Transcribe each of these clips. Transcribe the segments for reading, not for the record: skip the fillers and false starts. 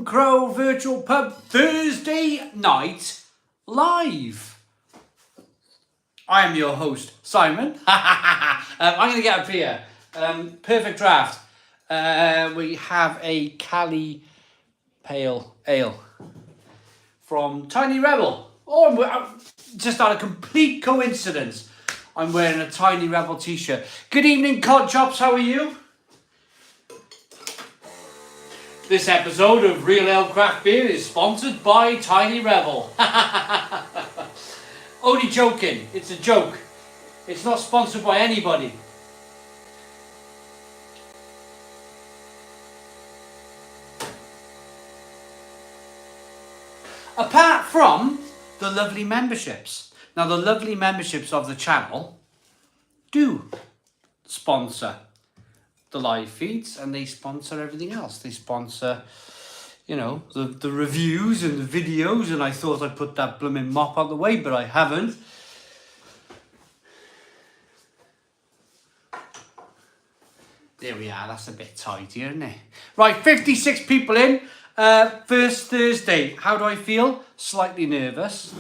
Stone Crow Virtual Pub Thursday night live. I am your host, Simon. I'm going to get up here. Perfect draft. We have a Cali Pale Ale from Tiny Rebel. Just out of complete coincidence, I'm wearing a Tiny Rebel t-shirt. Good evening, Cod Chops. How are you? This episode of Real Ale Craft Beer is sponsored by Tiny Rebel. Only joking. It's a joke. It's not sponsored by anybody. Apart from the lovely memberships. Now, the lovely memberships of the channel do sponsor the live feeds, and they sponsor everything else. They sponsor, you know, the reviews and the videos, and I thought I'd put that blooming mop out the way, but I haven't. There we are, that's a bit tidier, isn't it? Right, 56 people in. First Thursday. How do I feel? Slightly nervous.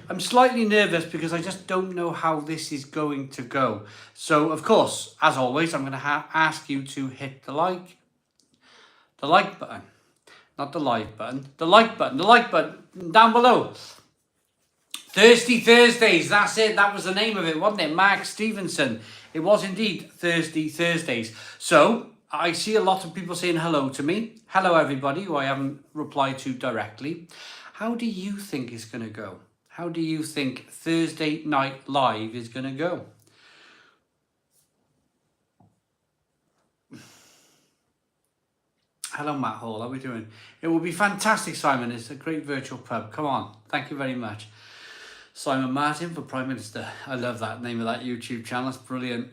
I'm slightly nervous because I just don't know how this is going to go. So, of course, as always, I'm going to ask you to hit the like button. Not the live button. The like button down below. Thirsty Thursdays, that's it. That was the name of it, wasn't it? Mark Stevenson. It was indeed Thirsty Thursdays. So, I see a lot of people saying hello to me. Hello, everybody, who I haven't replied to directly. How do you think it's going to go? How do you think Thursday Night Live is going to go? Hello, Matt Hall. How are we doing? It will be fantastic, Simon. It's a great virtual pub. Come on. Thank you very much. Simon Martin for Prime Minister. I love that name of that YouTube channel. It's brilliant.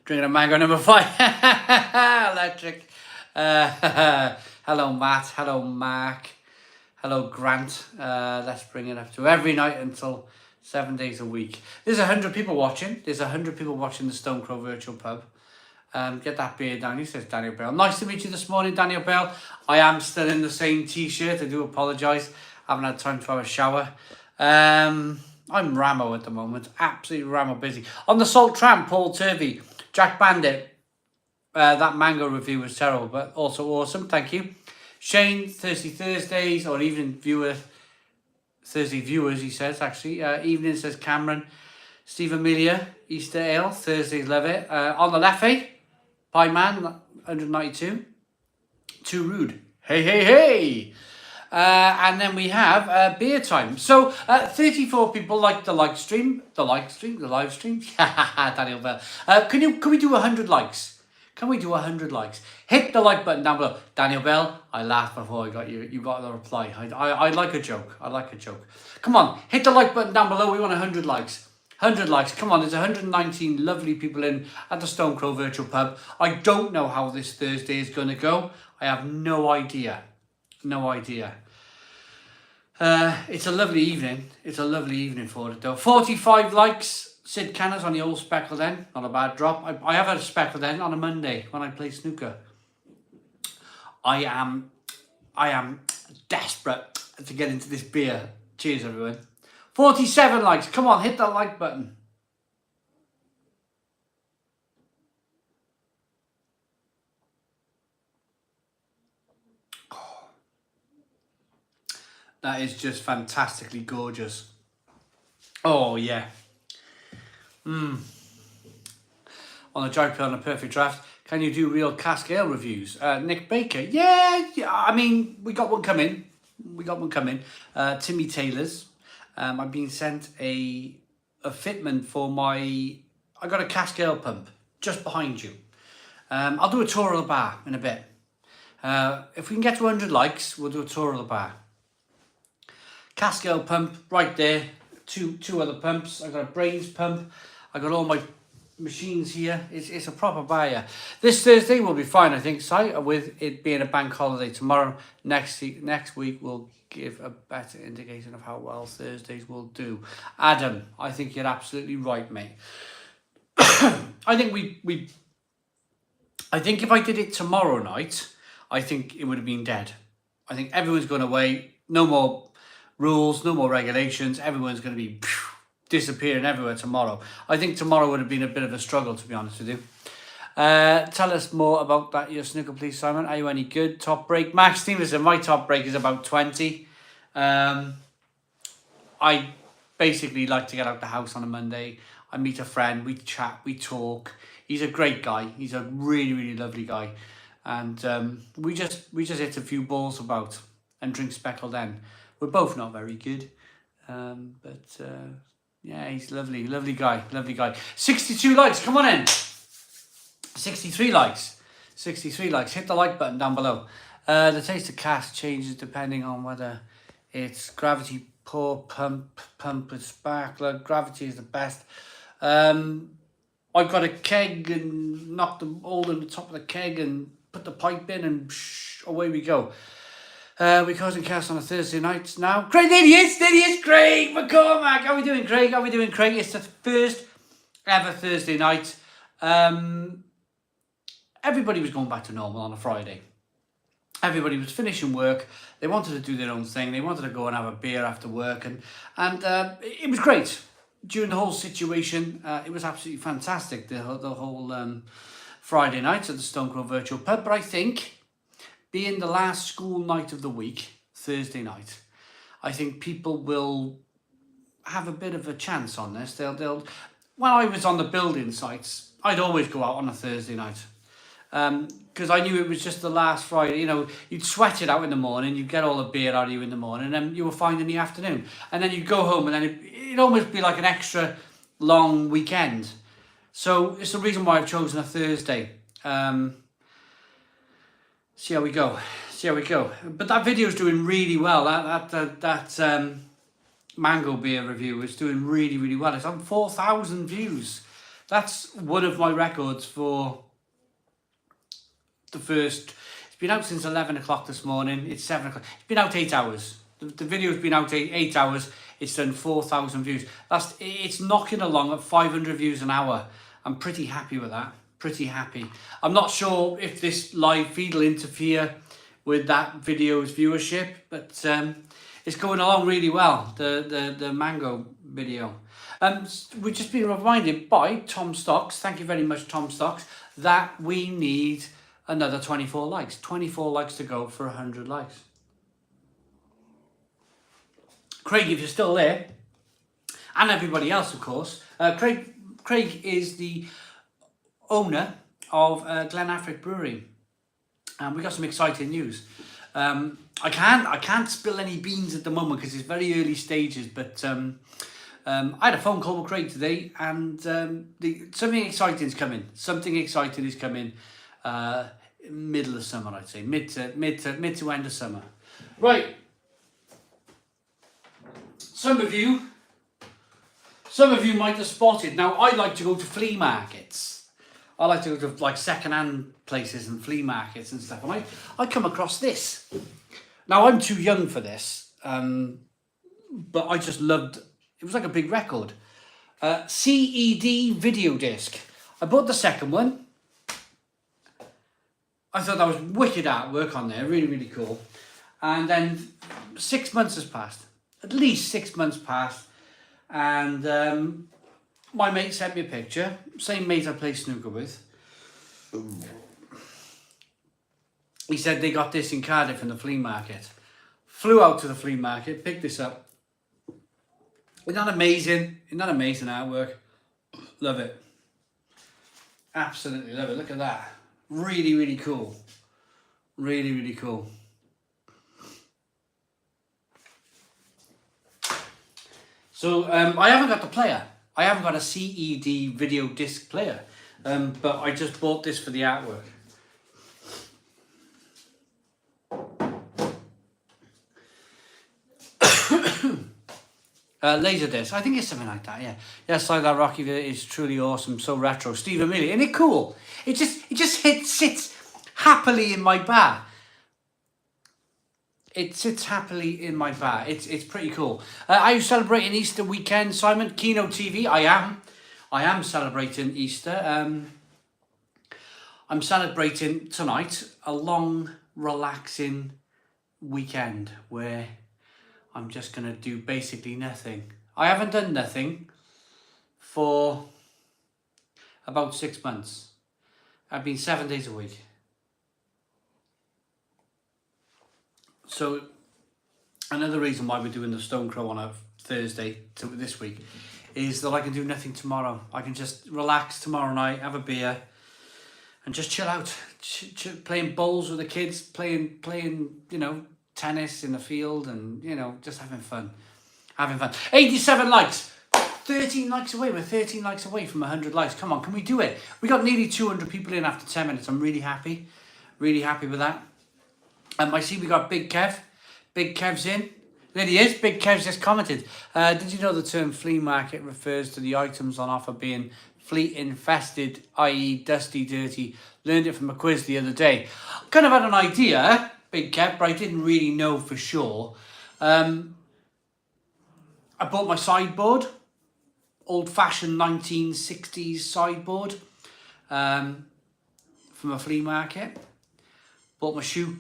Drinking a mango number 5. Electric. Hello, Matt. Hello, Mark. Hello, Grant. Let's bring it up to every night until 7 days a week. There's 100 people watching. There's 100 people watching the Stone Crow Virtual Pub. Get that beer down. He says Daniel Bell. Nice to meet you this morning, Daniel Bell. I am still in the same t-shirt. I do apologise. I haven't had time to have a shower. I'm Ramo at the moment. Absolutely Ramo busy. On the Salt Tram, Paul Turvey. Jack Bandit, that mango review was terrible, but also awesome. Thank you. Shane, Thursday Thursdays, or evening viewer, Thursday viewers, he says, actually. Evening, says Cameron. Steve Amelia, Easter Ale, Thursdays, love it. On the left, Pie Man, 192. Too Rude. Hey, hey, hey. And then we have beer time. So 34 people like the live stream. Daniel Bell. Can we do 100 likes? Can we do 100 likes? Hit the like button down below. Daniel Bell, I laughed before I got you. You got the reply. I like a joke. I like a joke. Come on, hit the like button down below. We want 100 likes. 100 likes. Come on, there's 119 lovely people in at the Stone Crow Virtual Pub. I don't know how this Thursday is going to go. I have no idea. No idea. It's a lovely evening. It's a lovely evening for it though. 45 likes. Sid Canners on the old Speckled Hen. Not a bad drop. I have had a Speckled Hen on a Monday when I play snooker. I am desperate to get into this beer. Cheers, everyone. 47 likes. Come on, hit that like button. That is just fantastically gorgeous. Oh, yeah. On a dry pill on a perfect draft. Can you do real cask ale reviews? Nick Baker. Yeah, I mean, we got one coming. Timmy Taylor's. I've been sent a fitment for my... I got a cask ale pump just behind you. I'll do a tour of the bar in a bit. If we can get to 100 likes, we'll do a tour of the bar. Cask ale pump right there. Two other pumps. I got a brains pump. I got all my machines here. It's a proper bar. Yeah. This Thursday will be fine, I think. So with it being a bank holiday tomorrow, next week we'll give a better indication of how well Thursdays will do. Adam, I think you're absolutely right, mate. I think we I think if I did it tomorrow night, I think it would have been dead. I think everyone's going away. No more rules, no more regulations. Everyone's going to be disappearing everywhere tomorrow. I think tomorrow would have been a bit of a struggle, to be honest with you. Tell us more about that, your snooker, please, Simon. Are you any good? Top break. Max Stevenson, my top break is about 20. I basically like to get out the house on a Monday. I meet a friend, we chat, we talk. He's a great guy. He's a really, really lovely guy. And we just hit a few balls about and drink speckled then. We're both not very good. Yeah, he's lovely, lovely guy, lovely guy. 62 likes, come on in. 63 likes. 63 likes. Hit the like button down below. The taste of Cask changes depending on whether it's gravity, pour, pump with sparkler. Gravity is the best. I got a keg and knocked the hole in the top of the keg and put the pipe in and away we go. We're causing chaos on a Thursday night now. Craig, there he is, Craig McCormack. How are we doing, Craig? It's the first ever Thursday night. Everybody was going back to normal on a Friday. Everybody was finishing work. They wanted to do their own thing. They wanted to go and have a beer after work. And it was great. During the whole situation, it was absolutely fantastic, the whole Friday night at the Stonecrow Virtual Pub. But I think, being the last school night of the week, Thursday night, I think people will have a bit of a chance on this. They'll. When I was on the building sites, I'd always go out on a Thursday night. Because I knew it was just the last Friday. You know, you'd sweat it out in the morning, you'd get all the beer out of you in the morning, and then you were fine in the afternoon. And then you'd go home, and then it'd almost be like an extra long weekend. So it's the reason why I've chosen a Thursday. See how we go. But that video's doing really well. That mango beer review is doing really, really well. It's on 4,000 views. That's one of my records for the first. It's been out since 11 o'clock this morning. It's 7 o'clock. It's been out 8 hours. The video's been out 8 hours. It's done 4,000 views. It's knocking along at 500 views an hour. I'm pretty happy with that. Pretty happy. I'm not sure if this live feed will interfere with that video's viewership, but it's going along really well, the mango video. We've just been reminded by Tom Stocks, thank you very much, Tom Stocks, that we need another 24 likes. 24 likes to go for 100 likes. Craig, if you're still there, and everybody else, of course, Craig is the owner of Glen Affric Brewery. And we got some exciting news. I can't spill any beans at the moment because it's very early stages, but I had a phone call with Craig today, and something exciting is coming. Something exciting is coming middle of summer, I'd say. Mid to end of summer. Right. Some of you might have spotted. Now, I like to go to flea markets. I like to go to like second-hand places and flea markets and stuff. And I come across this. Now, I'm too young for this, but I just loved. It was like a big record. CED video disc. I bought the second one. I thought that was wicked artwork on there, really, really cool. And then 6 months has passed. At least 6 months passed. And my mate sent me a picture. Same mate I play snooker with. He said they got this in Cardiff in the flea market. Flew out to the flea market, picked this up. Isn't that amazing? Isn't that amazing artwork? Love it. Absolutely love it. Look at that. Really, really cool. Really, really cool. So I haven't got the player. I haven't got a CED video disc player. But I just bought this for the artwork. Laserdisc, I think it's something like that, yeah. Yes, like that Rocky is truly awesome, so retro. Steve Amelia, isn't it cool? It just sits happily in my bar. It sits happily in my bar. It's pretty cool. Are you celebrating Easter weekend, Simon? Keynote TV, I am celebrating Easter. I'm celebrating tonight a long, relaxing weekend where I'm just going to do basically nothing. I haven't done nothing for about 6 months. I've been 7 days a week. So another reason why we're doing the Stone Crow on a Thursday to this week is that I can do nothing tomorrow. I can just relax tomorrow night, have a beer, and just chill out. Playing bowls with the kids, playing tennis in the field, and just having fun. 87 likes. 13 likes away. We're 13 likes away from 100 likes. Come on, can we do it? We got nearly 200 people in after 10 minutes. I'm really happy. Really happy with that. I see we got Big Kev. Big Kev's in. There he is. Big Kev's just commented. Did you know the term flea market refers to the items on offer being flea infested, i.e. dusty, dirty? Learned it from a quiz the other day. Kind of had an idea, Big Kev, but I didn't really know for sure. I bought my sideboard. Old-fashioned 1960s sideboard from a flea market. Bought my shoe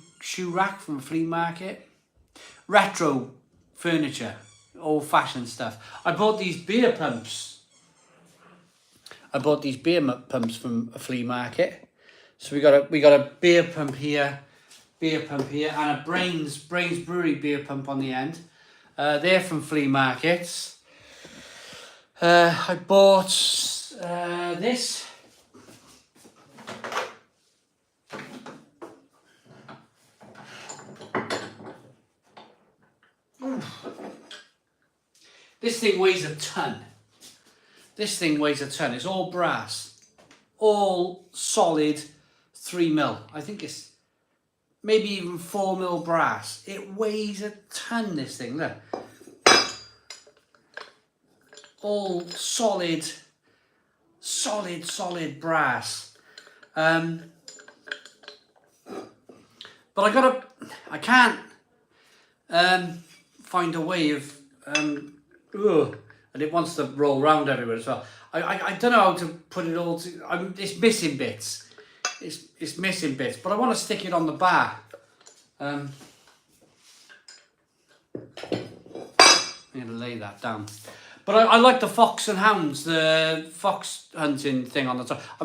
rack from a flea market. Retro furniture, old-fashioned stuff. I bought these beer pumps. From a flea market. So we got a beer pump here, and a Brains Brewery beer pump on the end. They're from flea markets. I bought this. This thing weighs a ton. It's all brass. All solid 3mm. I think it's maybe even 4mm brass. It weighs a ton, this thing, look. All solid brass. But I can't find a way of, and it wants to roll around everywhere as well. I don't know how to put it all it's missing bits. It's missing bits, but I want to stick it on the bar. I'm going to lay that down. But I like the fox and hounds, the fox hunting thing on the top. I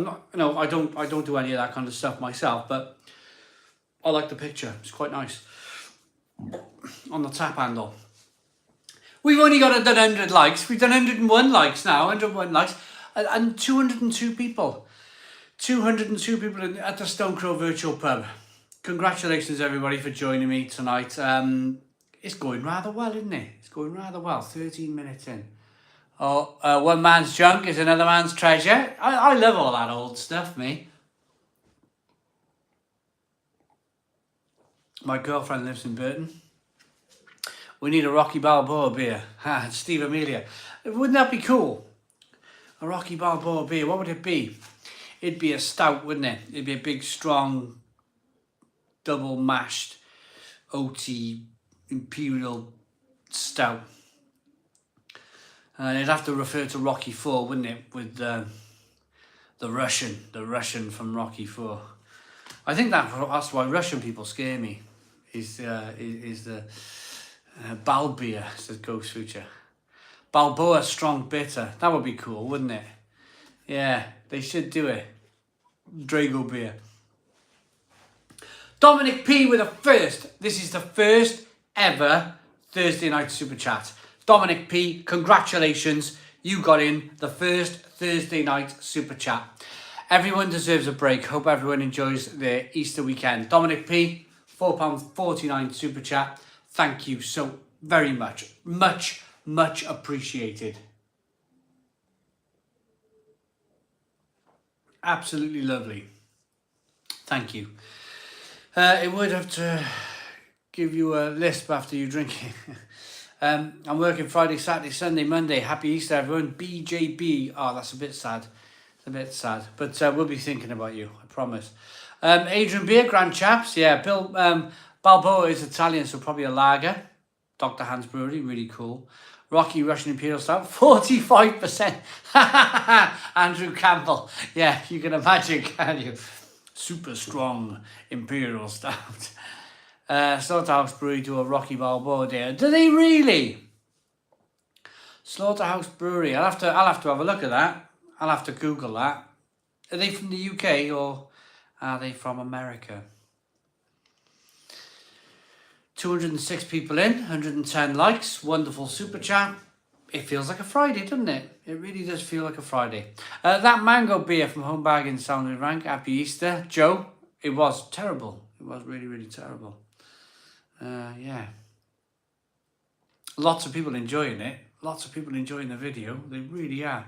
don't do any of that kind of stuff myself, but I like the picture. It's quite nice. On the tap handle. We've only got 100 likes. We've done 101 likes now, 101 likes, and 202 people. 202 people at the Stone Crow Virtual Pub. Congratulations, everybody, for joining me tonight. It's going rather well, isn't it? It's going rather well. 13 minutes in. Oh, one man's junk is another man's treasure. I love all that old stuff, me. My girlfriend lives in Burton. We need a Rocky Balboa beer. Ha, Steve Amelia. Wouldn't that be cool? A Rocky Balboa beer, what would it be? It'd be a stout, wouldn't it? It'd be a big, strong, double mashed, oaty, imperial stout. And it'd have to refer to Rocky IV, wouldn't it? With the Russian from Rocky IV. I think that's why Russian people scare me. Is the Bal beer, says Ghost Future. Balboa strong bitter. That would be cool, wouldn't it? Yeah, they should do it. Drago beer. Dominic P with a first. This is the first ever Thursday night super chat. Dominic P, congratulations. You got in the first Thursday night super chat. Everyone deserves a break. Hope everyone enjoys their Easter weekend. Dominic P, £4.49 super chat. Thank you so very much. Much appreciated. Absolutely lovely. Thank you. It would have to give you a lisp after you drinking. I'm working Friday, Saturday, Sunday, Monday. Happy Easter, everyone. BJB. Oh, that's a bit sad. It's a bit sad. But we'll be thinking about you, I promise. Adrian Beer, Grand Chaps. Yeah, Bill Balboa is Italian, so probably a lager. Dr. Hans Brewery, really cool. Rocky Russian Imperial Stout, 45%. Andrew Campbell. Yeah, you can imagine, can you? Super strong Imperial Stout. Slaughterhouse Brewery do a Rocky Balboa there. Do they really? Slaughterhouse Brewery. I'll have to have a look at that. I'll have to Google that. Are they from the UK or are they from America? 206 people in, 110 likes. Wonderful super chat. It feels like a Friday, doesn't it? It really does feel like a Friday. That mango beer from Home Bargains sounded rank. Happy Easter. Joe, it was terrible. It was really, really terrible. Yeah. Lots of people enjoying it. Lots of people enjoying the video. They really are.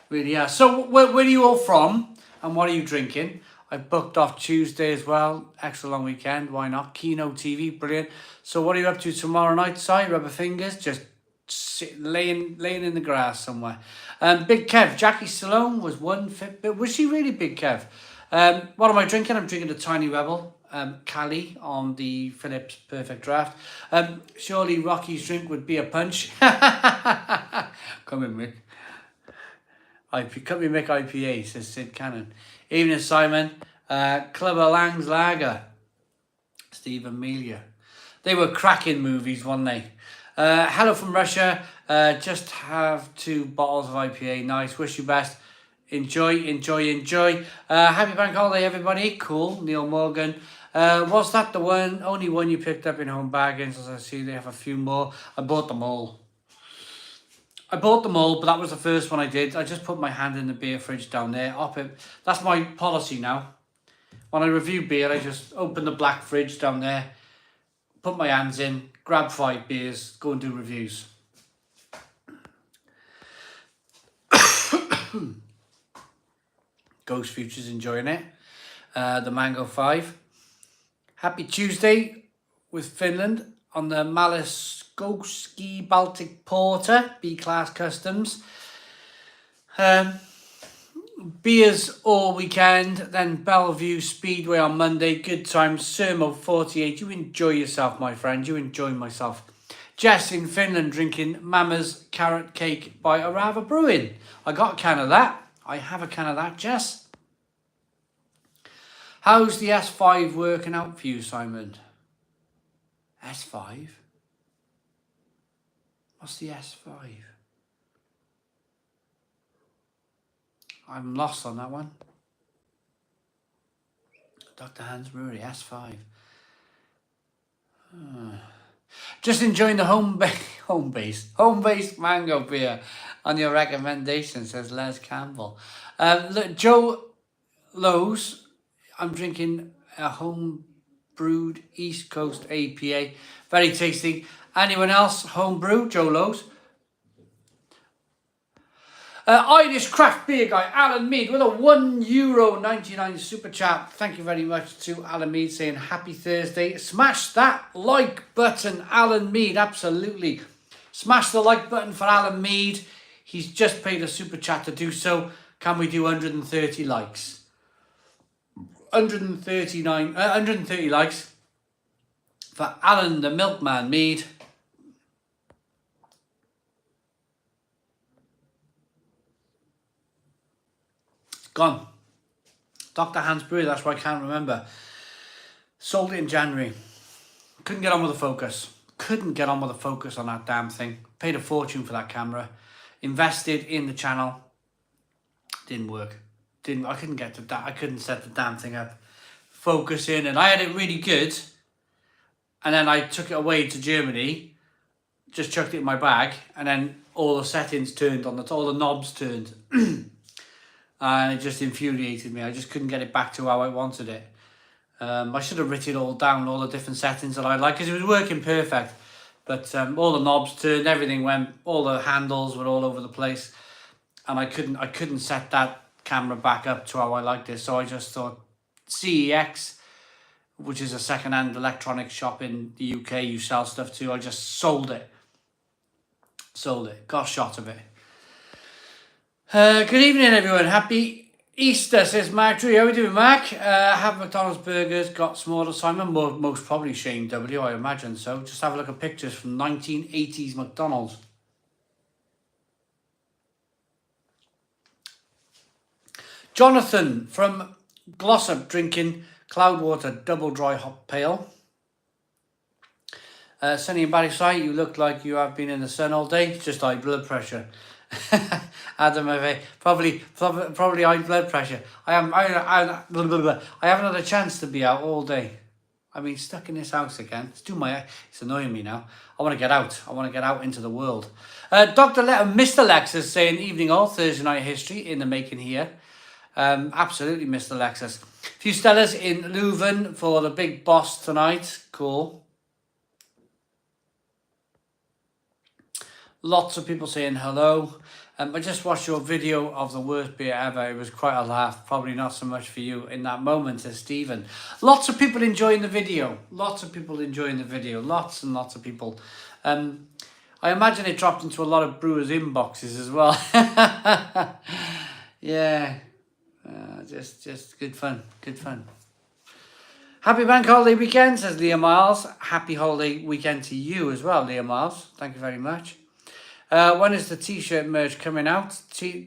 Really are. So where are you all from and what are you drinking? I booked off Tuesday as well. Extra long weekend. Why not? Kino TV. Brilliant. So what are you up to tomorrow night, Si? Rubber fingers? Just laying in the grass somewhere. Big Kev. Jackie Stallone was one fit. But was she really Big Kev? What am I drinking? I'm drinking a Tiny Rebel. Cali on the Phillips Perfect Draft. Surely Rocky's drink would be a punch. Come in, Mick. Come in, Mick IPA, says Sid Cannon. Evening, Simon. Clubber Lang's Lager. Steve Amelia. They were cracking movies, weren't they? Hello from Russia. Just have 2 bottles of IPA. Nice. Wish you best. Enjoy. Happy bank holiday, everybody. Cool. Neil Morgan. Was that the only one you picked up in Home Bargains? As I see, they have a few more. I bought them all, but that was the first one I did. I just put my hand in the beer fridge down there. That's my policy now. When I review beer, I just open the black fridge down there, put my hands in, grab 5 beers, go and do reviews. Ghost Future's enjoying it. The Mango 5. Happy Tuesday with Finland on the Maliskoski Baltic Porter, B-Class Customs. Beers all weekend, then Bellevue Speedway on Monday. Good times. Sermo 48. You enjoy yourself, my friend. You enjoy myself. Jess in Finland drinking Mama's Carrot Cake by Arava Brewing. I got a can of that. I have a can of that, Jess. How's the S5 working out for you, Simon? S5? What's the S5? I'm lost on that one. Dr. Hans Brewery, S5. Just enjoying the home-based mango beer on your recommendation, says Les Campbell. Look, Joe Lowe's, I'm drinking a home-brewed East Coast APA. Very tasty. Anyone else home-brewed? Joe Lowe's. Irish craft beer guy, Alan Mead, with a €1.99 super chat. Thank you very much to Alan Mead saying happy Thursday. Smash that like button, Alan Mead, absolutely. Smash the like button for Alan Mead. He's just paid a super chat to do so. Can we do 130 likes? 130 likes for Alan the Milkman Mead. Gone. Dr. Hans Brewery, that's why I can't remember. Sold it in January. Couldn't get on with the focus. Couldn't get on with the focus on that damn thing. Paid a fortune for that camera. Invested in the channel. Didn't work. I couldn't get to that. I couldn't set the damn thing up. Focus in, and I had it really good. And then I took it away to Germany. Just chucked it in my bag, and then all the settings turned on all the knobs turned. And it just infuriated me. I just couldn't get it back to how I wanted it. I should have written it all down, all the different settings that I like, because it was working perfect. But all the knobs turned, everything went, all the handles were all over the place, and I couldn't set that camera back up to how I liked it. So I just thought CEX, which is a second-hand electronics shop in the UK, you sell stuff to. I just sold it. Got a shot of it. Good evening, everyone. Happy Easter, says Mark Drew. How are we doing, Mark? Have McDonald's burgers got smaller, Simon? Most probably Shane W, I imagine so. Just have a look at pictures from 1980s McDonald's. Jonathan from Glossop drinking Cloudwater double dry hop pale. Sunny and Barryside, you look like you have been in the sun all day. It's just high blood pressure. Adam, probably high blood pressure. I haven't had a chance to be out all day. I've been stuck in this house again. It's annoying me now. I want to get out. I want to get out into the world. Mr. Lexus saying, evening all, Thursday night history in the making here. Absolutely, Mr. Lexus. A few Stellas in Leuven for the big boss tonight. Cool. Lots of people saying hello. I just watched your video of the worst beer ever. It was quite a laugh. Probably not so much for you in that moment as Stephen. Lots of people enjoying the video. Lots and lots of people. I imagine it dropped into a lot of brewers' inboxes as well. Yeah. Just good fun. Happy bank holiday weekend, says Leah Miles. Happy holiday weekend to you as well, Leah Miles. Thank you very much. When is the t-shirt merch coming out?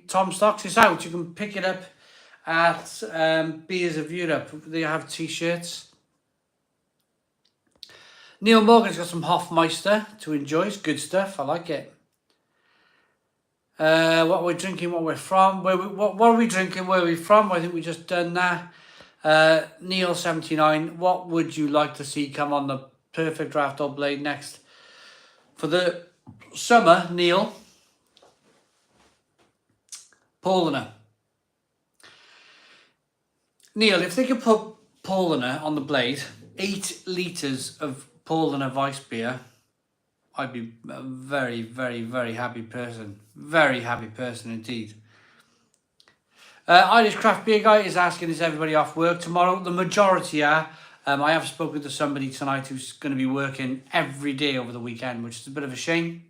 Tom Stocks is out. You can pick it up at Beers of Europe. They have t-shirts. Neil Morgan's got some Hofmeister to enjoy. It's good stuff. I like it. What we're drinking, what we're from. What are we drinking, where are we from? I think we just done that. Neil79, what would you like to see come on the Perfect Draft Old Blade next? For the summer, Neil. Paulaner. Neil, if they could put Paulaner on the blade, 8 litres of Paulaner Weiss beer, I'd be a very, very, very happy person. Very happy person indeed. Irish Craft Beer Guy is asking, is everybody off work tomorrow? The majority are. I have spoken to somebody tonight who's going to be working every day over the weekend, which is a bit of a shame.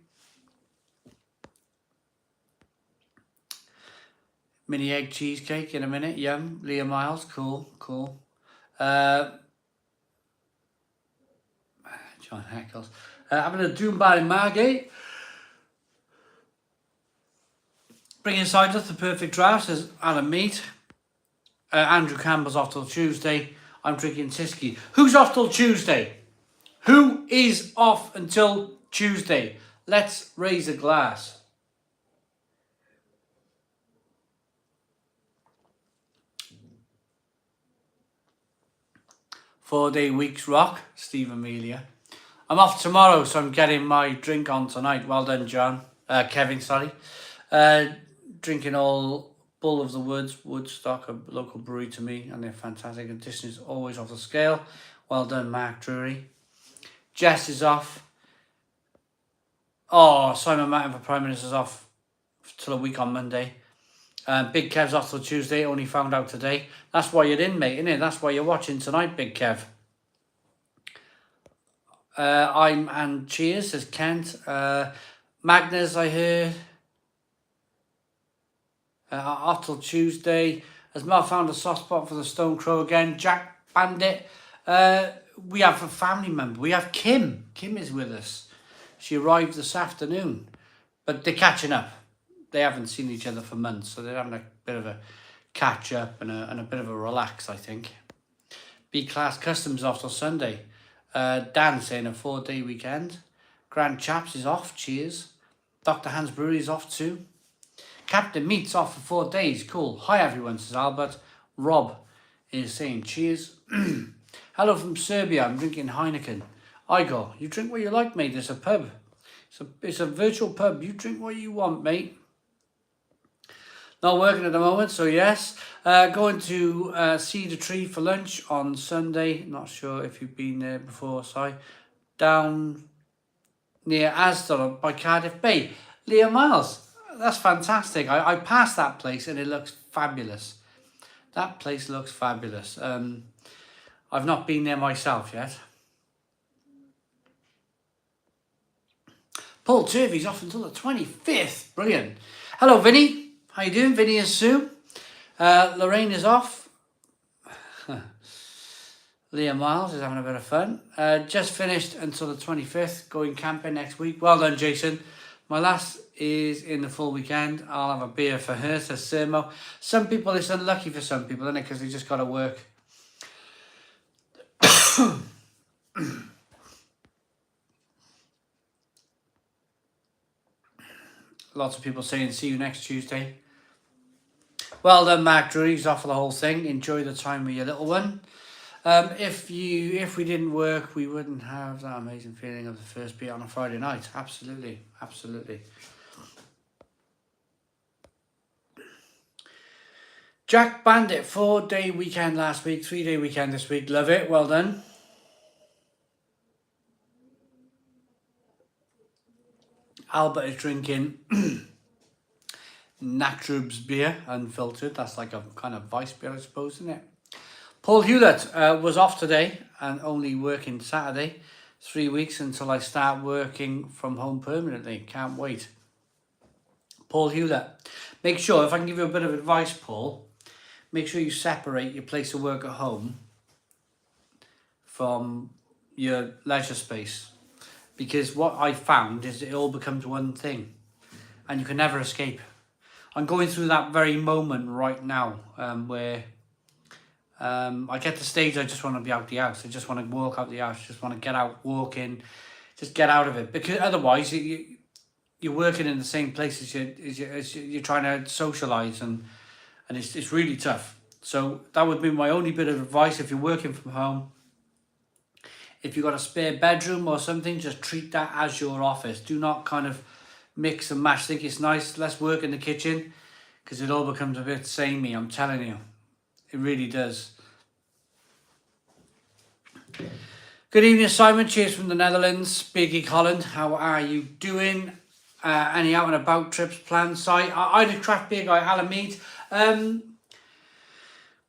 Mini egg cheesecake in a minute. Yum. Leah Miles. Cool. John Heckles. Having a Doom Bar in Margate. Bringing cider to the Perfect Draft, says Alan Mead. Andrew Campbell's off till Tuesday. I'm drinking Tyskie. Who's off till Tuesday? Who is off until Tuesday? Let's raise a glass. Four-day weeks rock, Steve Amelia. I'm off tomorrow, so I'm getting my drink on tonight. Well done, John. Kevin, sorry. Drinking all Bull of the Woods, Woodstock, a local brewery to me, and they're fantastic. Addition is always off the scale. Well done, Mark Drury. Jess is off. Oh, Simon Martin for Prime Minister's off till a week on Monday. Big Kev's off till Tuesday, only found out today. That's why you're in, mate, innit? That's why you're watching tonight, Big Kev. And cheers, says Kent. Magnus, I heard. Off till Tuesday. Has Mel found a soft spot for the Stone Crow again? Jack Bandit. We have a family member. We have Kim. Kim is with us. She arrived this afternoon. But they're catching up. They haven't seen each other for months, so they're having a bit of a catch up and a bit of a relax, I think. B-Class Customs off till Sunday. Dan saying a 4-day weekend. Grand Chaps is off, cheers. Dr. Hans Brewery is off too. Captain Meat's off for 4 days, cool. Hi everyone, says Albert. Rob is saying cheers. Hello from Serbia, I'm drinking Heineken. Igor, you drink what you like, mate, it's a pub. It's a virtual pub, you drink what you want, mate. Not working at the moment, so yes. Going to Cedar Tree for lunch on Sunday. Not sure if you've been there before, Si. Down near Astor by Cardiff Bay. Leah Miles, that's fantastic. I passed that place and it looks fabulous. That place looks fabulous. I've not been there myself yet. Paul Turvey's off until the 25th. Brilliant. Hello, Vinny. How you doing, Vinny and Sue? Lorraine is off. Leah Miles is having a bit of fun. Just finished until the 25th, going camping next week. Well done, Jason. My lass is in the full weekend. I'll have a beer for her, says Sermo. Some people, it's unlucky for some people, isn't it? Because they just got to work. Lots of people saying, see you next Tuesday. Well done, Mark Drury's off for the whole thing. Enjoy the time with your little one. If we didn't work, we wouldn't have that amazing feeling of the first beat on a Friday night. Absolutely, absolutely. Jack Bandit, 4-day weekend last week, 3-day weekend this week. Love it. Well done. Albert is drinking Natrub's beer, unfiltered. That's like a kind of vice beer, I suppose, isn't it? Paul Hewlett was off today and only working Saturday. 3 weeks until I start working from home permanently. Can't wait. Paul Hewlett. Make sure, if I can give you a bit of advice, Paul, make sure you separate your place of work at home from your leisure space. Because what I found is it all becomes one thing and you can never escape. I'm going through that very moment right now where I get to the stage I just want to be out the house. I just want to walk out the house. Just want to get out, walk in, just get out of it. Because otherwise you're working in the same place as you're trying to socialise and it's really tough. So that would be my only bit of advice if you're working from home. If you've got a spare bedroom or something, just treat that as your office. Do not kind of mix and match. Think it's nice, let's work in the kitchen, because it all becomes a bit samey, I'm telling you. It really does. Good evening, Simon. Cheers from the Netherlands. Biggie Holland, how are you doing? Any out and about trips planned? I did Craft Beer Guy, Alan Mead.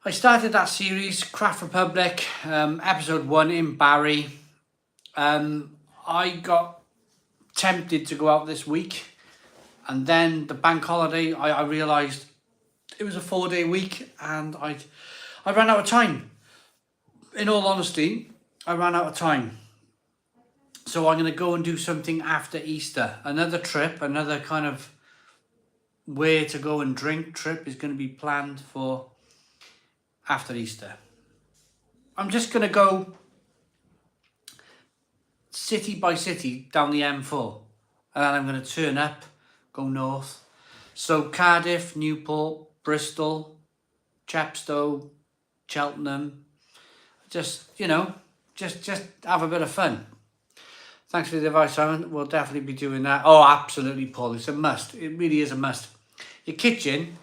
I started that series, Craft Republic, episode 1 in Barry. I got tempted to go out this week, and then the bank holiday, I realised it was a 4-day week, and I ran out of time. In all honesty, I ran out of time. So I'm going to go and do something after Easter. Another trip, another kind of where to go and drink trip is going to be planned for after Easter. I'm just going to go city by city down the M4, and then I'm going to turn up, go north. So Cardiff, Newport, Bristol, Chepstow, Cheltenham. Just, just have a bit of fun. Thanks for the advice, Simon. We'll definitely be doing that. Oh, absolutely, Paul. It's a must. It really is a must. Your kitchen,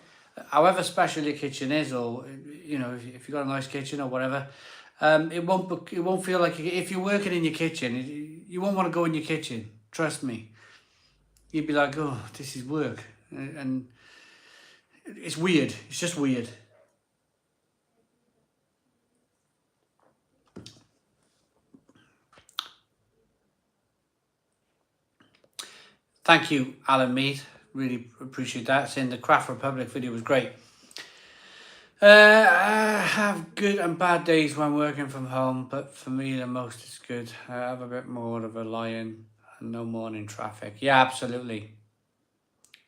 however special your kitchen is, or if you've got a nice kitchen or whatever, it won't feel like, if you're working in your kitchen, you won't want to go in your kitchen. Trust me. You'd be like, oh, this is work, and it's weird. It's just weird. Thank you, Alan Mead. Really appreciate that. Saying the Craft Republic video was great. I have good and bad days when working from home, but for me the most is good. I have a bit more of a lie-in and no morning traffic. Yeah, absolutely.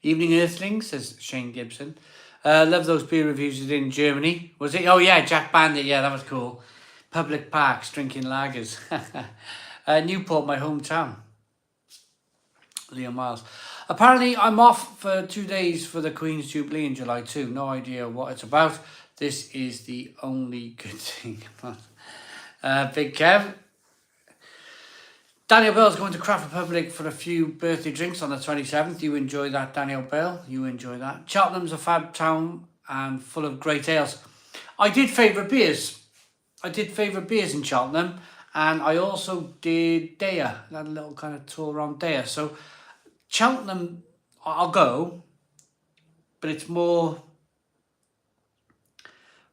Evening Earthlings, says Shane Gibson. Love those beer reviews you did in Germany. Was it? Oh yeah, Jack Bandit. Yeah, that was cool. Public parks, drinking lagers. Newport, my hometown. Leo Miles. Apparently, I'm off for 2 days for the Queen's Jubilee in July too. No idea what it's about. This is the only good thing. Big Kev. Daniel Bale's going to Craft Republic for a few birthday drinks on the 27th. You enjoy that, Daniel Bale. You enjoy that. Cheltenham's a fab town and full of great ales. I did favourite beers. In Cheltenham. And I also did Daya. That little kind of tour around Daya. So Cheltenham, I'll go, but it's more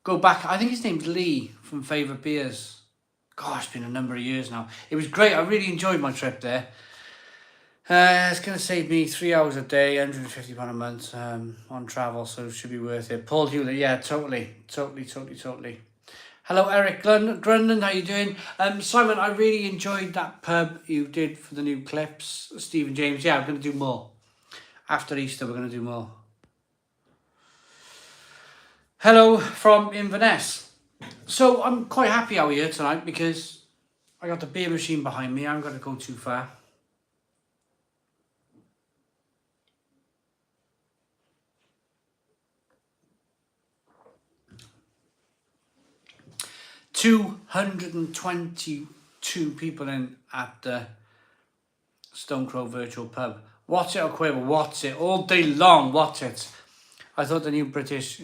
go back. I think his name's Lee from Favourite Beers. Gosh, it's been a number of years now. It was great. I really enjoyed my trip there. It's going to save me 3 hours a day, £150 a month on travel, so it should be worth it. Paul Hewlett, yeah, totally. Hello, Eric Grundland, how you doing? Simon, I really enjoyed that pub you did for the new clips. Stephen James, yeah, I'm going to do more. After Easter, we're going to do more. Hello from Inverness. So I'm quite happy out here tonight because I got the beer machine behind me. I haven't got to go too far. $222 people in at the Stone Crow Virtual Pub. Watch it or Quiver, watch it. All day long, watch it. I thought the new British...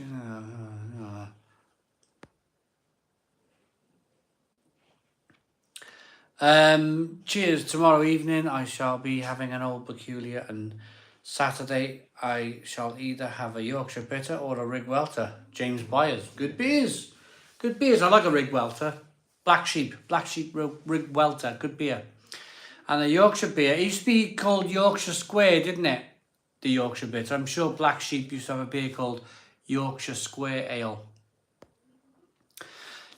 cheers. Tomorrow evening I shall be having an Old Peculiar, and Saturday I shall either have a Yorkshire Bitter or a Rig Welter. James Byers. Good beers. Good beers. I like a Rig Welter. Black Sheep Rig Welter. Good beer. And a Yorkshire beer. It used to be called Yorkshire Square, didn't it? The Yorkshire Bitter. I'm sure Black Sheep used to have a beer called Yorkshire Square Ale.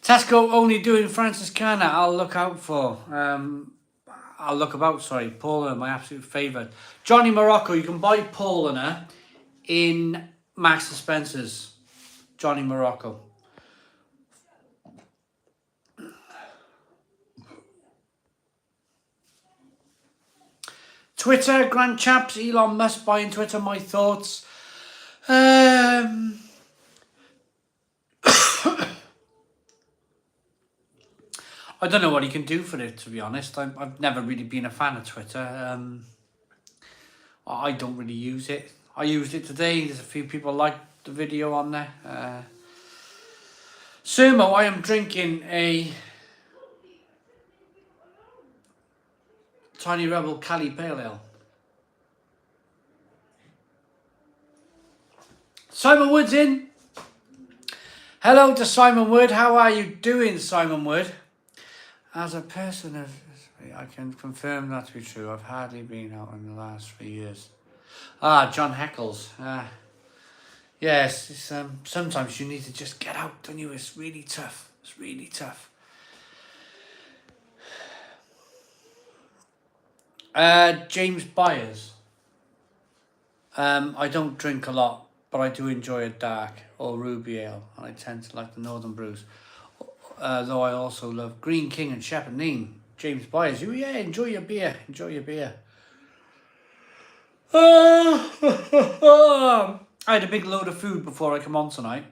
Tesco only doing Franciscana. I'll look out for. I'll look about, sorry. Paulina, my absolute favourite. Johnny Morocco. You can buy Paulina in Max and Spencer's. Johnny Morocco. Twitter, Grand Chaps, Elon Musk buying Twitter, my thoughts. I don't know what he can do for it, to be honest. I've never really been a fan of Twitter. I don't really use it. I used it today. There's a few people liked the video on there. Sumo, I am drinking a Tiny Rebel Cali Pale Ale. Simon Wood's in. Hello to Simon Wood. How are you doing, Simon Wood? As a person of, I can confirm that to be true. I've hardly been out in the last 3 years. John Heckles. Yes, it's, sometimes you need to just get out, don't you? It's really tough. It's really tough. James Byers. I don't drink a lot, but I do enjoy a dark or ruby ale, and I tend to like the Northern brews. Though I also love Green King and Shepherd Neame. James Byers, enjoy your beer. Enjoy your beer. I had a big load of food before I come on tonight.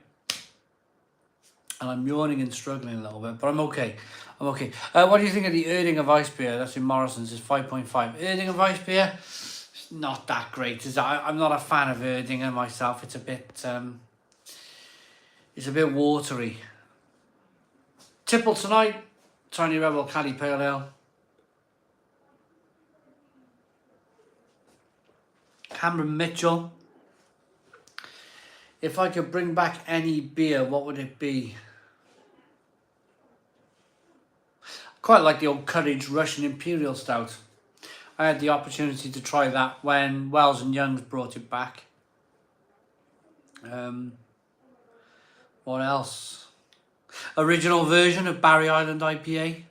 And I'm yawning and struggling a little bit, but I'm okay. I'm okay. What do you think of the Erding of Ice beer? That's in Morrison's. It's 5.5. Erding of Ice beer, it's not that great. I'm not a fan of Erdinger myself. It's a bit watery. Tipple tonight, Tiny Rebel Cali Pale Ale. Cameron Mitchell. If I could bring back any beer, what would it be? Quite like the old Courage Russian Imperial Stout. I had the opportunity to try that when Wells and Youngs brought it back. What else? Original version of Barry Island IPA.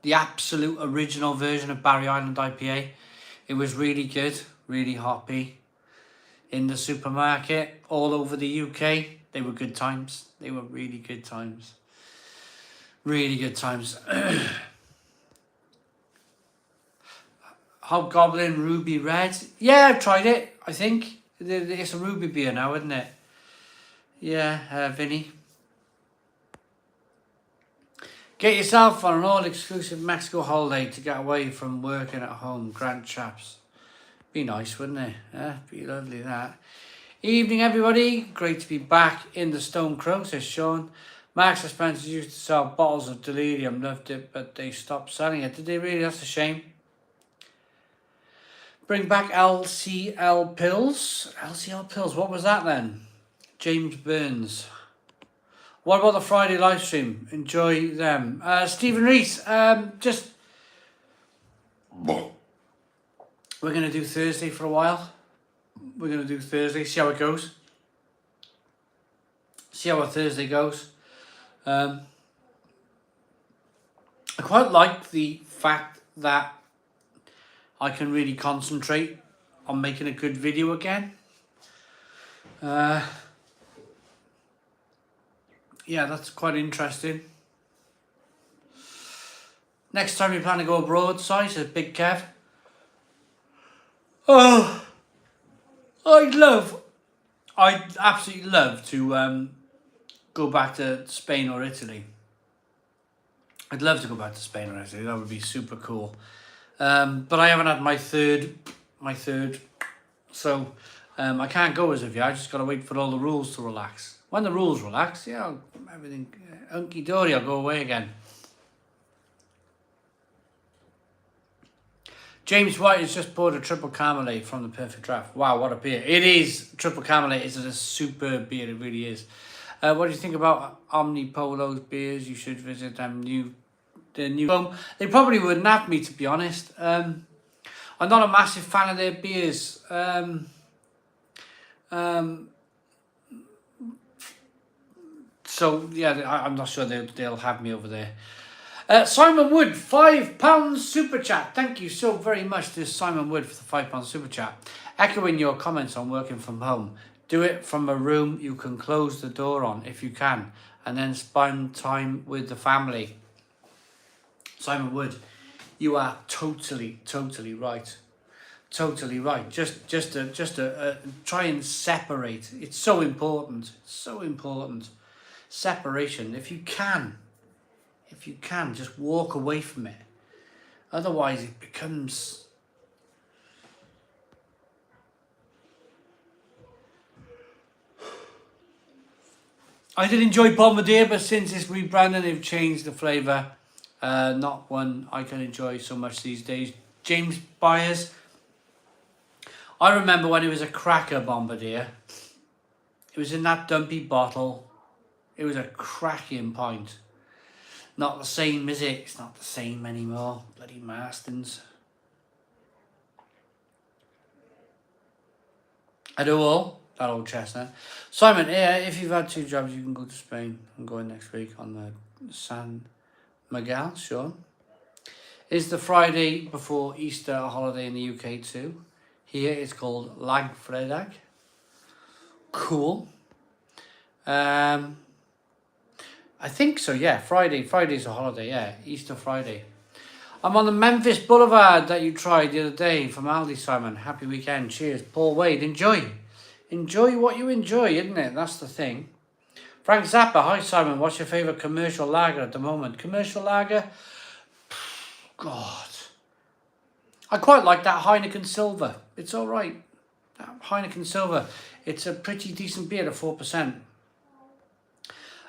The absolute original version of Barry Island IPA. It was really good, really hoppy. In the supermarket, all over the UK. They were good times. They were really good times. Really good times. Hobgoblin Ruby Red. Yeah, I've tried it, I think. It's a ruby beer now, isn't it? Yeah, Vinny. Get yourself on an all-exclusive Mexico holiday to get away from working at home. Grand Chaps. Be nice, wouldn't it? Yeah, be lovely, that. Evening, everybody. Great to be back in the Stone Crow, says Sean. Marks and Spencer used to sell bottles of Delirium. Loved it, but they stopped selling it. Did they really? That's a shame. Bring back LCL Pills. LCL Pills, what was that then? James Burns. What about the Friday live stream? Enjoy them. Stephen Reese, we're going to do Thursday for a while. We're going to do Thursday, see how it goes. See how our Thursday goes. I quite like the fact that I can really concentrate on making a good video again. Yeah, that's quite interesting. Next time you plan to go abroad, Si, says Big Kev. Oh, I'd absolutely love to go back to Spain or Italy. I'd love to go back to Spain or Italy. That would be super cool. But I haven't had my third. So I can't go as of yet. I just got to wait for all the rules to relax. When the rules relax, yeah, everything hunky-dory, I'll go away again. James White has just poured a triple Carmelite from the Perfect Draft. Wow, what a beer. It is. Triple Carmelite is a superb beer. It really is. What do you think about Omni Polo's beers? You should visit them the new home. They probably wouldn't have me, to be honest. I'm not a massive fan of their beers. So, yeah, I'm not sure they'll have me over there. Simon Wood, £5 super chat. Thank you so very much to Simon Wood for the £5 super chat. Echoing your comments on working from home. Do it from a room you can close the door on if you can, and then spend time with the family. Simon Wood, you are totally right. Totally right. Just to try and separate. It's so important. So important. Separation. If you can, just walk away from it. Otherwise, it becomes... I did enjoy Bombardier, but since this rebranding, they've changed the flavour. Not one I can enjoy so much these days. James Byers. I remember when it was a cracker Bombardier. It was in that dumpy bottle. It was a cracking pint. Not the same, is it? It's not the same anymore. Bloody Marstons. I do all. That old chestnut. Simon, yeah, if you've had 2 jobs, you can go to Spain. I'm going next week on the San Miguel, sure. Is the Friday before Easter a holiday in the UK too? Here it's called Langfredag. Cool. I think so, yeah. Friday's a holiday, yeah. Easter Friday. I'm on the Memphis Boulevard that you tried the other day from Aldi, Simon. Happy weekend. Cheers. Paul Wade, enjoy. Enjoy what you enjoy, isn't it? That's the thing. Frank Zappa, hi Simon. What's your favourite commercial lager at the moment? Commercial lager? God. I quite like that Heineken Silver. It's all right. That Heineken Silver. It's a pretty decent beer at 4%.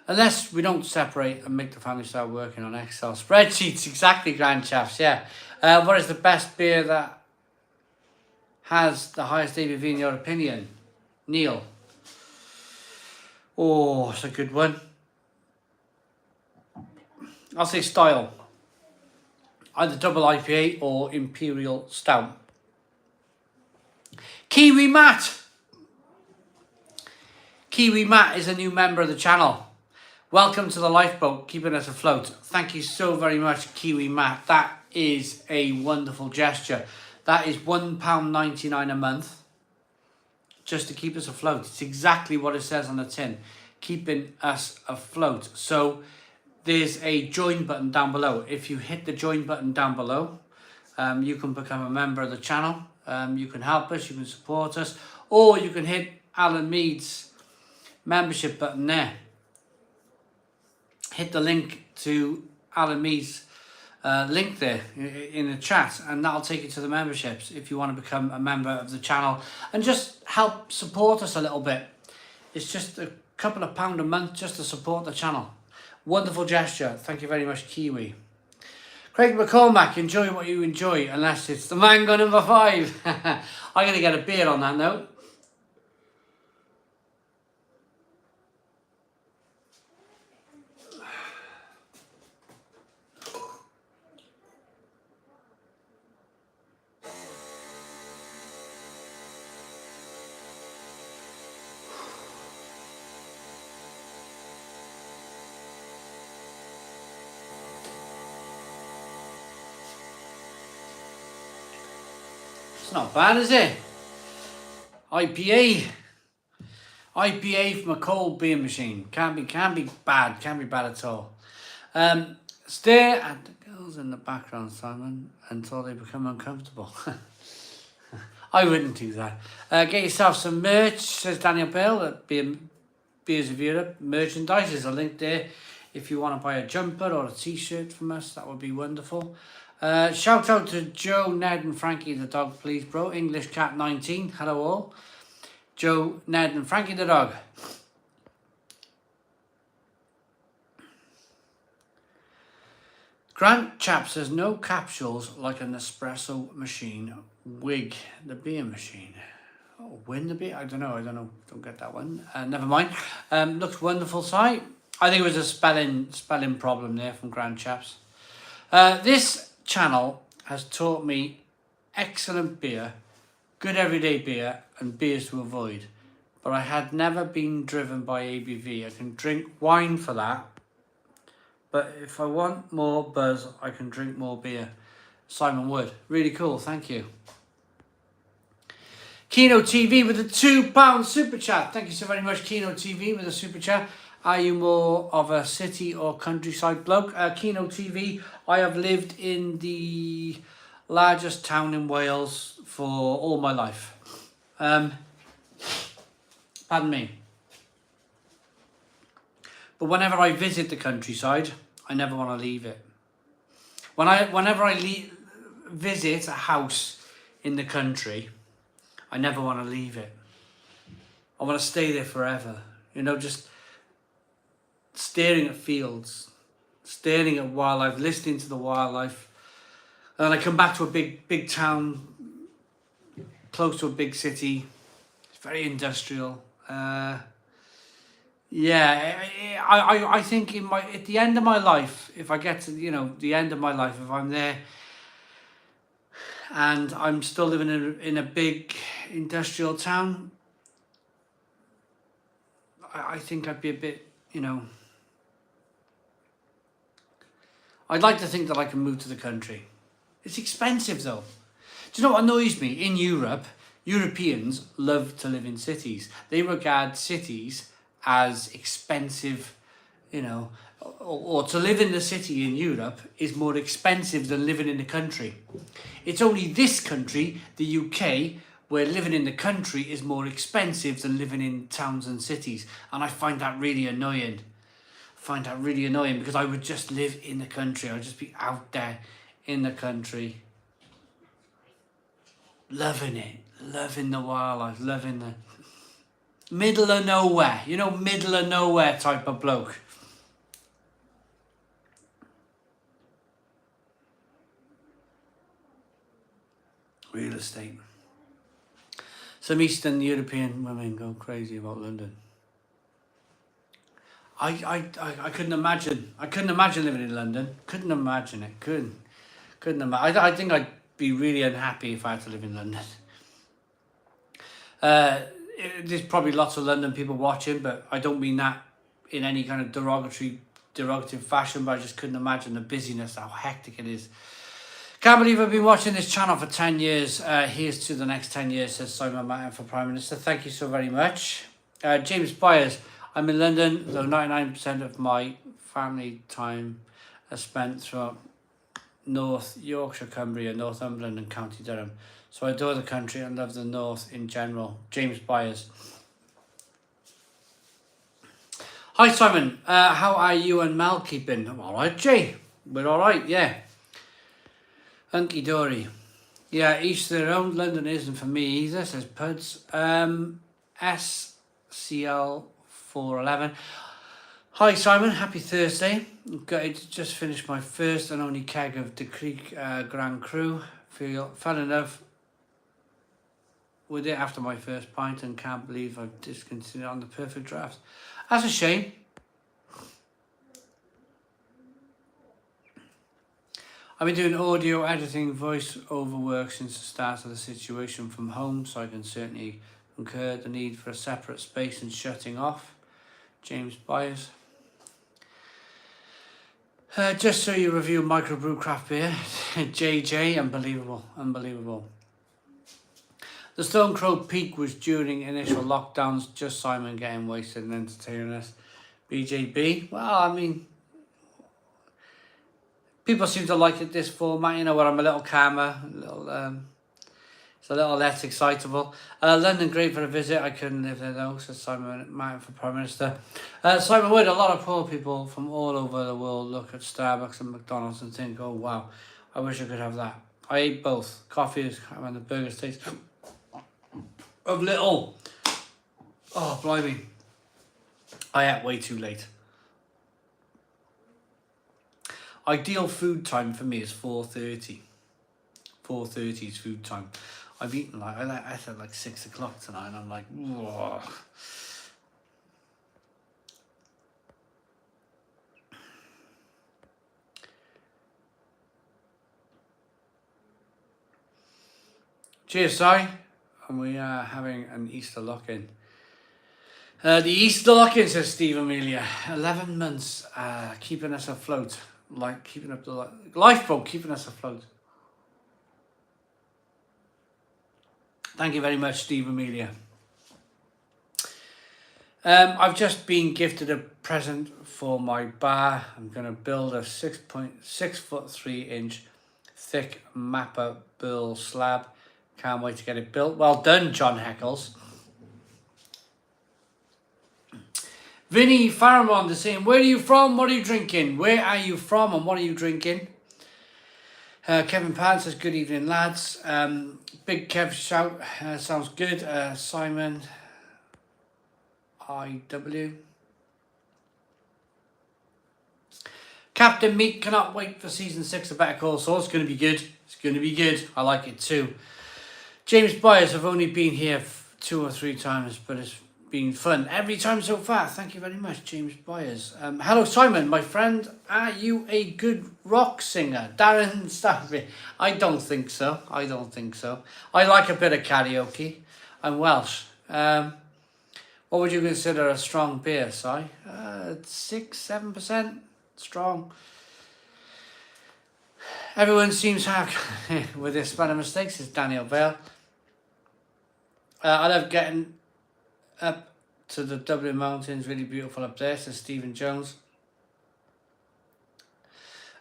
Unless we don't separate and make the family start working on Excel spreadsheets. Exactly, Grand Chaps, yeah. What is the best beer that has the highest ABV in your opinion? Neil. Oh, it's a good one. I'll say style. Either double IPA or Imperial Stout. Kiwi Matt. Kiwi Matt is a new member of the channel. Welcome to the lifeboat, keeping us afloat. Thank you so very much, Kiwi Matt. That is a wonderful gesture. That is £1.99 a month just to keep us afloat. It's exactly what it says on the tin, keeping us afloat. So there's a join button down below. If you hit the join button down below, you can become a member of the channel. You can help us, you can support us, or you can hit Alan Mead's membership button there. Hit the link to Alan Mead's link there in the chat, and that'll take you to the memberships if you want to become a member of the channel and just help support us a little bit. It's just a couple of £1 a month just to support the channel. Wonderful gesture. Thank you very much, Kiwi. Craig McCormack, enjoy what you enjoy, unless it's the mango number 5. I'm going to get a beer on that note. It's not bad, is it? IPA. IPA from a cold beer machine. Can't be bad. Can't be bad at all. Stare at the girls in the background, Simon, until they become uncomfortable. I wouldn't do that. Get yourself some merch, says Daniel Bale at Beers of Europe. Merchandise, there's a link there. If you want to buy a jumper or a t-shirt from us, that would be wonderful. Shout out to Joe, Ned and Frankie the dog, please, bro. English Cat 19, hello all. Joe, Ned and Frankie the dog. Grant Chap says, no capsules like an espresso machine. Wig, the beer machine. Oh, win the beer? I don't know. Don't get that one. Never mind. Looks wonderful site. I think it was a spelling problem there from Grant Chaps. This channel has taught me excellent beer, good everyday beer, and beers to avoid. But I had never been driven by ABV. I can drink wine for that. But if I want more buzz, I can drink more beer. Simon Wood. Really cool. Thank you. Kino TV with a £2 super chat. Thank you so very much, Kino TV, with a super chat. Are you more of a city or countryside bloke? Kino TV, I have lived in the largest town in Wales for all my life. Pardon me. But whenever I visit the countryside, I never want to leave it. Whenever I visit a house in the country, I never want to leave it. I want to stay there forever. You know, just staring at fields, staring at wildlife, listening to the wildlife. And I come back to a big town, close to a big city. It's very industrial. Yeah, I think at the end of my life, if I get to, the end of my life, if I'm there and I'm still living in a big industrial town, I think I'd be a bit, I'd like to think that I can move to the country. It's expensive though. Do you know what annoys me? In Europe, Europeans love to live in cities. They regard cities as expensive, or to live in the city in Europe is more expensive than living in the country. It's only this country, the UK, where living in the country is more expensive than living in towns and cities. And I find that really annoying. Because I would just live in the country. I would just be out there in the country. Loving it. Loving the wildlife. Loving the middle of nowhere. Middle of nowhere type of bloke. Real estate. Some Eastern European women go crazy about London. I couldn't imagine. I couldn't imagine living in London. Couldn't imagine it. Couldn't imagine. I think I'd be really unhappy if I had to live in London. There's probably lots of London people watching, but I don't mean that in any kind of derogative fashion, but I just couldn't imagine the busyness, how hectic it is. Can't believe I've been watching this channel for 10 years. Here's to the next 10 years, says Simon Martin for Prime Minister. Thank you so very much. James Byers, I'm in London, though 99% of my family time is spent throughout North Yorkshire, Cumbria, Northumberland and County Durham. So I adore the country and love the North in general. James Byers. Hi Simon, how are you and Mel keeping? I'm alright, Jay. We're alright, yeah. Hunky dory. Yeah, each their own. London isn't for me either, says Puds. SCL411. Hi Simon, happy Thursday. Just finished my first and only keg of the Creek Grand Cru. Fell in love with it after my first pint and can't believe I've discontinued on the perfect draft. That's a shame. I've been doing audio editing, voice over work since the start of the situation from home, so I can certainly concur the need for a separate space and shutting off. James Byers. Just so you review microbrew craft beer. JJ, unbelievable. The Stone Crow peak was during initial lockdowns, just Simon getting wasted and entertaining us. BJB, well, I mean, people seem to like it, this format, you know, where I'm a little calmer, it's a little less excitable. London, great for a visit. I couldn't live there though, said Simon Martin for Prime Minister. Simon Wood, a lot of poor people from all over the world look at Starbucks and McDonald's and think, oh wow, I wish I could have that. I ate both. Coffee is, and the burgers taste of little. Oh, blimey. I ate way too late. Ideal food time for me is 4:30. 4:30 is food time. I've eaten like, I ate like 6 o'clock tonight and I'm like, whoa. Cheers, Si. And we are having an Easter lock-in. The Easter lock-in, says Steve Amelia. 11 months keeping us afloat. Like keeping up the lifeboat, keeping us afloat. Thank you very much, Steve Amelia. I've just been gifted a present for my bar. I'm going to build a 6'3" thick Mappa burl slab. Can't wait to get it built. Well done, John Heckles. Vinny Faramond is saying, where are you from? What are you drinking? Where are you from and what are you drinking? Kevin Pan says, good evening, lads. Big Kev shout, sounds good. Simon IW. Captain Meat, cannot wait for season 6 of Better Call Saul. It's going to be good. It's going to be good. I like it too. James Byers, I've only been here 2 or 3 times, but it's been fun every time so far. Thank you very much, James Byers. Hello, Simon, my friend. Are you a good rock singer? Darren Stafford. I don't think so. I don't think so. I like a bit of karaoke. I'm Welsh. What would you consider a strong beer, Si? 6-7% strong. Everyone seems to have, with their spelling mistakes, is Daniel Vale. I love getting up to the Dublin Mountains, really beautiful up there, says Stephen Jones.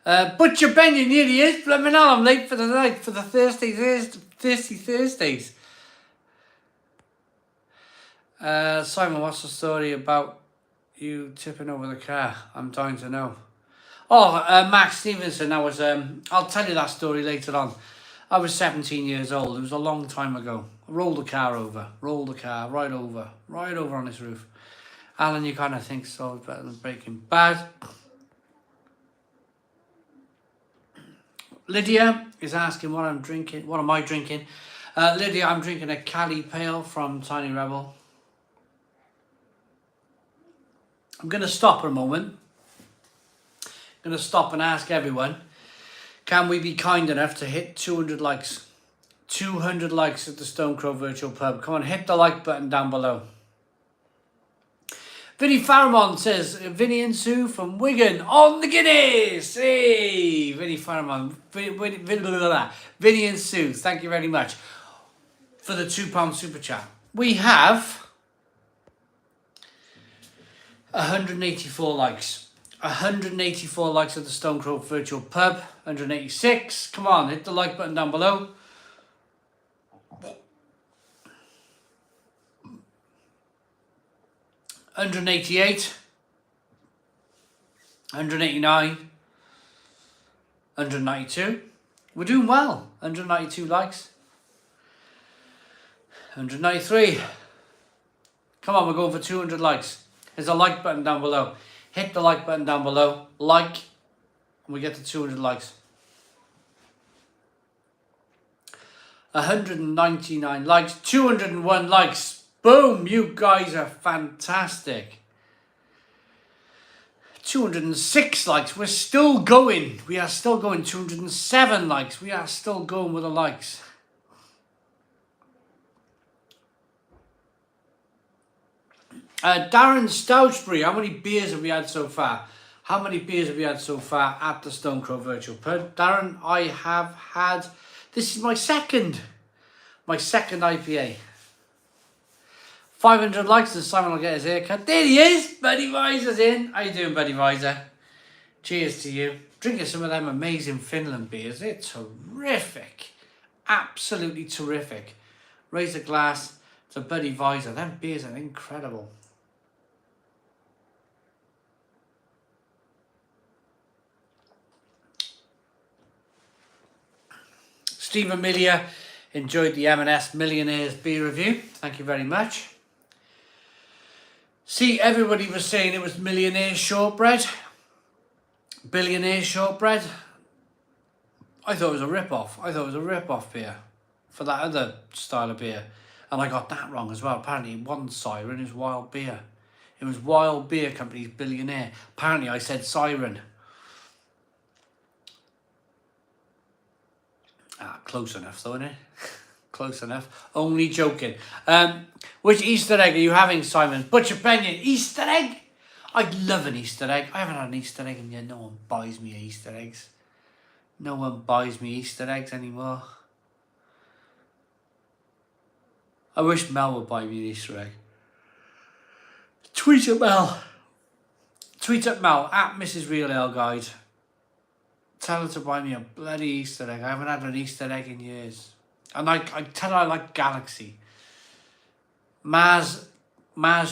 Butcher Ben, you nearly is. Blimey hell, I'm late for the night for the Thirsty Thursdays. Simon, what's the story about you tipping over the car? I'm dying to know. Oh, Max Stevenson, I'll tell you that story later on. I was 17 years old. It was a long time ago. I rolled the car right over on this roof. Alan, you kind of think so, better than Breaking Bad. Lydia is asking what I'm drinking. What am I drinking? Lydia, I'm drinking a Cali Pale from Tiny Rebel. I'm going to stop for a moment. I'm going to stop and ask everyone, can we be kind enough to hit 200 likes? 200 likes at the Stone Crow Virtual Pub. Come on, hit the like button down below. Vinny Faramond says, Vinny and Sue from Wigan on the Guinness. Hey, Vinny Faramond. Vinny and Sue, thank you very much for the £2 super chat. We have 184 likes. 184 likes at the Stone Crow Virtual Pub. 186. Come on, hit the like button down below. 188. 189. 192. We're doing well. 192 likes. 193. Come on, we're going for 200 likes. There's a like button down below. Hit the like button down below. Like. And we get to 200 likes. 199 likes. 201 likes. Boom. You guys are fantastic. 206 likes. We're still going. We are still going. 207 likes. We are still going with the likes. Darren Stouchbury, how many beers have we had so far? How many beers have we had so far at the Stone Crow Virtual Pub? Darren, I have had, this is my second. My second IPA. 500 likes and Simon will get his haircut. There he is. Buddy Visor's in. How you doing, Buddy Visor? Cheers to you. Drinking some of them amazing Finland beers. They're terrific. Absolutely terrific. Raise a glass to Buddy Visor. Them beers are incredible. Steve Amelia enjoyed the M&S Millionaires beer review. Thank you very much. See, everybody was saying it was Millionaire Shortbread. Billionaire Shortbread. I thought it was a rip-off. I thought it was a rip-off beer for that other style of beer. And I got that wrong as well. Apparently it wasn't Siren, it was Wild Beer. It was Wild Beer Company's Billionaire. Apparently I said Siren. Close enough though, isn't it? Close enough. Only joking. Which Easter egg are you having, Simon? Butcher Benyon. Easter egg? I'd love an Easter egg. I haven't had an Easter egg in yet. No one buys me Easter eggs. No one buys me Easter eggs anymore. I wish Mel would buy me an Easter egg. Tweet at Mel. Tweet at Mel at Mrs. Real Ale Guide. Tell her to buy me a bloody Easter egg. I haven't had an Easter egg in years. And I tell her I like Galaxy. Mars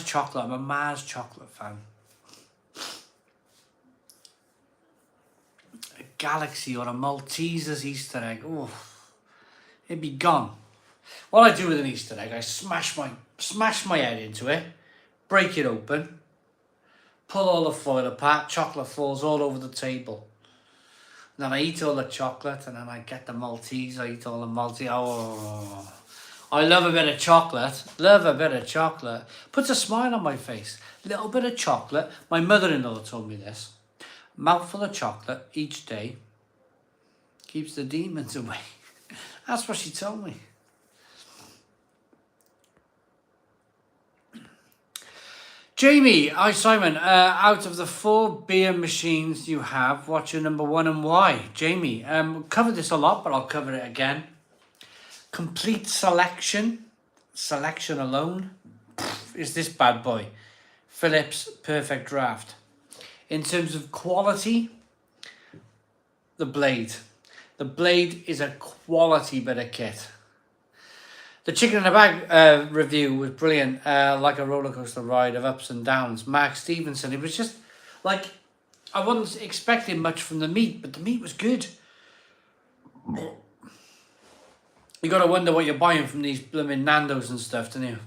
chocolate. I'm a Mars chocolate fan. A Galaxy or a Malteser's Easter egg. Oh, it'd be gone. What I do with an Easter egg, I smash my head into it, break it open, pull all the foil apart, chocolate falls all over the table. And then I eat all the chocolate, and then I get the Maltese, I eat all the Maltese. Oh, I love a bit of chocolate. Love a bit of chocolate. Puts a smile on my face. Little bit of chocolate. My mother-in-law told me this. Mouthful of chocolate each day keeps the demons away. That's what she told me. Jamie, hi Simon. Out of the 4 beer machines you have, what's your number 1 and why? Jamie, covered this a lot, but I'll cover it again. Complete selection alone, is this bad boy. Philips Perfect Draft. In terms of quality, the Blade. The Blade is a quality bit of kit. The chicken in a bag review was brilliant, like a roller coaster ride of ups and downs. Mark Stevenson, it was just like, I wasn't expecting much from the meat, but the meat was good. You got to wonder what you're buying from these blooming Nando's and stuff, don't you?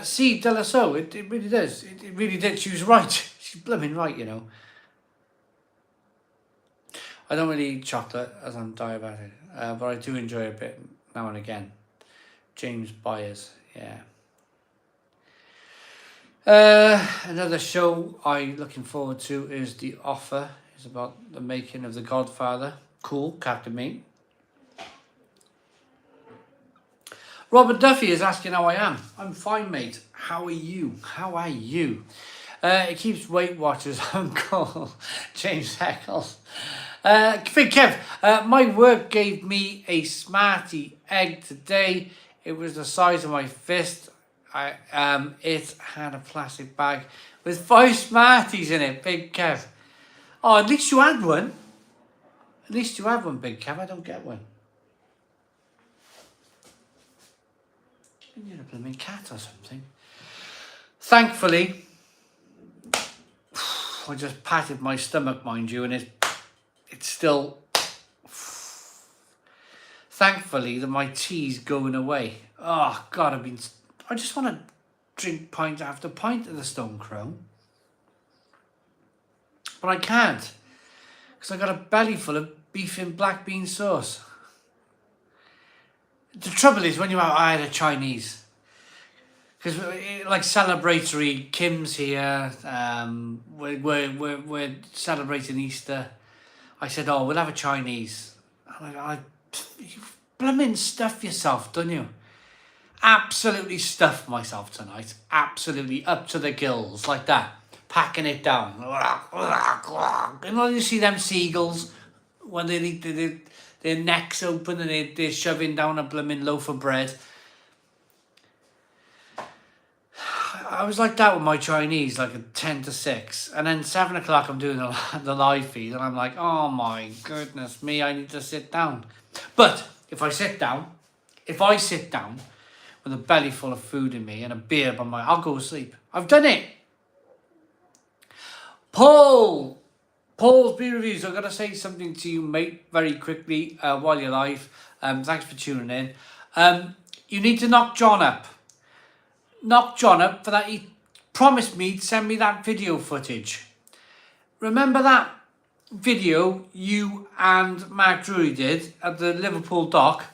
See, De La Soul, it really does. It really did. She was right. She's blooming right, you know. I don't really eat chocolate as I'm diabetic, but I do enjoy a bit now and again. James Byers, yeah. Another show I'm looking forward to is The Offer. It's about the making of The Godfather. Cool, Captain Mate. Robert Duffy is asking how I am. I'm fine, mate. How are you? How are you? It keeps Weight Watchers uncle, James Heckles. Big Kev, my work gave me a Smartie egg today. It was the size of my fist. It had a plastic bag with 5 Smarties in it, Big Kev. Oh, at least you had one. At least you had one, Big Kev. I don't get one. You're a blooming cat or something. Thankfully, I just patted my stomach, mind you, and it's still... Thankfully, that my tea's going away. Oh, God, I just want to drink pint after pint of the Stone Crow. But I can't. Because I got a belly full of beef in black bean sauce. The trouble is, when I had a Chinese. Because, like, celebratory, Kim's here. We're celebrating Easter. I said, oh, we'll have a Chinese. You blooming stuff yourself, don't you? Absolutely stuffed myself tonight. Absolutely up to the gills, like that. Packing it down. You know, you see them seagulls when they eat their necks open and they're shoving down a blooming loaf of bread. I was like that with my Chinese, like a 10 to 6. And then 7 o'clock I'm doing the live feed and I'm like, oh my goodness me, I need to sit down. But if I sit down with a belly full of food in me and a beer by I'll go to sleep. I've done it. Paul's beer reviews. I've got to say something to you, mate, very quickly while you're live. Thanks for tuning in. You need to knock John up. Knock John up for that. He promised me to send me that video footage. Remember that video you and Mark Drury did at the Liverpool dock?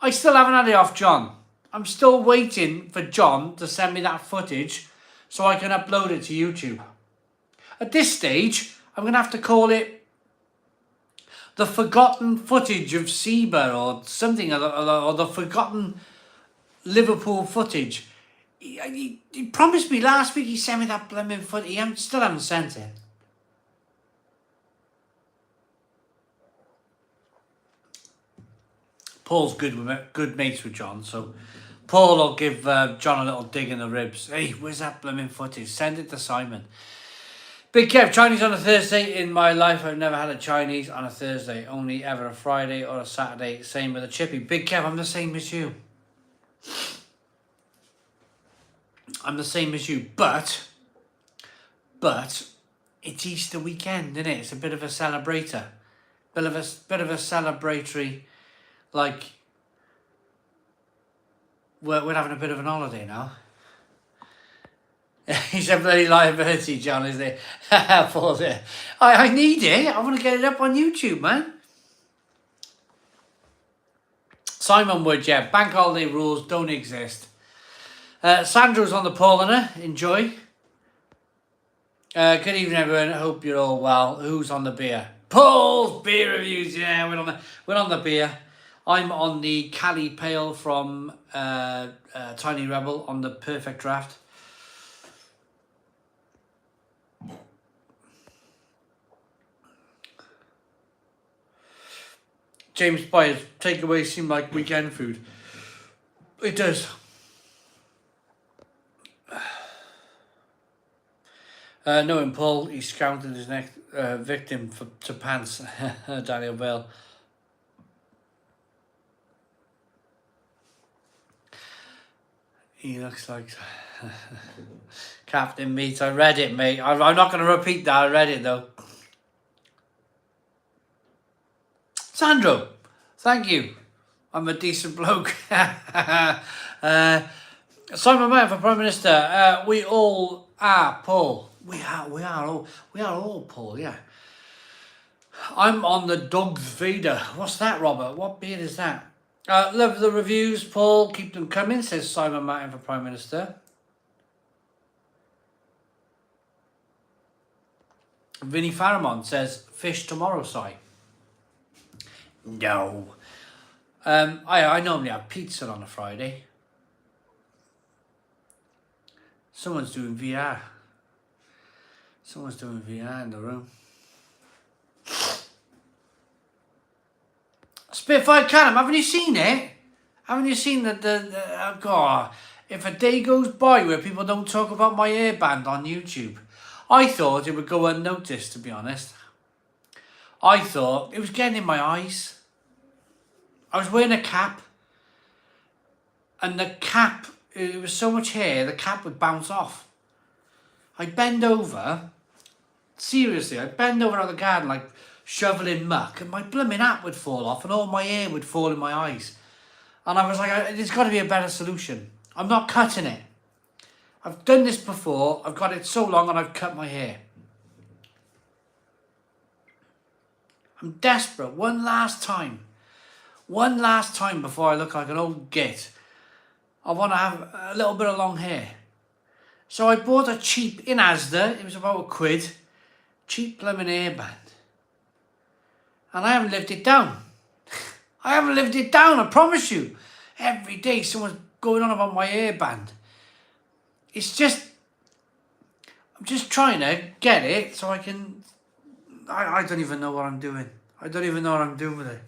I still haven't had it off John. I'm still waiting for John to send me that footage so I can upload it to YouTube. At this stage, I'm going to have to call it the forgotten footage of Seba or something, or the forgotten Liverpool footage. He promised me last week he sent me that blooming footage. He still haven't sent it. Paul's good mates with John, so Paul will give John a little dig in the ribs. Hey, where's that blooming footage? Send it to Simon. Big Kev, Chinese on a Thursday. In my life, I've never had a Chinese on a Thursday. Only ever a Friday or a Saturday. Same with a chippy. Big Kev, I'm the same as you. I'm the same as you. But it's Easter weekend, isn't it? It's a bit of a celebrator. Bit of a celebratory, like, we're having a bit of an holiday now. He's a bloody liability, John, isn't he? Paul there. I need it. I want to get it up on YouTube, man. Simon Wood, yeah. Bank holiday rules don't exist. Sandro's on the Pauliner. Enjoy. Good evening, everyone. Hope you're all well. Who's on the beer? Paul's beer reviews. Yeah, we're on the beer. I'm on the Cali Pale from Tiny Rebel on the Perfect Draft. James Byers, takeaways seem like weekend food. It does. Knowing Paul, he scouted his next victim to pants. Daniel Bell. He looks like Captain Meat. I read it, mate. I'm not going to repeat that. I read it, though. Sandro, thank you. I'm a decent bloke. Simon Mann for Prime Minister. We all are Paul. We are all Paul, yeah. I'm on the Doug's Vader. What's that, Robert? What beard is that? Love the reviews, Paul. Keep them coming, says Simon Martin for Prime Minister. Vinnie Faramond says, fish tomorrow, Si. No. I normally have pizza on a Friday. Someone's doing VR. Someone's doing VR in the room. Spitfire Callum, haven't you seen it? Haven't you seen God, if a day goes by where people don't talk about my hairband on YouTube, I thought it would go unnoticed, to be honest. I thought it was getting in my eyes. I was wearing a cap, and the cap, it was so much hair, the cap would bounce off. I'd bend over, seriously, I'd bend over on the garden like shoveling muck, and my blooming hat would fall off and all my hair would fall in my eyes. And I was like, there's got to be a better solution. I'm not cutting it. I've done this before, I've got it so long and I've cut my hair. I'm desperate, one last time before I look like an old git. I want to have a little bit of long hair. So I bought a cheap, in Asda, it was about £1, cheap blooming hairband. And I haven't lived it down. I promise you. Every day someone's going on about my hairband. It's just, I'm just trying to get it so I can, I don't even know what I'm doing. I don't even know what I'm doing with it.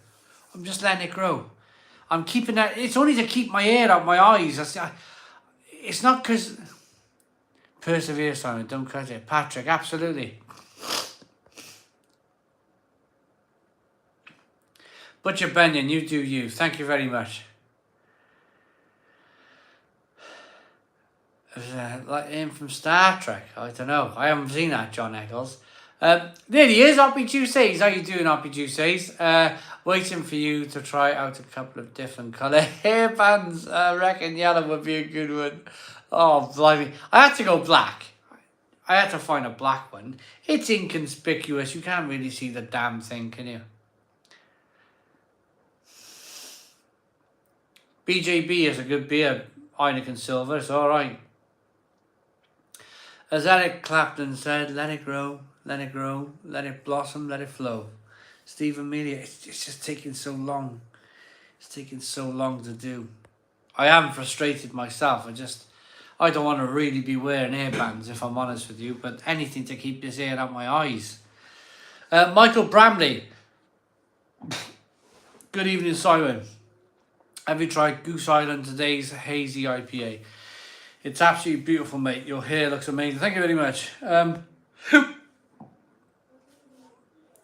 I'm just letting it grow. I'm keeping that. It's only to keep my hair out my eyes. It's not because... Persevere, Simon. Don't cut it. Patrick, absolutely. Butcher Benyon, you do you. Thank you very much. Like him from Star Trek. I don't know. I haven't seen that, John Eccles. There he is, Oppie Tuesdays. How you doing, Oppie Tuesdays? Waiting for you to try out a couple of different colour hairbands. I reckon yellow would be a good one. Oh, blimey. I had to go black. I had to find a black one. It's inconspicuous. You can't really see the damn thing, can you? BJB is a good beer. Heineken Silver, it's alright. As Eric Clapton said, let it grow, let it grow, let it blossom, let it flow. Stephen Melia, it's just taking so long. It's taking so long to do. I am frustrated myself. I don't want to really be wearing hairbands, if I'm honest with you, but anything to keep this hair out my eyes. Michael Bramley. Good evening, Simon. Have you tried Goose Island today's hazy IPA? It's absolutely beautiful, mate. Your hair looks amazing. Thank you very much.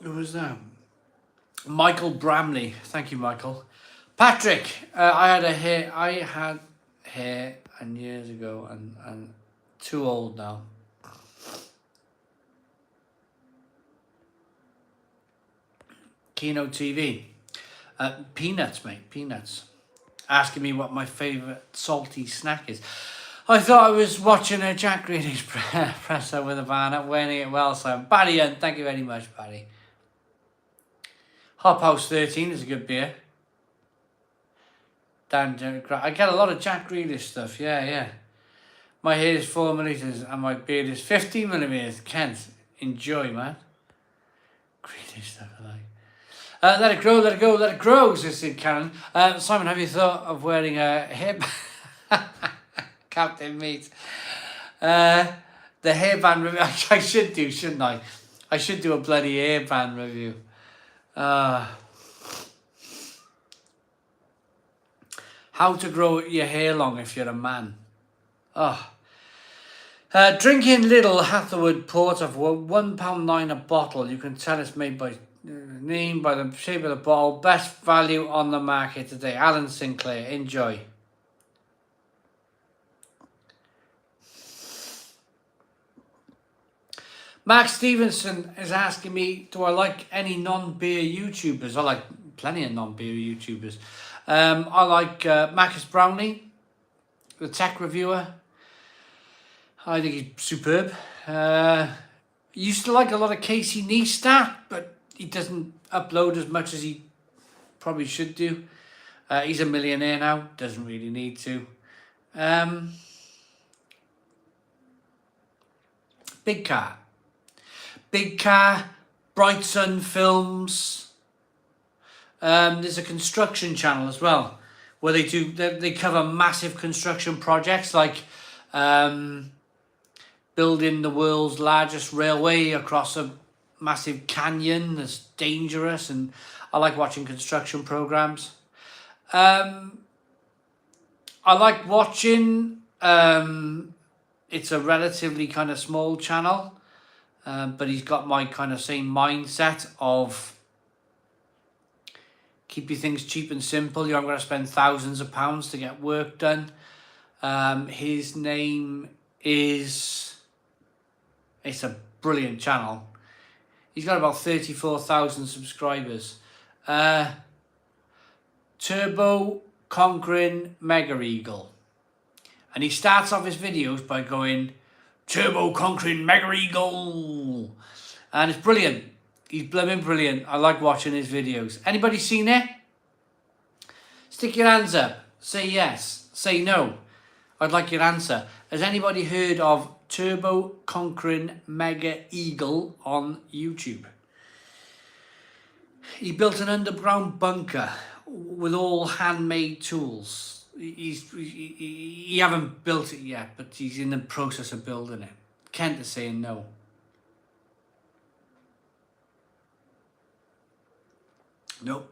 Who was that? Michael Bramley. Thank you, Michael. Patrick. I had hair and years ago and too old now. Keynote TV. Peanuts, mate. Peanuts. Asking me what my favourite salty snack is. I thought I was watching a Jack Grealish presser with a van wearing it well, so Barry Hunt, thank you very much, Barry. Hop House 13 is a good beer. I get a lot of Jack Grealish stuff, yeah. My hair is 4mm and my beard is 15mm. Kent, enjoy, man. Grealish stuff, I like. Let it grow, let it go, let it grow, says Karen. Simon, have you thought of wearing a hairband? Captain Meat. The hairband review. I should do, shouldn't I? I should do a bloody hairband review. How to grow your hair long if you're a man. Drinking Little Hatherwood Porter for £1.9 a bottle. You can tell it's made by name by the shape of the bottle. Best value on the market today. Alan Sinclair. Enjoy. Mark Stevenson is asking me, do I like any non-beer YouTubers? I like plenty of non-beer YouTubers. I like Marcus Brownlee, the tech reviewer. I think he's superb. Used to like a lot of Casey Neistat, but he doesn't upload as much as he probably should do. He's a millionaire now, doesn't really need to. Big Car, Bright Sun Films. There's a construction channel as well, where they cover massive construction projects like building the world's largest railway across a massive canyon that's dangerous, and I like watching construction programs. I like watching, it's a relatively kind of small channel, but he's got my kind of same mindset of keep your things cheap and simple. You aren't going to spend thousands of pounds to get work done. His name is, it's a brilliant channel. He's got about 34,000 subscribers. Turbo Conquering Mega Eagle. And he starts off his videos by going, Turbo Conquering Mega Eagle. And it's brilliant. He's blooming brilliant. I like watching his videos. Anybody seen it? Stick your hands up. Say yes. Say no. I'd like your answer. Has anybody heard of Turbo Conquering Mega Eagle on YouTube? He built an underground bunker with all handmade tools. He haven't built it yet, but he's in the process of building it. Kent is saying no. Nope.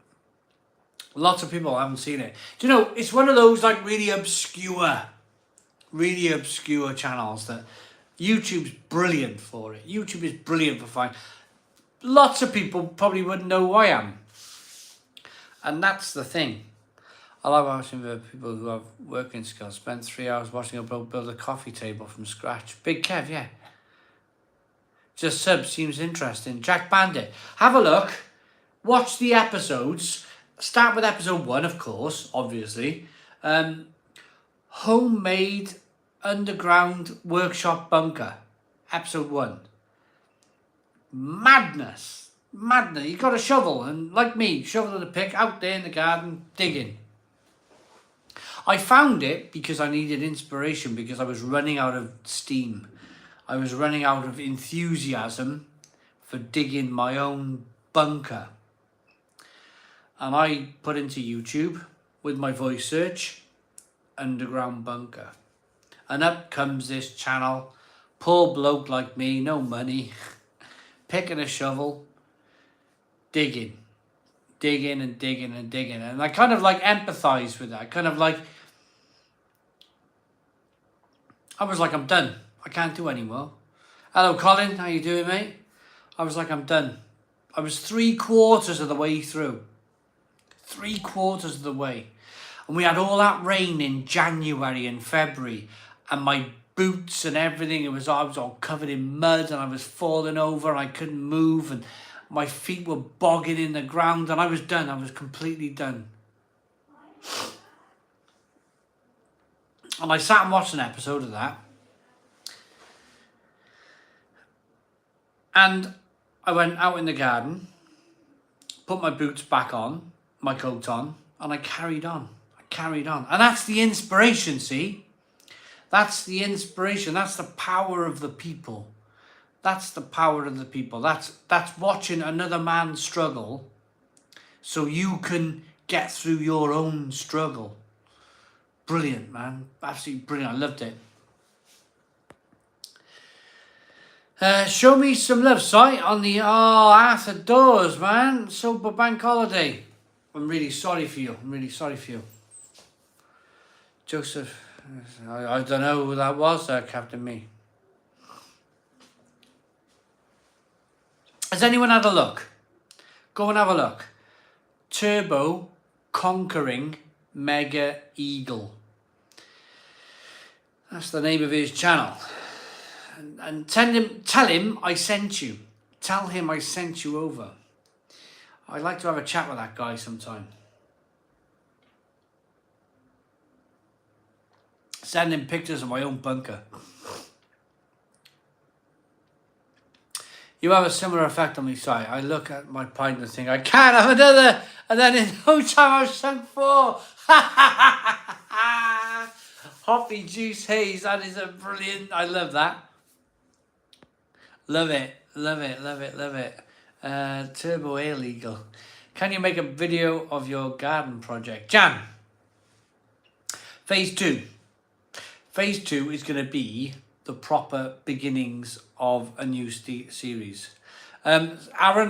Lots of people haven't seen it. Do you know, it's one of those like really obscure channels that YouTube's brilliant for it. YouTube is brilliant for finding. Lots of people probably wouldn't know who I am. And that's the thing. I like watching the people who have working skills. Spend 3 hours watching a bro build a coffee table from scratch. Big Kev, yeah. Just sub seems interesting. Jack Bandit. Have a look. Watch the episodes. Start with episode 1, of course, obviously. Homemade underground workshop bunker. Episode 1. Madness. You got a shovel and, like me, shovel and a pick out there in the garden digging. I found it because I needed inspiration, because I was running out of steam. I was running out of enthusiasm for digging my own bunker. And I put into YouTube with my voice search, underground bunker. And up comes this channel. Poor bloke like me, no money, picking a shovel, digging. And I kind of like empathize with that. I was like, I'm done. I can't do anymore. Hello, Colin. How you doing, mate? I was like, I'm done. I was 3/4 of the way through. 3/4 of the way. And we had all that rain in January and February. And my boots and everything, I was all covered in mud and I was falling over and I couldn't move. And my feet were bogging in the ground. And I was done. I was completely done. And I sat and watched an episode of that. And I went out in the garden, put my boots back on, my coat on, and I carried on. And that's the inspiration, see? That's the inspiration. That's the power of the people. That's watching another man struggle so you can get through your own struggle. Brilliant, man. Absolutely brilliant. I loved it. Show me some love, Si, on the Arthur Doors, man. Sober bank holiday. I'm really sorry for you. Joseph, I don't know who that was, Captain Me. Has anyone had a look? Go and have a look. Turbo Conquering Mega Eagle. That's the name of his channel. And tell him I sent you. Tell him I sent you over. I'd like to have a chat with that guy sometime. Send him pictures of my own bunker. You have a similar effect on me, Si. I look at my pint and think, I can't have another. And then in no time I've sunk 4. Hoppy Juice Haze. That is a brilliant. I love that. Love it. Turbo Ale Eagle. Can you make a video of your garden project? Jan. Phase 2. Phase 2 is going to be the proper beginnings of a new series. Aaron,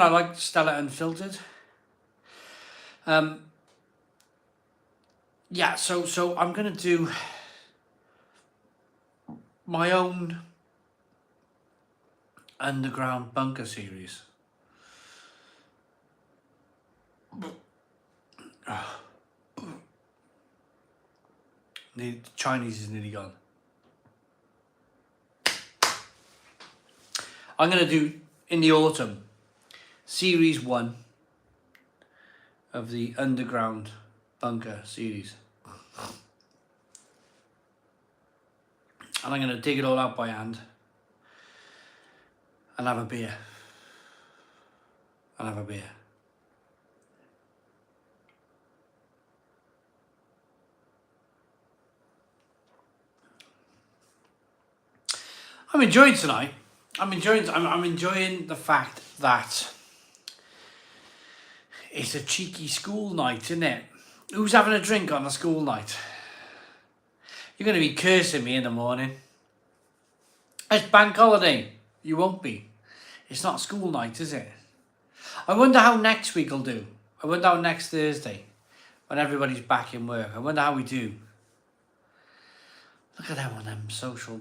I like Stella Unfiltered. Yeah, so I'm going to do my own underground bunker series. The Chinese is nearly gone. I'm going to do, in the autumn, series 1 of the underground bunker series. And I'm going to dig it all out by hand and have a beer. I'm enjoying tonight. I'm enjoying the fact that it's a cheeky school night, isn't it? Who's having a drink on a school night? You're going to be cursing me in the morning. It's bank holiday. You won't be. It's not school night, is it? I wonder how next week will do. I wonder how next Thursday, when everybody's back in work, I wonder how we do. Look at them on them social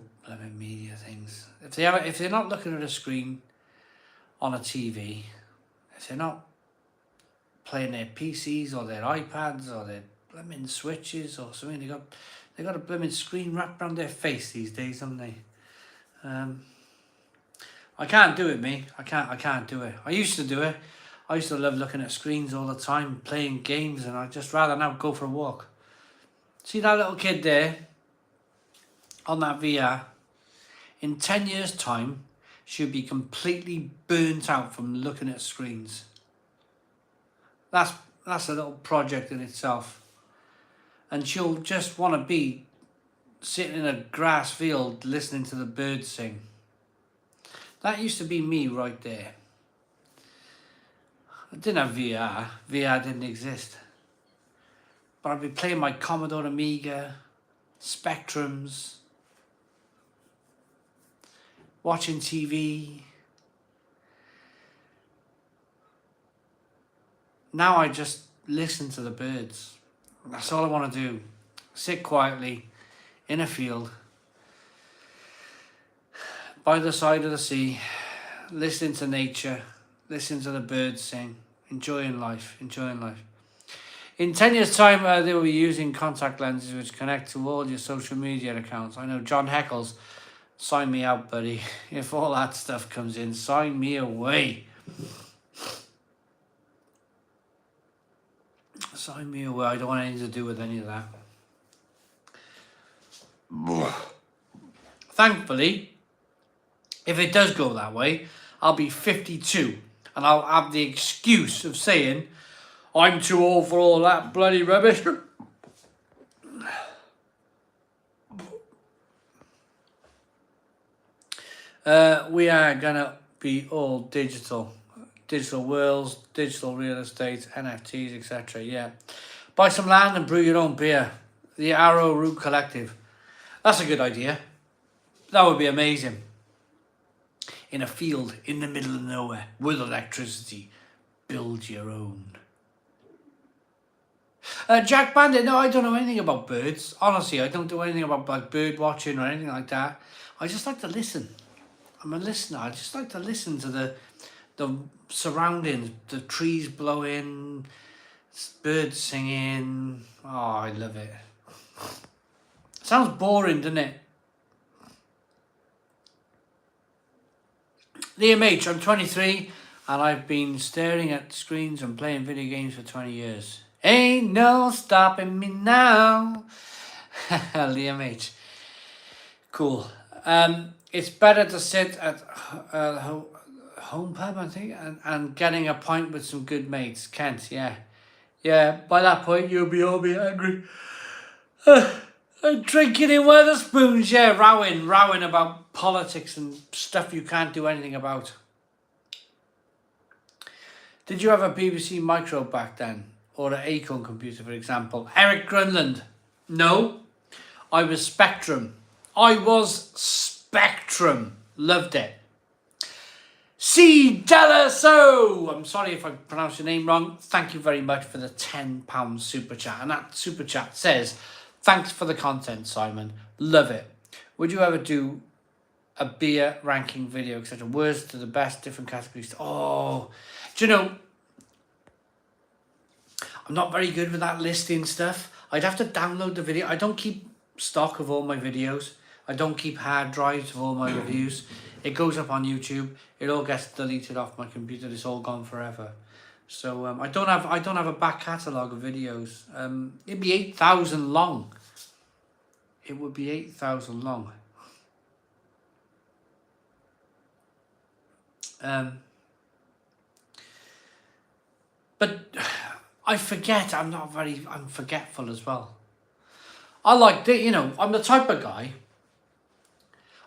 media things. If they're not looking at a screen on a TV, if they're not playing their PCs or their iPads or their blooming switches or something, they got a blooming screen wrapped around their face these days, haven't they? I can't do it, me. I can't do it. I used to do it. I used to love looking at screens all the time, playing games, and I'd just rather now go for a walk. See that little kid there on that VR? In 10 years' time, she'll be completely burnt out from looking at screens. That's a little project in itself. And she'll just want to be sitting in a grass field listening to the birds sing. That used to be me right there. I didn't have VR. VR didn't exist. But I'd be playing my Commodore Amiga, Spectrums, watching TV. Now I just listen to the birds. That's all I want to do. Sit quietly in a field by the side of the sea, listening to nature, listening to the birds sing, enjoying life. In 10 years' time, they will be using contact lenses which connect to all your social media accounts. I know John Heckles, sign me out, buddy. If all that stuff comes in, sign me away. Sign me away. I don't want anything to do with any of that. Thankfully, if it does go that way, I'll be 52 and I'll have the excuse of saying, I'm too old for all that bloody rubbish. We are going to be all digital. Digital worlds, digital real estate, NFTs, etc. Yeah. Buy some land and brew your own beer. The Arrow Root Collective. That's a good idea. That would be amazing. In a field in the middle of nowhere with electricity. Build your own. Jack Bandit, no, I don't know anything about birds. Honestly, I don't do anything about like bird watching or anything like that. I just like to listen. I'm a listener. I just like to listen to the surroundings, the trees blowing, birds singing. Oh, I love it. Sounds boring, doesn't it? Liam H, I'm 23 and I've been staring at screens and playing video games for 20 years. Ain't no stopping me now. Liam H. Cool. It's better to sit at home pub, I think, and getting a pint with some good mates. Kent, yeah. Yeah, by that point you'll be all be angry. And drinking in Weatherspoons, yeah, rowing about politics and stuff you can't do anything about. Did you have a BBC Micro back then? Or an Acorn computer, for example? Eric Grunland. No, I was Spectrum. Loved it. C. Delaso. I'm sorry if I pronounced your name wrong. Thank you very much for the £10 super chat. And that super chat says, thanks for the content, Simon. Love it. Would you ever do a beer ranking video, etc.? Words to the best, different categories. Oh, do you know, I'm not very good with that listing stuff. I'd have to download the video. I don't keep stock of all my videos. I don't keep hard drives of all my reviews. It goes up on YouTube. It all gets deleted off my computer. It's all gone forever. So I don't have a back catalogue of videos. It'd be 8,000 long. It would be 8,000 long. But I forget. I'm forgetful as well. I like you know, I'm the type of guy.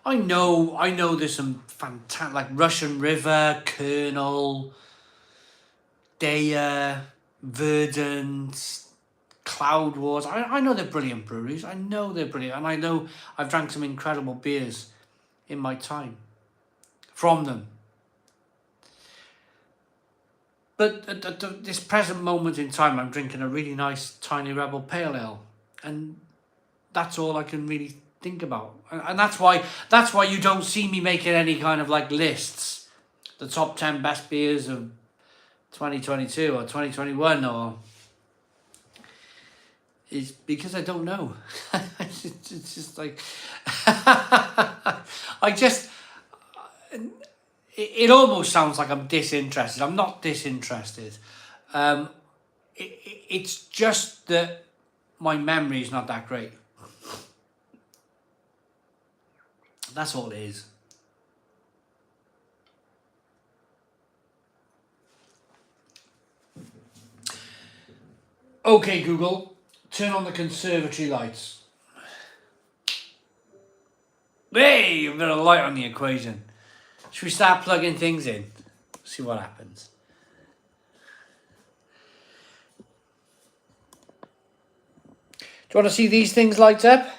I know there's some fantastic, like Russian River, Colonel, Daya, Verdant, Cloud Wars. I know they're brilliant breweries. I know they're brilliant. And I know I've drank some incredible beers in my time from them. But at this present moment in time, I'm drinking a really nice Tiny Rebel Pale Ale, and that's all I can really think about. And that's why you don't see me making any kind of like lists, the top 10 best beers of 2022 or 2021, or is because I don't know. It's just like I just. It almost sounds like I'm disinterested. I'm not disinterested. It's just that my memory is not that great. That's all it is. Okay, Google, turn on the conservatory lights. Hey, a bit of light on the equation. Should we start plugging things in? See what happens. Do you want to see these things light up?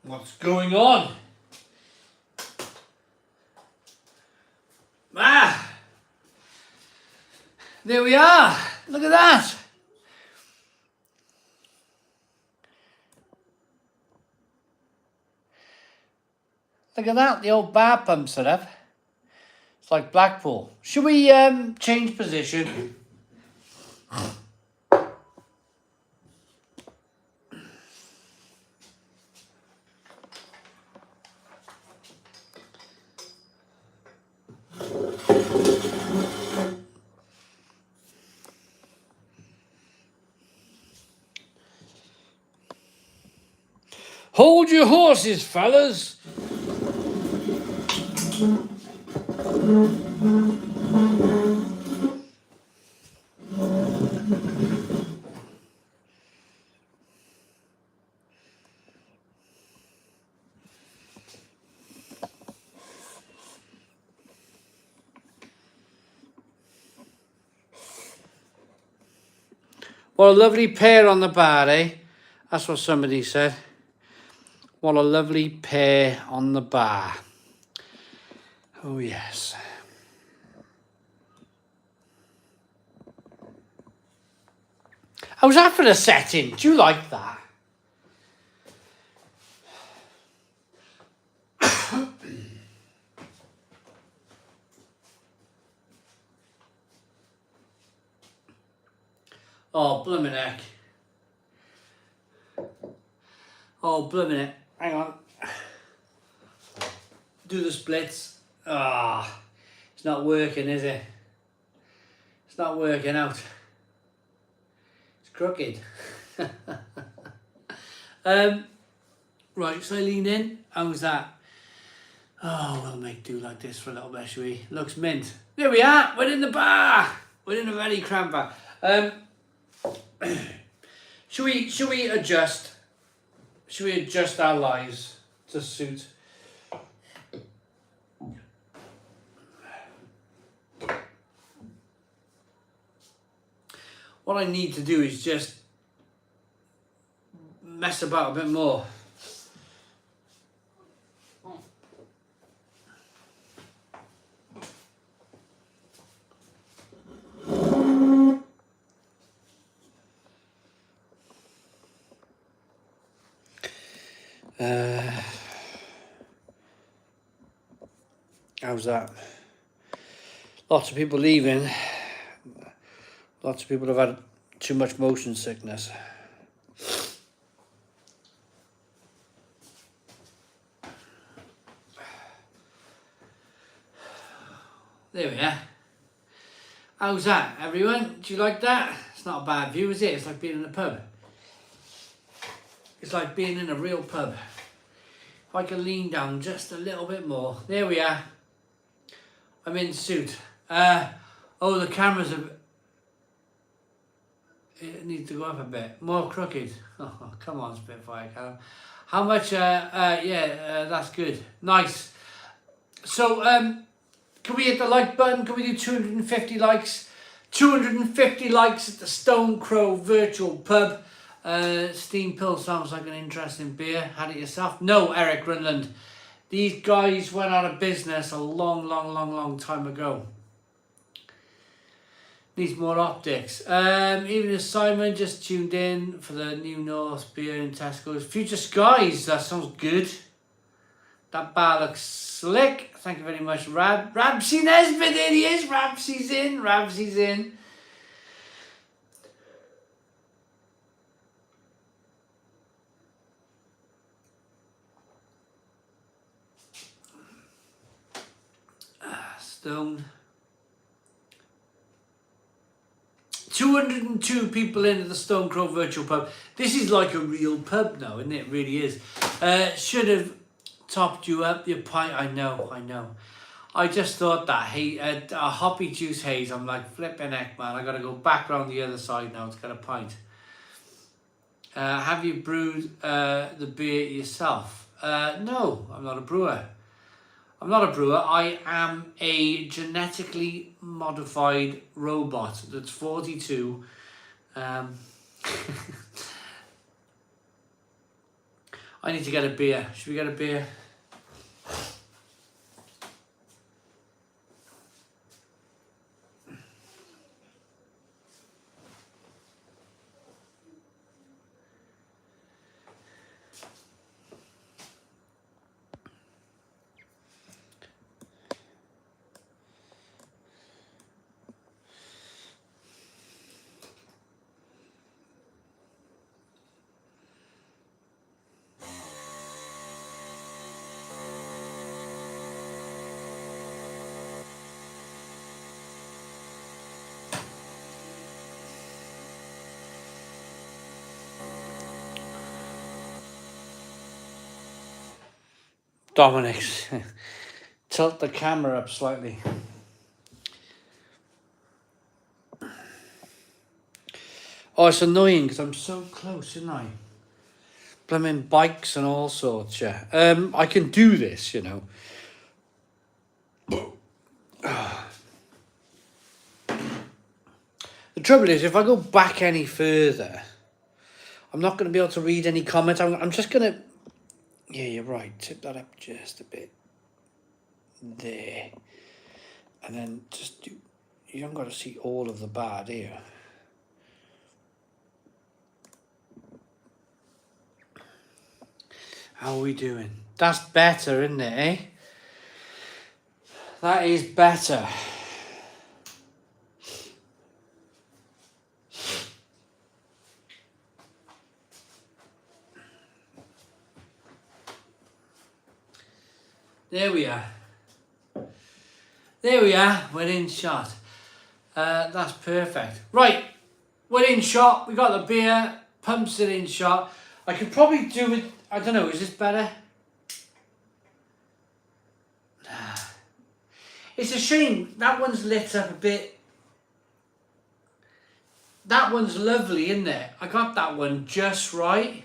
What's going on? Ah! There we are. Look at that. Look at that. The old bar pumps it up. It's like Blackpool. Should we change position? Hold your horses, fellas. What a lovely pair on the bar, eh? That's what somebody said. What a lovely pair on the bar. Oh, yes. How's that for a setting? Do you like that? Oh, bloomin' heck. Oh, bloomin' heck. Hang on. Do the splits. Ah, it's not working, is it? It's not working out. It's crooked. Right, so I lean in. How's that? Oh, we'll make do like this for a little bit, shall we? Looks mint. There we are. We're in the bar. We're in a very cramped bar. Should we adjust? Should we adjust our lives to suit? What I need to do is just mess about a bit more. How's that? Lots of people leaving. Lots of people have had too much motion sickness. There we are. How's that, everyone? Do you like that? It's not a bad view, is it? It's like being in a pub. It's like being in a real pub. If I can lean down just a little bit more. There we are. I'm in suit. Oh, the cameras are... It needs to go up a bit. More crooked. Oh, come on, Spitfire cam. How much? Yeah, that's good. Nice. So, Can we hit the like button? Can we do 250 likes? 250 likes at the Stone Crow Virtual Pub. Steam Pill sounds like an interesting beer. Had it yourself? No, Eric Grunland. These guys went out of business a long time ago. Needs more optics. Even if Simon just tuned in for the New North beer in Tesco's. Future Skies, that sounds good. That bar looks slick. Thank you very much, Rabsy Nesbitt. There he is. Rabsy's in. Stone. 202 people into the Stone Crow Virtual Pub. This is like a real pub now, isn't it? It really is. Should have topped you up your pint. I know. I just thought that a hoppy juice haze. I'm like, flipping heck, man. I got to go back around the other side now to get a pint. Have you brewed the beer yourself? No, I'm not a brewer. I am a genetically modified robot that's 42. I need to get a beer. Should we get a beer? Dominic, tilt the camera up slightly. Oh, it's annoying because I'm so close, isn't I? Blooming bikes and all sorts, yeah. I can do this, you know. The trouble is, if I go back any further, I'm not going to be able to read any comments. I'm just going to... Yeah, you're right. Tip that up just a bit. There. And then just do... You haven't got to see all of the bar, do you? How are we doing? That's better, isn't it, eh? That is better. There we are. We're in shot. That's perfect. Right, we're in shot. We got the beer. Pumps it in shot. I could probably do it. I don't know. Is this better? Nah. It's a shame that one's lit up a bit. That one's lovely, isn't it? I got that one just right.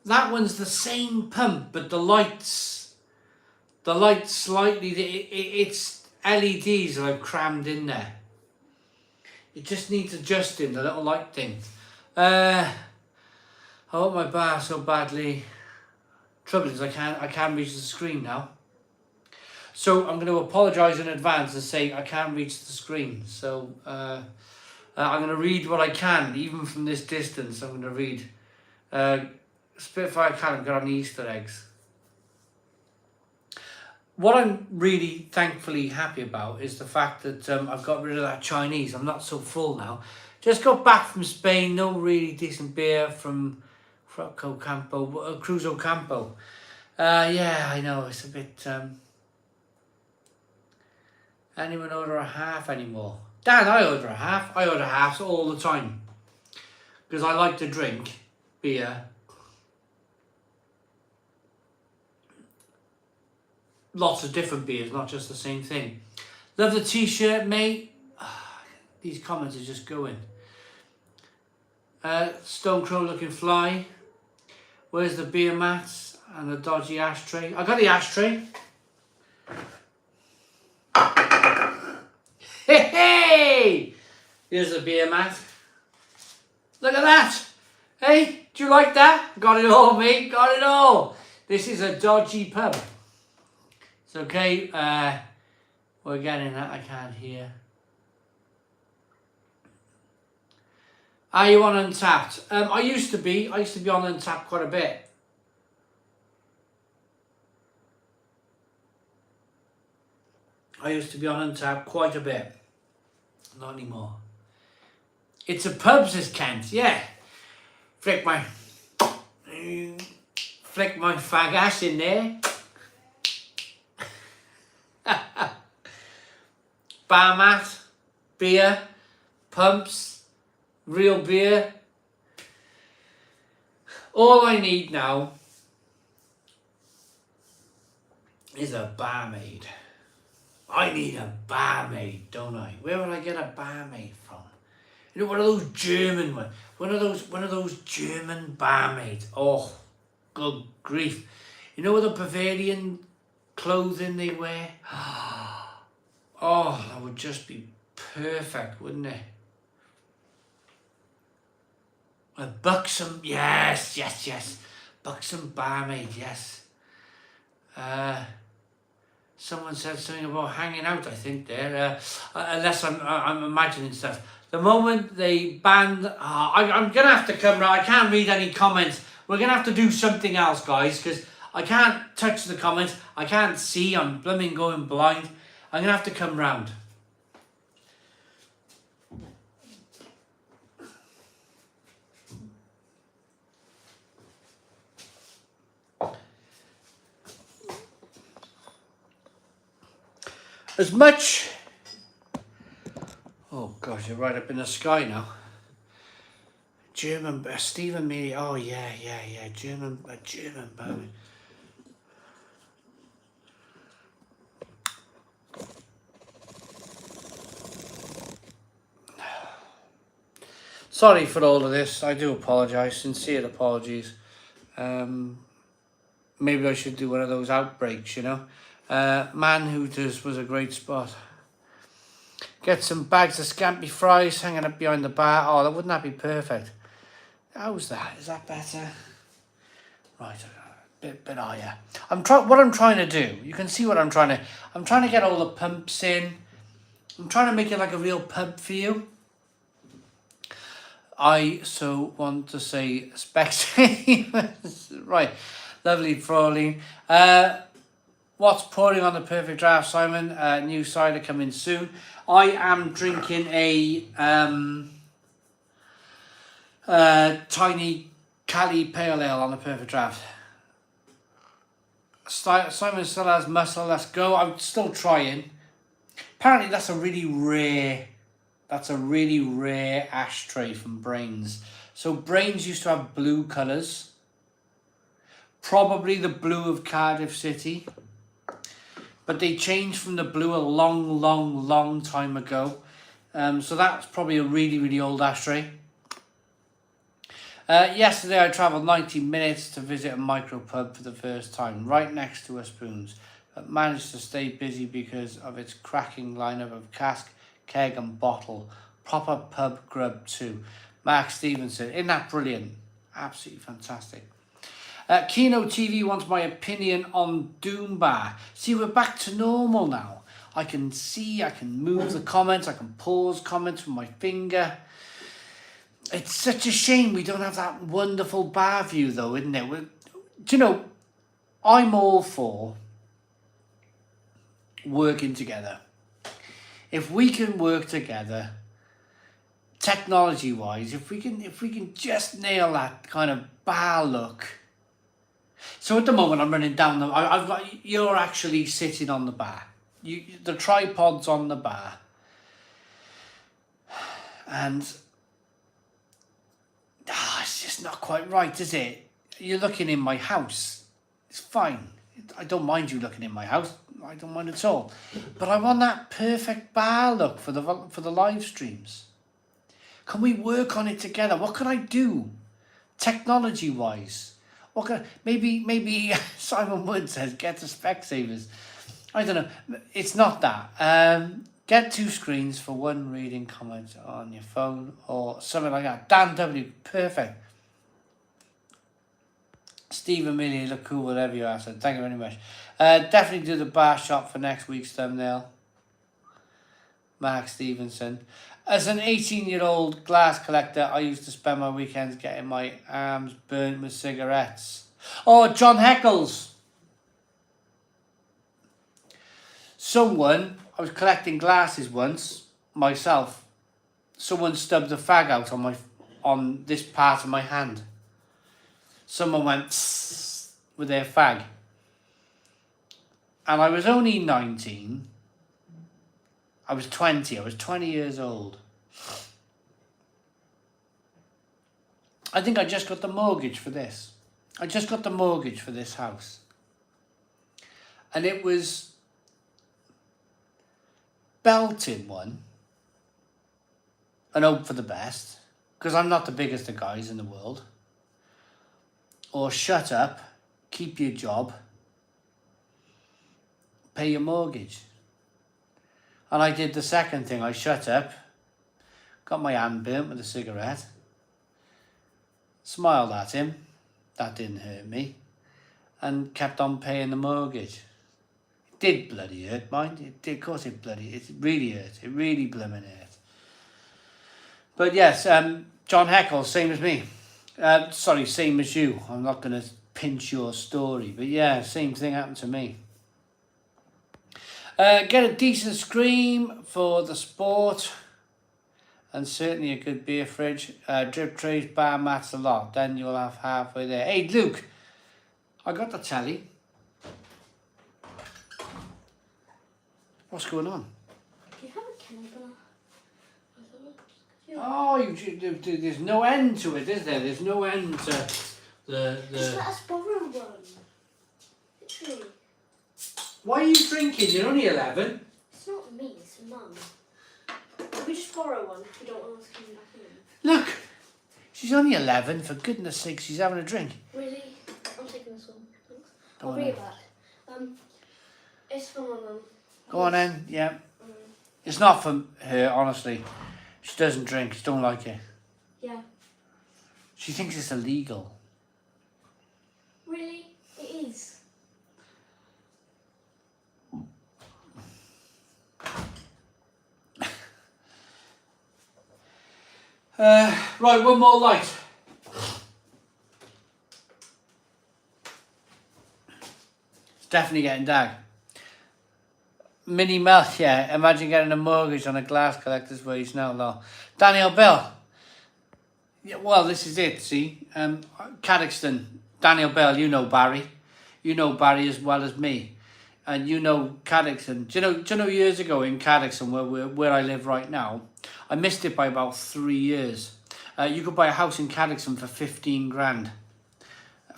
That one's the same pump, but the lights slightly, it's LEDs that I've crammed in there. It just needs adjusting, the little light thing. I want my bar so badly. Trouble is I can't reach the screen now. So I'm going to apologise in advance and say I can't reach the screen. So I'm going to read what I can, even from this distance. I'm going to read... Spitfire cannon got on the Easter eggs. What I'm really thankfully happy about is the fact that I've got rid of that Chinese. I'm not so full now. Just got back from Spain. No really decent beer from Cruz Ocampo. Yeah, I know it's a bit. Anyone order a half anymore? Dad, I order a half. I order halves all the time because I like to drink beer. Lots of different beers, not just the same thing. Love the t-shirt, mate. These comments are just going. Stone Crow looking fly. Where's the beer mats and the dodgy ashtray? I got the ashtray. Hey, hey! Here's the beer mat. Look at that. Hey, do you like that? Got it all, mate. Got it all. This is a dodgy pub. It's okay. We're getting that. I can't hear. Are you on Untapped? I used to be on Untapped quite a bit. I used to be on Untapped quite a bit. Not anymore. It's a pub, says Kent. Yeah. Flick my fag ass in there. Bar mat, beer, pumps, real beer. All I need now is a barmaid. I need a barmaid, don't I? Where would I get a barmaid from? You know, one of those German ones. One of those German barmaids. Oh, good grief. You know the Bavarian clothing they wear? Oh, that would just be perfect, wouldn't it? A buxom, yes. Buxom barmaid, yes. Someone said something about hanging out, I think, there. Unless I'm imagining stuff. The moment they banned... I'm going to have to come round. I can't read any comments. We're going to have to do something else, guys, because I can't touch the comments. I can't see. I'm blooming going blind. I'm going to have to come round. As much... Oh gosh, you're right up in the sky now. German, Stephen Mealy. Oh yeah. German barman. Sorry for all of this. I do apologise. Sincere apologies. Maybe I should do one of those outbreaks, you know. Man Hooters was a great spot. Get some bags of scampi fries hanging up behind the bar. Oh, wouldn't that be perfect? How's that? Is that better? Right, bit higher. What I'm trying to do. You can see what I'm trying to get all the pumps in. I'm trying to make it like a real pub for you. I so want to say Specsavers. Right, lovely Fraulein. What's pouring on the perfect draft, Simon? New cider coming soon. I am drinking a tiny Cali Pale Ale on the perfect draft. Simon still has muscle. Let's go. I'm still trying. Apparently, that's a really rare ashtray from Brains. So Brains used to have blue colours. Probably the blue of Cardiff City. But they changed from the blue a long time ago. So that's probably a really old ashtray. Yesterday I travelled 90 minutes to visit a micro pub for the first time, right next to a Spoons. But managed to stay busy because of its cracking lineup of cask, keg and bottle. Proper pub grub too. Mark Stevenson. Isn't that brilliant? Absolutely fantastic. Kino TV wants my opinion on Doom Bar. See, we're back to normal now. I can see, I can move the comments, I can pause comments with my finger. It's such a shame we don't have that wonderful bar view though, isn't it? Do you know, I'm all for working together. If we can work together, technology-wise, if we can just nail that kind of bar look. So at the moment, I'm running down I've got. You're actually sitting on the bar. The tripod's on the bar, and it's just not quite right, is it? You're looking in my house. It's fine. I don't mind you looking in my house. I don't mind at all. But I want that perfect bar look for the live streams. Can we work on it together? What can I do, technology-wise? Maybe Simon Wood says get the Specsavers. I don't know. It's not that. Get 2 screens for one reading comment on your phone or something like that. Dan W, perfect. Steve Amelia, look cool, whatever you ask. Thank you very much. Definitely do the bar shop for next week's thumbnail. Mark Stevenson. As an 18-year-old glass collector, I used to spend my weekends getting my arms burnt with cigarettes. Oh, John Heckles. I was collecting glasses once, myself. Someone stubbed a fag out on this part of my hand. Someone went with their fag. And I was only 19. I was 20 years old. I think I just got the mortgage for this. I just got the mortgage for this house. And it was belting one. And hope for the best. Because I'm not the biggest of guys in the world. Or shut up, keep your job, pay your mortgage. And I did the second thing. I shut up, got my hand burnt with a cigarette, smiled at him, that didn't hurt me, and kept on paying the mortgage. It did bloody hurt, mind. It did, of course it really hurt. It really blooming hurt. But yes, John Heckle, same as me. Sorry, same as you. I'm not going to pinch your story, but yeah, same thing happened to me. Get a decent screen for the sport, and certainly a good beer fridge. Drip trays, bar mats a lot, then you'll have halfway there. Hey Luke, I got the telly. What's going on? Do you have a Kindle? Oh, there's no end to it, is there? There's no end to the... Just let us borrow one. Literally. Why are you drinking? You're only 11. It's not me, it's Mum. We just borrow one if we don't want us coming back in. Look, she's only 11. For goodness sake, she's having a drink. Really? I'm taking this one. Thanks. Go I'll on bring then. it back. It's for my Mum. Go on then, yeah. It's not for her, honestly. She doesn't drink. She don't like it. Yeah. She thinks it's illegal. Really? It is. Right, one more light. It's definitely getting dark. Mini Mel, yeah. Imagine getting a mortgage on a glass collector's wage now, law. Daniel Bell. Yeah, well, this is it, see. Cadoxton. Daniel Bell, you know Barry. You know Barry as well as me. And you know Cadoxton. Do you know years ago in Cadoxton, where I live right now, I missed it by about 3 years. You could buy a house in Cadoxton for 15 grand.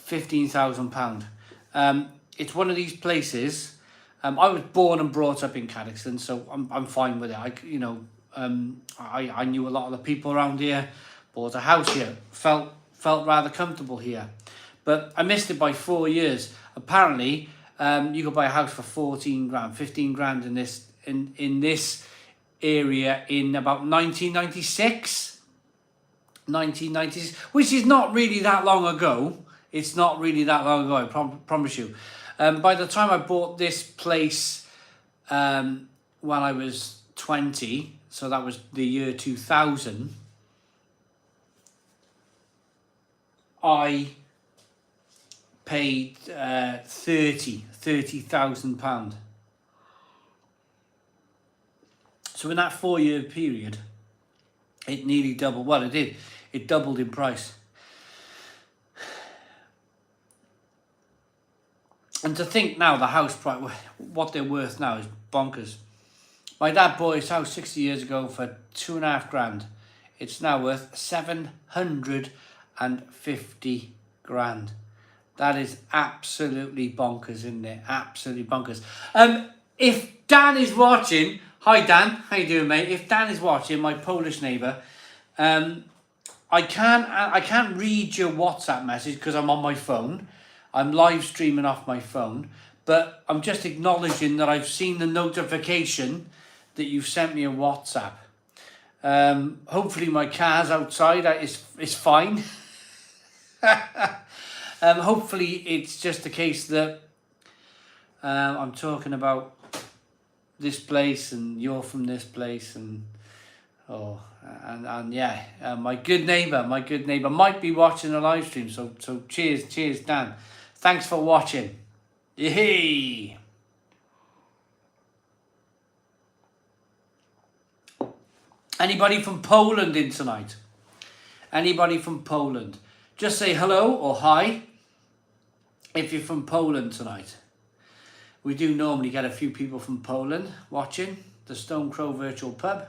£15,000. It's one of these places. I was born and brought up in Cadoxton, so I'm fine with it. I knew a lot of the people around here, bought a house here, felt rather comfortable here. But I missed it by 4 years. Apparently, you could buy a house for 14 grand, 15 grand in this area in about 1996, which is not really that long ago. It's not really that long ago, I promise you. By the time I bought this place when I was 20, so that was the year 2000, I paid £30,000. So in that 4 year period, it nearly doubled. Well, it did. It doubled in price. And to think now the house price, what they're worth now is bonkers. My dad bought his house 60 years ago for 2.5 grand. It's now worth 750 grand. That is absolutely bonkers, isn't it? Absolutely bonkers. If Dan is watching, hi Dan, how you doing, mate? If Dan is watching, my Polish neighbour, I can't read your WhatsApp message because I'm on my phone. I'm live streaming off my phone, but I'm just acknowledging that I've seen the notification that you've sent me a WhatsApp. Hopefully my car's outside is fine. Hopefully it's just a case that I'm talking about this place and you're from this place and yeah, my good neighbour might be watching the live stream. So cheers Dan. Thanks for watching. Yay! Anybody from Poland in tonight? Anybody from Poland? Just say hello or hi if you're from Poland tonight. We do normally get a few people from Poland watching the Stone Crow Virtual Pub.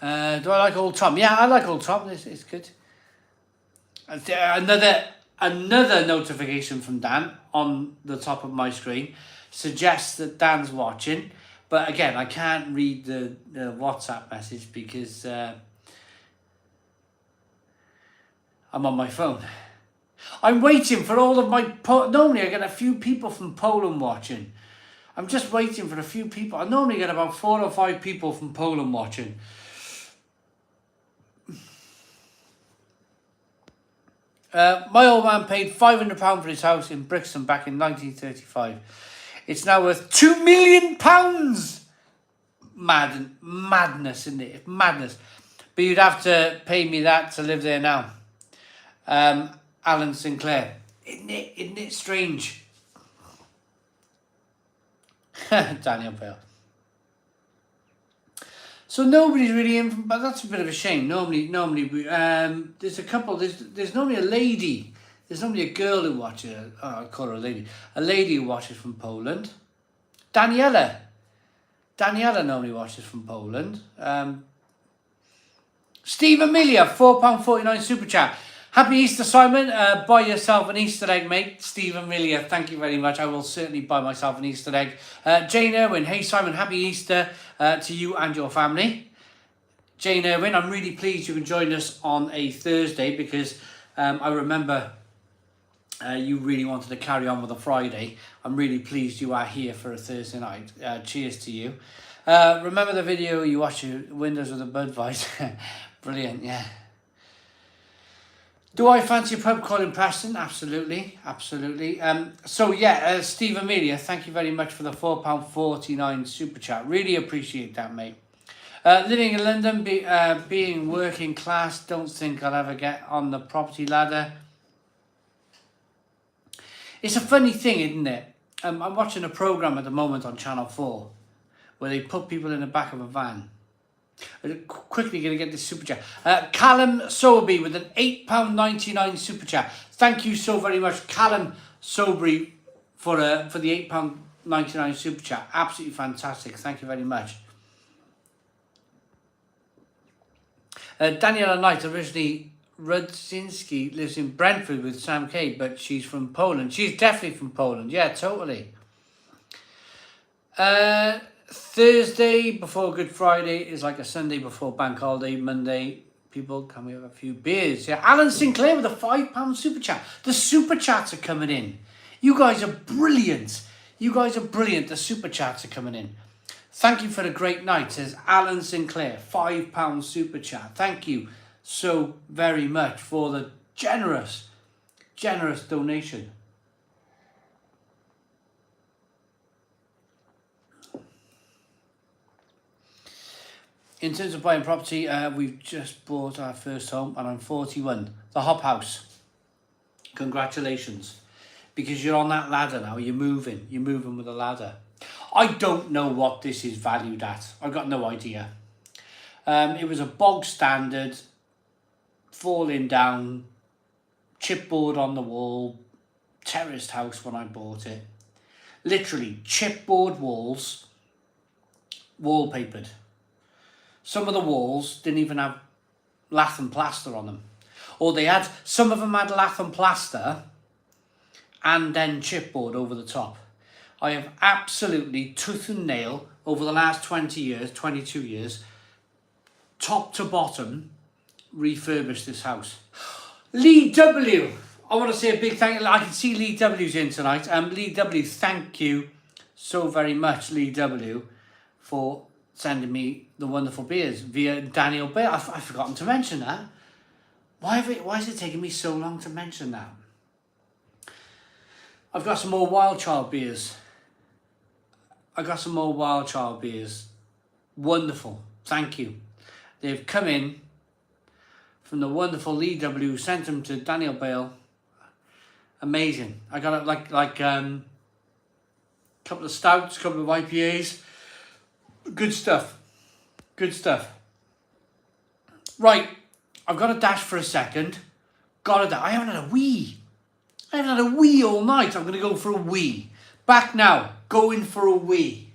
Do I like Old Tom? Yeah, I like Old Tom. It's good. Another notification from Dan on the top of my screen suggests that Dan's watching. But again, I can't read the WhatsApp message because I'm on my phone. I'm waiting for all of my... Normally I get a few people from Poland watching. I'm just waiting for a few people. I normally get about 4 or 5 people from Poland watching. My old man paid £500 for his house in Brixton back in 1935. It's now worth £2 million. Madness, isn't it? It's madness. But you'd have to pay me that to live there now. Alan Sinclair. Isn't it strange? Daniel Bale. So nobody's really in, but that's a bit of a shame. Normally, there's a couple. There's normally a lady. There's normally a girl who watches. I call her a lady. A lady who watches from Poland. Daniela normally watches from Poland. Steve Amelia, £4.49 super chat. Happy Easter, Simon. Buy yourself an Easter egg, mate. Steve Amelia, thank you very much. I will certainly buy myself an Easter egg. Jane Irwin, hey Simon, happy Easter to you and your family. Jane Irwin, I'm really pleased you can join us on a Thursday because I remember you really wanted to carry on with a Friday. I'm really pleased you are here for a Thursday night. Cheers to you. Remember the video you watched your windows with a Budweiser? Brilliant, yeah. Do I fancy a pub call in Preston? Absolutely. So yeah, Steve Amelia, thank you very much for the £4.49 super chat. Really appreciate that, mate. Living in London, being working class, don't think I'll ever get on the property ladder. It's a funny thing, isn't it? I'm watching a programme at the moment on Channel 4 where they put people in the back of a van. I'm quickly going to get this super chat. Callum Sowerby with an £8.99 super chat. Thank you so very much, Callum Sowerby, for the £8.99 super chat. Absolutely fantastic. Thank you very much. Daniela Knight, originally Rudzinski, lives in Brentford with Sam K, but she's from Poland. She's definitely from Poland. Yeah, totally. Thursday before Good Friday is like a Sunday before Bank Holiday. Monday, people, can we have a few beers? Yeah, Alan Sinclair with a £5 super chat. The super chats are coming in. You guys are brilliant. The super chats are coming in. Thank you for the great night, says Alan Sinclair. £5 super chat. Thank you so very much for the generous donation. In terms of buying property, we've just bought our first home and I'm 41. The Hop House. Congratulations. Because you're on that ladder now, you're moving with a ladder. I don't know what this is valued at. I've got no idea. It was a bog standard, falling down, chipboard on the wall, terraced house when I bought it. Literally, chipboard walls, wallpapered. Some of the walls didn't even have lath and plaster on them. Or some of them had lath and plaster and then chipboard over the top. I have absolutely tooth and nail over the last 22 years, top to bottom, refurbished this house. Lee W. I want to say a big thank you. I can see Lee W's in tonight. Lee W, thank you so very much, Lee W, for sending me the wonderful beers via Daniel Bale. I've forgotten to mention that. Why is it taking me so long to mention that? I've got some more Wild Child beers. Wonderful. Thank you. They've come in from the wonderful Lee W. Sent them to Daniel Bale. Amazing. I got it like couple of stouts, couple of IPAs. Good stuff. Right. I've got to dash for a second. I haven't had a wee. All night. I'm going to go for a wee. Back now. Going for a wee.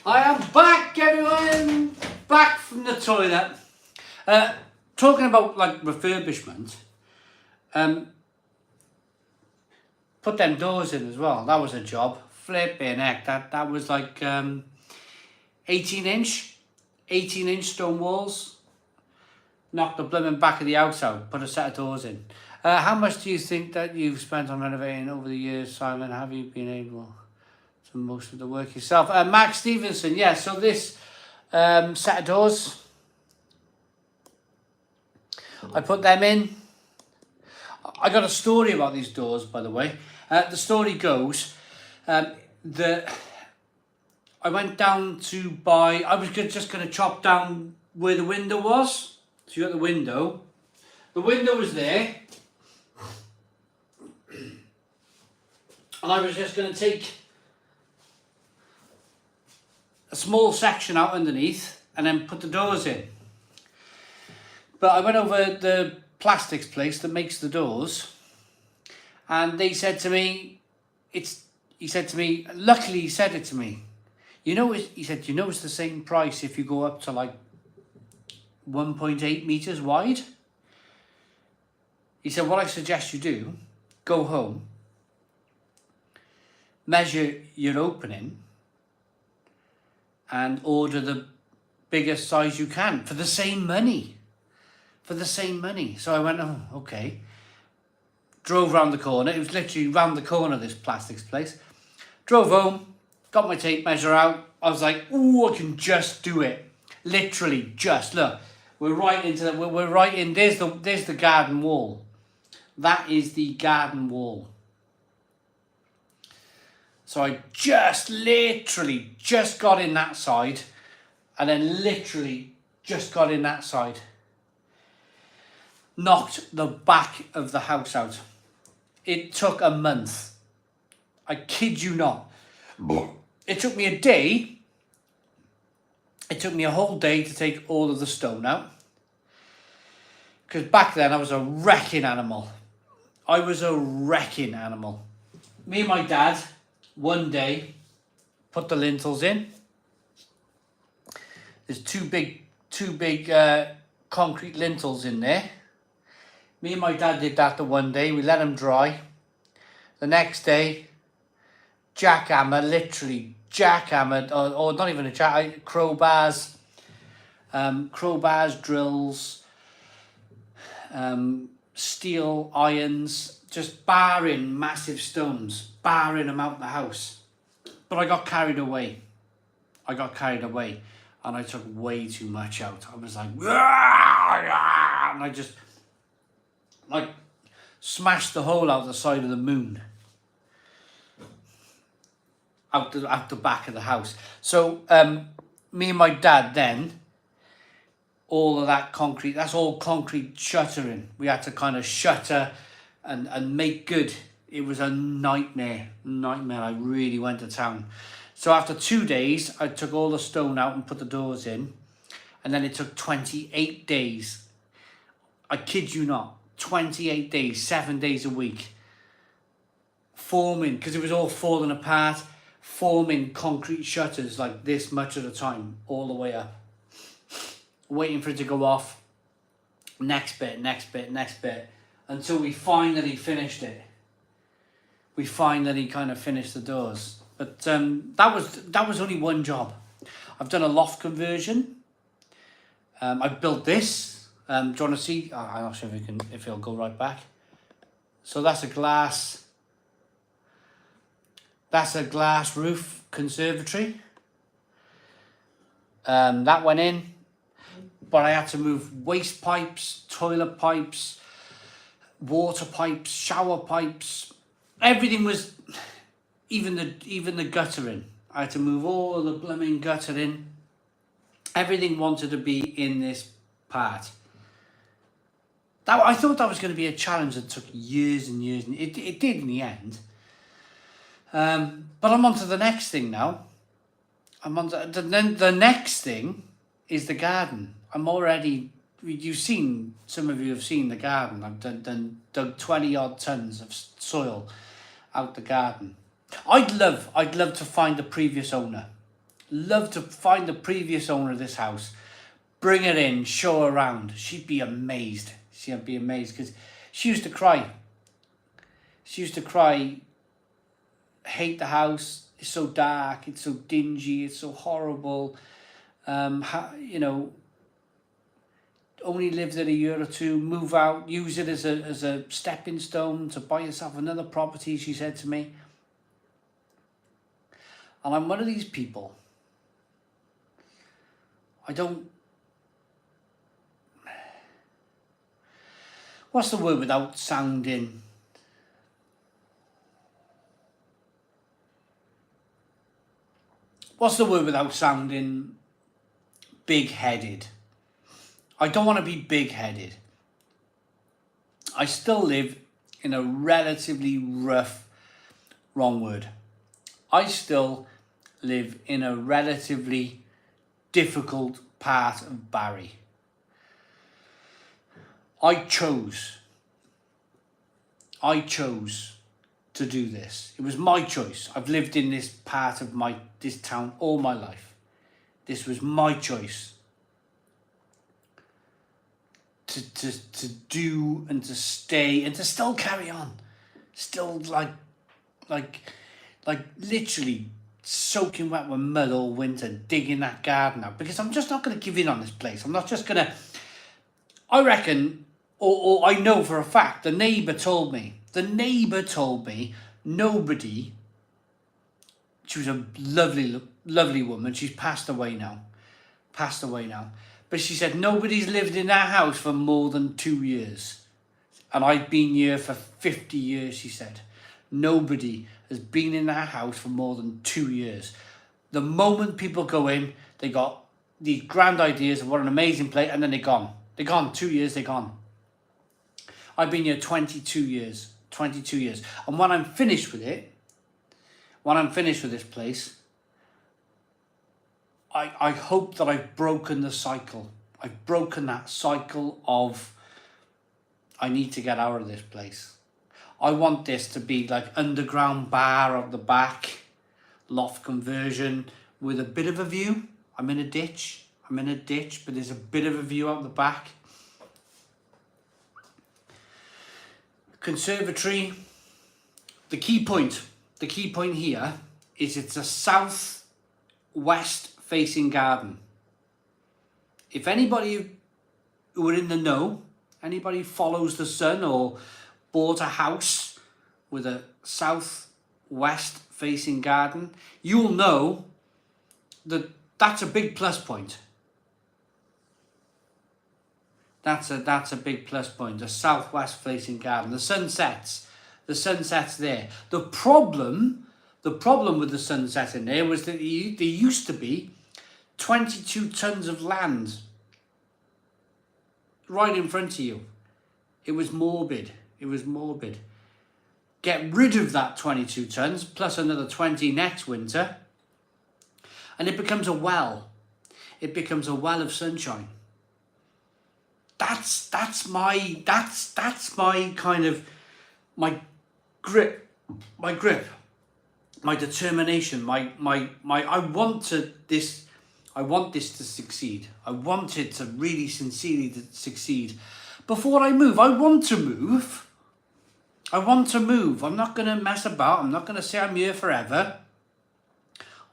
I am back, everyone. Back from the toilet. Talking about like refurbishment. Put them doors in as well. That was a job. Flipping heck. That was like 18-inch stone walls. Knocked the blooming back of the house out. Put a set of doors in. How much do you think that you've spent on renovating over the years, Simon? Have you been able to most of the work yourself? Max Stevenson, yeah, so this set of doors, I put them in. I got a story about these doors, by the way. The story goes that I went down to buy, I was just going to chop down where the window was. So you got the window. The window was there. And I was just going to take a small section out underneath and then put the doors in. But I went over the plastics place that makes the doors, and they said to me, luckily he said it to me, he said, it's the same price if you go up to like 1.8 meters wide. He said, what I suggest you do, go home, measure your opening, and order the biggest size you can for the same money. So I went, oh, okay. Drove round the corner. It was literally round the corner, this plastics place. Drove home, got my tape measure out. I was like, ooh, I can just do it. Literally just, look. We're right in, there's the garden wall. That is the garden wall. So I literally just got in that side, and then literally just got in that side. Knocked the back of the house out. It took a month. I kid you not. It took me a day. It took me a whole day to take all of the stone out. Because back then I was a wrecking animal. Me and my dad, one day, put the lintels in. There's two big concrete lintels in there. Me and my dad did that the one day. We let them dry. The next day, jackhammered, or not even crowbars, drills, steel irons, just barring massive stones, barring them out the house. But I got carried away. And I took way too much out. I was like, and I just like smashed the hole out the side of the moon, out the back of the house. So me and my dad then, all of that concrete, that's all concrete shuttering. We had to kind of shutter and make good. It was a nightmare. I really went to town. So after 2 days, I took all the stone out and put the doors in, and then it took 28 days. I kid you not. 28 days, 7 days a week, forming, because it was all falling apart, forming concrete shutters like this much at a time, all the way up, waiting for it to go off, next bit, until we finally finished it. We finally kind of finished the doors. But that was only one job. I've done a loft conversion. I built this. Do you want to see? Oh, I'm not sure if it'll go right back. So that's a glass roof conservatory. That went in, but I had to move waste pipes, toilet pipes, water pipes, shower pipes. Everything was, even the guttering. I had to move all the blooming guttering. Everything wanted to be in this part. I thought that was going to be a challenge that took years and years, and it did in the end. But I'm on to the next thing now. The next thing is the garden. Some of you have seen the garden. I've dug 20 odd tons of soil out the garden. I'd love to find the previous owner. Love to find the previous owner of this house. Bring her in, show her around. She'd be amazed. She'd be amazed because she used to cry. Hate the house. It's so dark. It's so dingy. It's so horrible. Only live there a year or two. Move out. Use it as a stepping stone to buy yourself another property. She said to me. And I'm one of these people. What's the word without sounding? What's the word without sounding big-headed? I don't want to be big-headed. I still live in a relatively rough wrong word. I still live in a relatively difficult part of Barry. I chose to do this. It was my choice. I've lived in this part of this town all my life. This was my choice to do and to stay and to still carry on. Still like literally soaking wet with mud all winter, digging that garden out, because I'm just not going to give in on this place. I'm not just going to, I reckon, or I know for a fact, the neighbour told me nobody, she was a lovely woman, she's passed away now, but she said nobody's lived in that house for more than 2 years. And I've been here for 50 years, she said. Nobody has been in that house for more than 2 years. The moment people go in, they got these grand ideas of what an amazing place, and then they're gone. They're gone. 2 years, they're gone. I've been here 22 years. 22 years. And when I'm finished with it, when I'm finished with this place, I hope that I've broken the cycle. I've broken that cycle of I need to get out of this place. I want this to be like underground bar at the back, loft conversion with a bit of a view. I'm in a ditch, but there's a bit of a view out the back. Conservatory. The key point here is it's a south-west facing garden. If anybody who are in the know, anybody follows the sun or bought a house with a south-west facing garden, you'll know that that's a big plus point. That's a big plus point, a southwest facing garden. The sun sets there. The problem with the sunset in there was that there used to be 22 tons of land right in front of you. It was morbid. Get rid of that 22 tons plus another 20 next winter, and it becomes a well. It becomes a well of sunshine. That's my kind of my grip, my determination, I want this to succeed. I want it to really sincerely to succeed. Before I move, I want to move. I'm not going to mess about. I'm not going to say I'm here forever.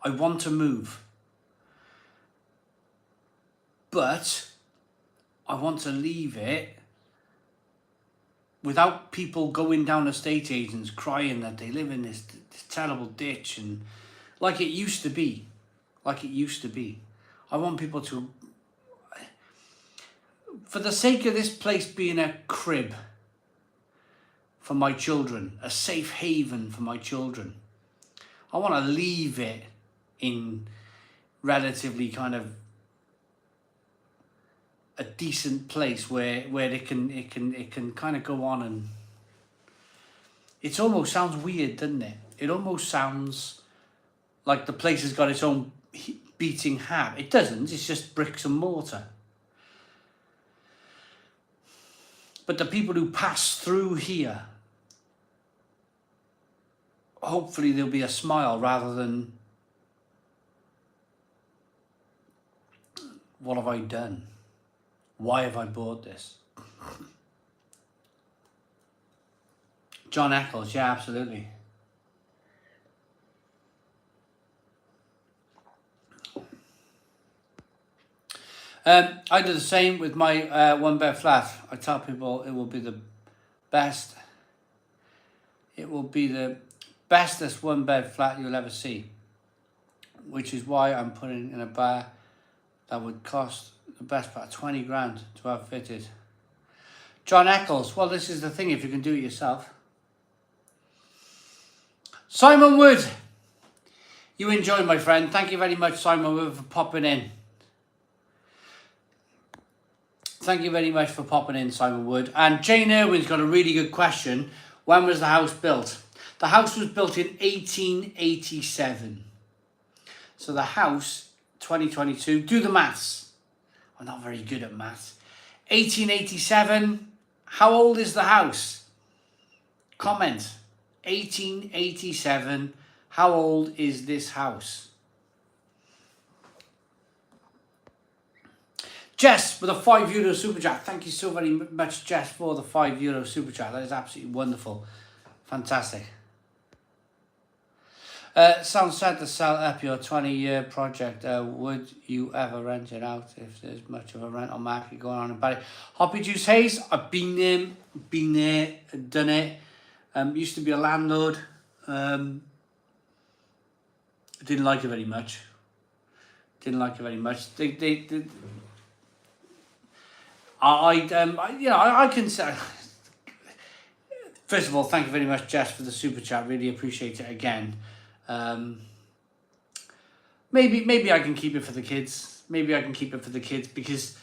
I want to move. But I want to leave it without people going down estate agents crying that they live in this terrible ditch and like it used to be. I want people to, for the sake of this place being a crib for my children, a safe haven for my children, I want to leave it in relatively kind of a decent place where it can kind of go on, and it almost sounds weird, doesn't it? It almost sounds like the place has got its own beating heart. It doesn't. It's just bricks and mortar. But the people who pass through here, hopefully there'll be a smile rather than, what have I done? Why have I bought this? John Eccles, yeah, absolutely. I do the same with my one bed flat. I tell people it will be the best. It will be the bestest one bed flat you'll ever see, which is why I'm putting in a bar that would cost the best part 20 grand to have fitted. John Eccles, well, this is the thing, if you can do it yourself. Simon Wood, you enjoyed, my friend. Thank you very much, Simon Wood, for popping in. Thank you very much for popping in, Simon Wood. And Jane Irwin's got a really good question. When was the house built? The house was built in 1887. So the house, 2022, do the maths. I'm not very good at maths. 1887, how old is the house? Comment. 1887, how old is this house? Jess with a €5 super chat. Thank you so very much, Jess, for the €5 super chat. That is absolutely wonderful. Fantastic. Sounds sad to sell up your 20-year project. Would you ever rent it out if there's much of a rental market going on in Barry? Hoppy Juice Hayes, I've been there, done it. Used to be a landlord. Didn't like it very much. I can say, first of all, thank you very much, Jess, for the super chat. Really appreciate it again. Maybe I can keep it for the kids. Because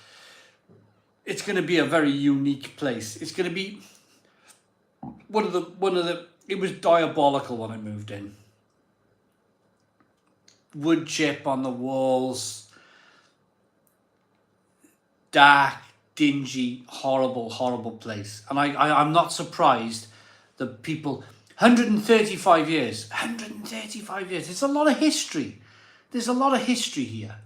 it's going to be a very unique place. It's going to be one of the. It was diabolical when I moved in. Wood chip on the walls. Dark, dingy, horrible place. And I'm not surprised that people, 135 years. There's a lot of history. There's a lot of history here.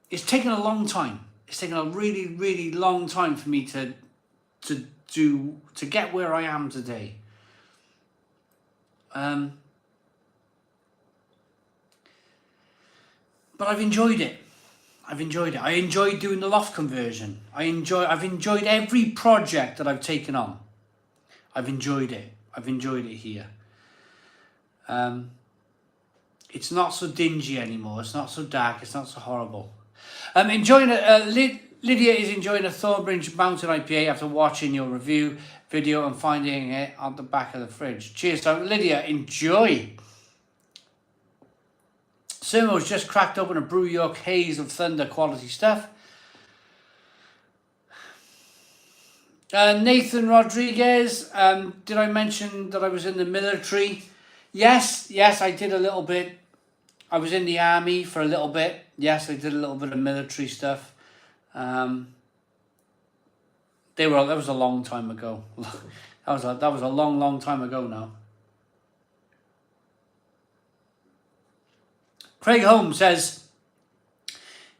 It's taken a long time. It's taken a really long time for me to get where I am today. But I've enjoyed it. I enjoyed doing the loft conversion. I've enjoyed every project that I've taken on. I've enjoyed it here. It's not so dingy anymore. It's not so dark. It's not so horrible. I'm enjoying it. Lydia is enjoying a Thornbridge Mountain IPA after watching your review video and finding it on the back of the fridge. Cheers. So Lydia, enjoy. Simo's just cracked open a Brew York Haze of Thunder quality stuff. Nathan Rodriguez, did I mention that I was in the military? Yes, I did a little bit. I was in the army for a little bit. Yes, I did a little bit of military stuff. That was a long time ago. that was a long time ago now. Craig Holmes says,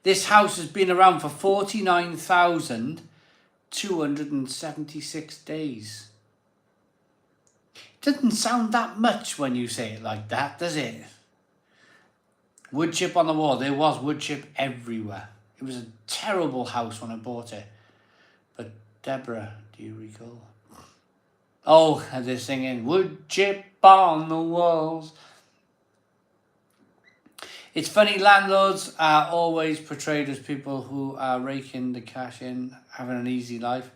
this house has been around for 49,276 days. Doesn't sound that much when you say it like that, does it? Wood chip on the wall. There was wood chip everywhere. It was a terrible house when I bought it. But Deborah, do you recall? Oh, and they're singing, wood chip on the walls. It's funny, landlords are always portrayed as people who are raking the cash in, having an easy life.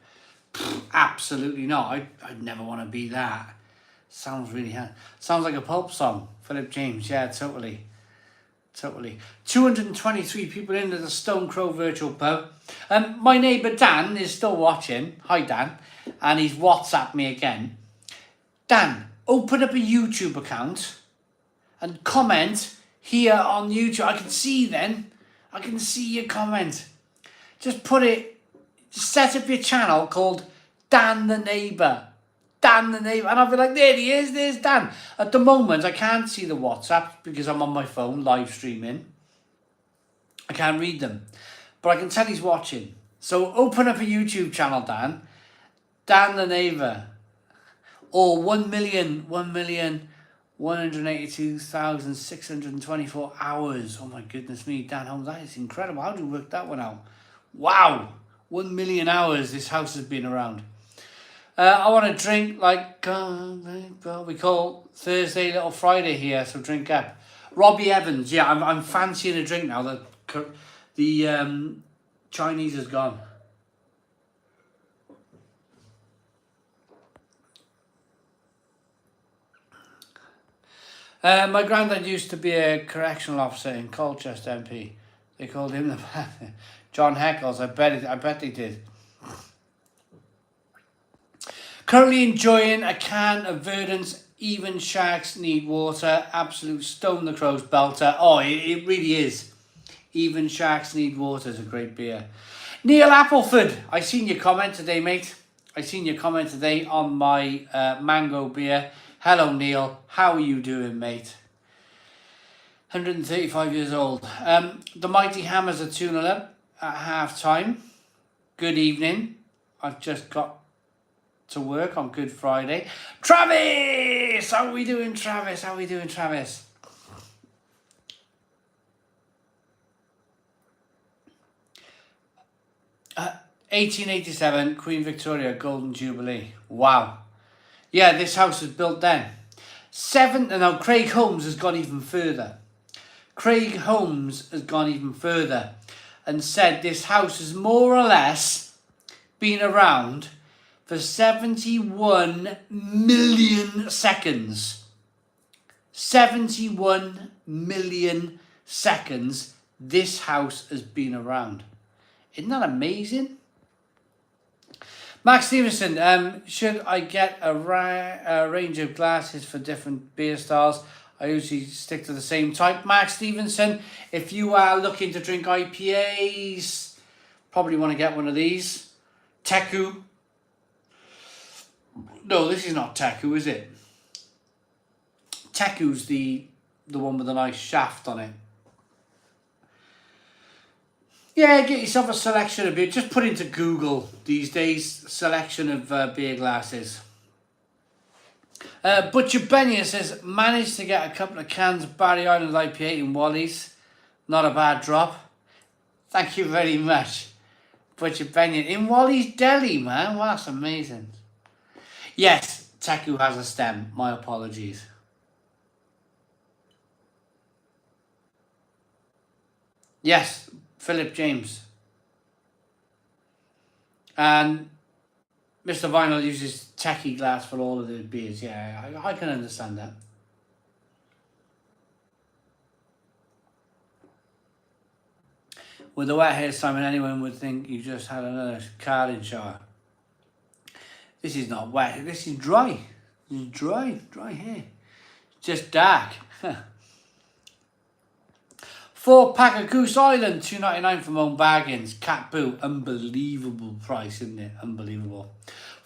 Absolutely not. I'd never want to be that. Sounds really hard. Sounds like a pulp song. Philip James, yeah, totally. 223 people into the Stone Crow virtual pub. My neighbour Dan is still watching. Hi Dan. And he's WhatsApped me again. Dan, open up a YouTube account and comment here on YouTube. I can see your comment. Just set up your channel called Dan the Neighbour. And I'll be like, there he is, there's Dan. At the moment, I can't see the WhatsApp because I'm on my phone live streaming. I can't read them. But I can tell he's watching. So open up a YouTube channel, Dan. Dan the Neighbour. Or 1,182,624 hours. Oh my goodness me, Dan Holmes, that is incredible. How do you work that one out? Wow, 1 million hours this house has been around. I want to drink like we call Thursday Little Friday here, so drink up. Robbie Evans, yeah, I'm fancying a drink now that the Chinese is gone. My granddad used to be a correctional officer in Colchester MP. They called him the John Heckles. I bet they did. Currently enjoying a can of Verdant's Even Sharks Need Water. Absolute Stone the Crow's belter. Oh, it really is. Even Sharks Need Water is a great beer. Neil Appleford, I seen your comment today, mate. I seen your comment today on my mango beer. Hello, Neil. How are you doing, mate? 135 years old. The Mighty Hammers are 2-0 up at half time. Good evening. I've just got to work on Good Friday. Travis! How are we doing, Travis? How are we doing, Travis? Uh, 1887, Queen Victoria Golden Jubilee. Wow. Yeah, this house was built then. Now Craig Holmes has gone even further. Craig Holmes has gone even further and said this house has more or less been around for 71 million seconds. 71 million seconds this house has been around. Isn't that amazing? Max Stevenson, should I get a range of glasses for different beer styles? I usually stick to the same type. Max Stevenson, if you are looking to drink IPAs, probably want to get one of these. Teku. No, this is not Teku, is it? Teku's the one with a nice shaft on it. Yeah, get yourself a selection of beer. Just put into Google these days, selection of beer glasses. Butcher Benya says, managed to get a couple of cans of Barry Island IPA in Wally's. Not a bad drop. Thank you very much, Butcher Benya. In Wally's Deli, man. Wow, that's amazing. Yes, Teku has a stem. My apologies. Yes, Philip James. And Mr. Vinyl uses techie glass for all of the beers. Yeah, I can understand that. With the wet hair, Simon, anyone would think you just had another carding shower. This is not wet. This is dry. This is dry hair. Just dark. 4-pack of Goose Island, $2.99 from Own Bargains. Cat Boo, unbelievable price, isn't it? Unbelievable.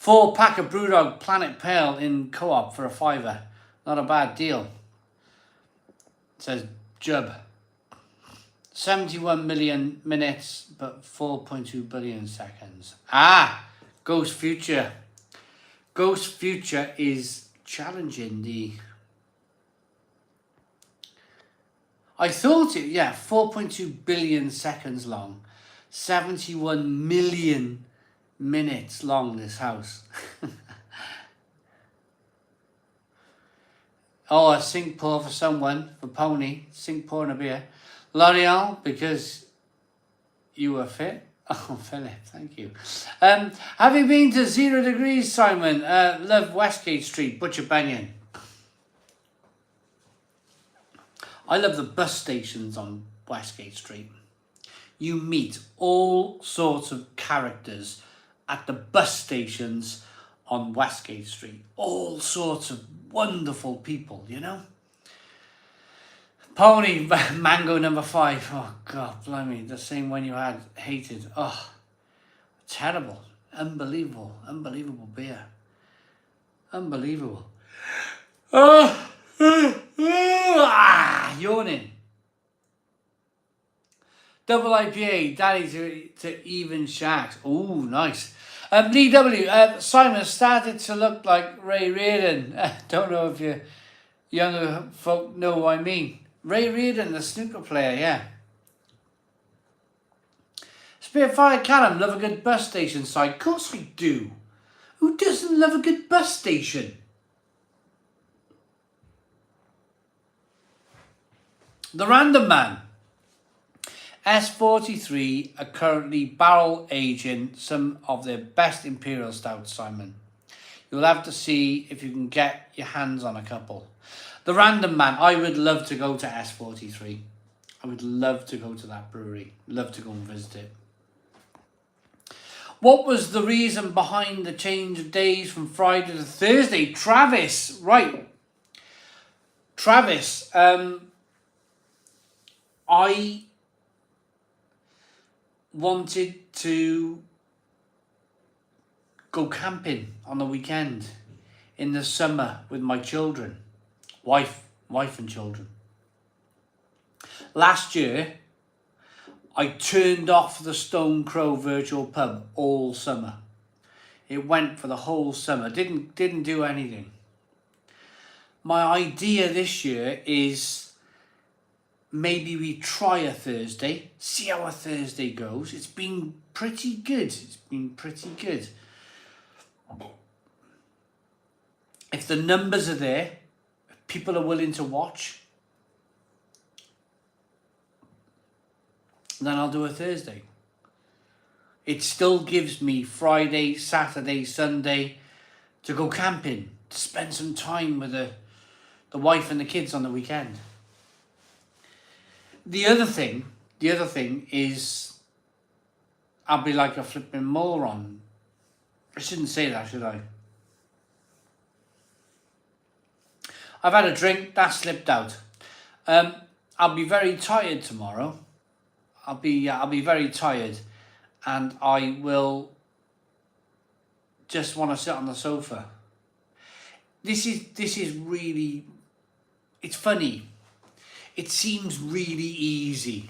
4-pack of Brewdog Planet Pale in Co-op for $5. Not a bad deal. It says Jub. 71 million minutes, but 4.2 billion seconds. Ghost Future. Ghost Future is challenging the... I thought it, 4.2 billion seconds long. 71 million minutes long, this house. Oh, a sink pour for someone, for Pony. Sink pour and a beer. L'Oreal, because you were fit. Oh, Philip, thank you. Have you been to 0 Degrees, Simon? Love Westgate Street, Butcher Banyan. I love the bus stations on Westgate Street. You meet all sorts of characters at the bus stations on Westgate Street. All sorts of wonderful people, you know. Pony Mango number 5. Oh, God, blimey. The same one you had hated. Oh, terrible. Unbelievable. Unbelievable beer. Unbelievable. Oh. Yawning. Double IPA, Daddy to Even Sharks. Ooh, nice. Lee W. Simon started to look like Ray Reardon. Don't know if you younger folk know what I mean. Ray Reardon, the snooker player, yeah. Spitfire Callum, love a good bus station side. Of course I do. Who doesn't love a good bus station? The Random Man. S43 are currently barrel aging some of their best Imperial Stouts, Simon. You'll have to see if you can get your hands on a couple. The Random Man, I would love to go to S43. I would love to go to that brewery. Love to go and visit it. What was the reason behind the change of days from Friday to Thursday? Travis, right. Travis, I wanted to go camping on the weekend in the summer with my children, wife and children. Last year, I turned off the Stone Crow virtual pub all summer. It went for the whole summer, didn't do anything. My idea this year is maybe we try a Thursday, see how a Thursday goes. It's been pretty good. If the numbers are there, if people are willing to watch, then I'll do a Thursday. It still gives me Friday, Saturday, Sunday to go camping, to spend some time with the wife and the kids on the weekend. The other thing is I'll be like a flipping moron. I shouldn't say that, should I? I've had a drink, that slipped out. I'll be very tired tomorrow. I'll be very tired, and I will just want to sit on the sofa. This is really, it's funny. It seems really easy,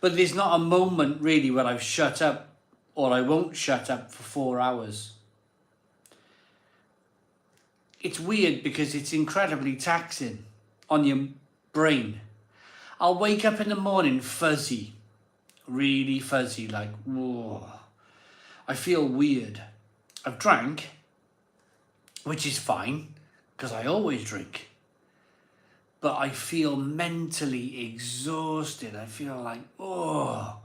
but there's not a moment really where I've shut up or I won't shut up for 4 hours. It's weird because it's incredibly taxing on your brain. I'll wake up in the morning fuzzy, really fuzzy, like, whoa. I feel weird. I've drank, which is fine, because I always drink. But I feel mentally exhausted. I feel like, oh.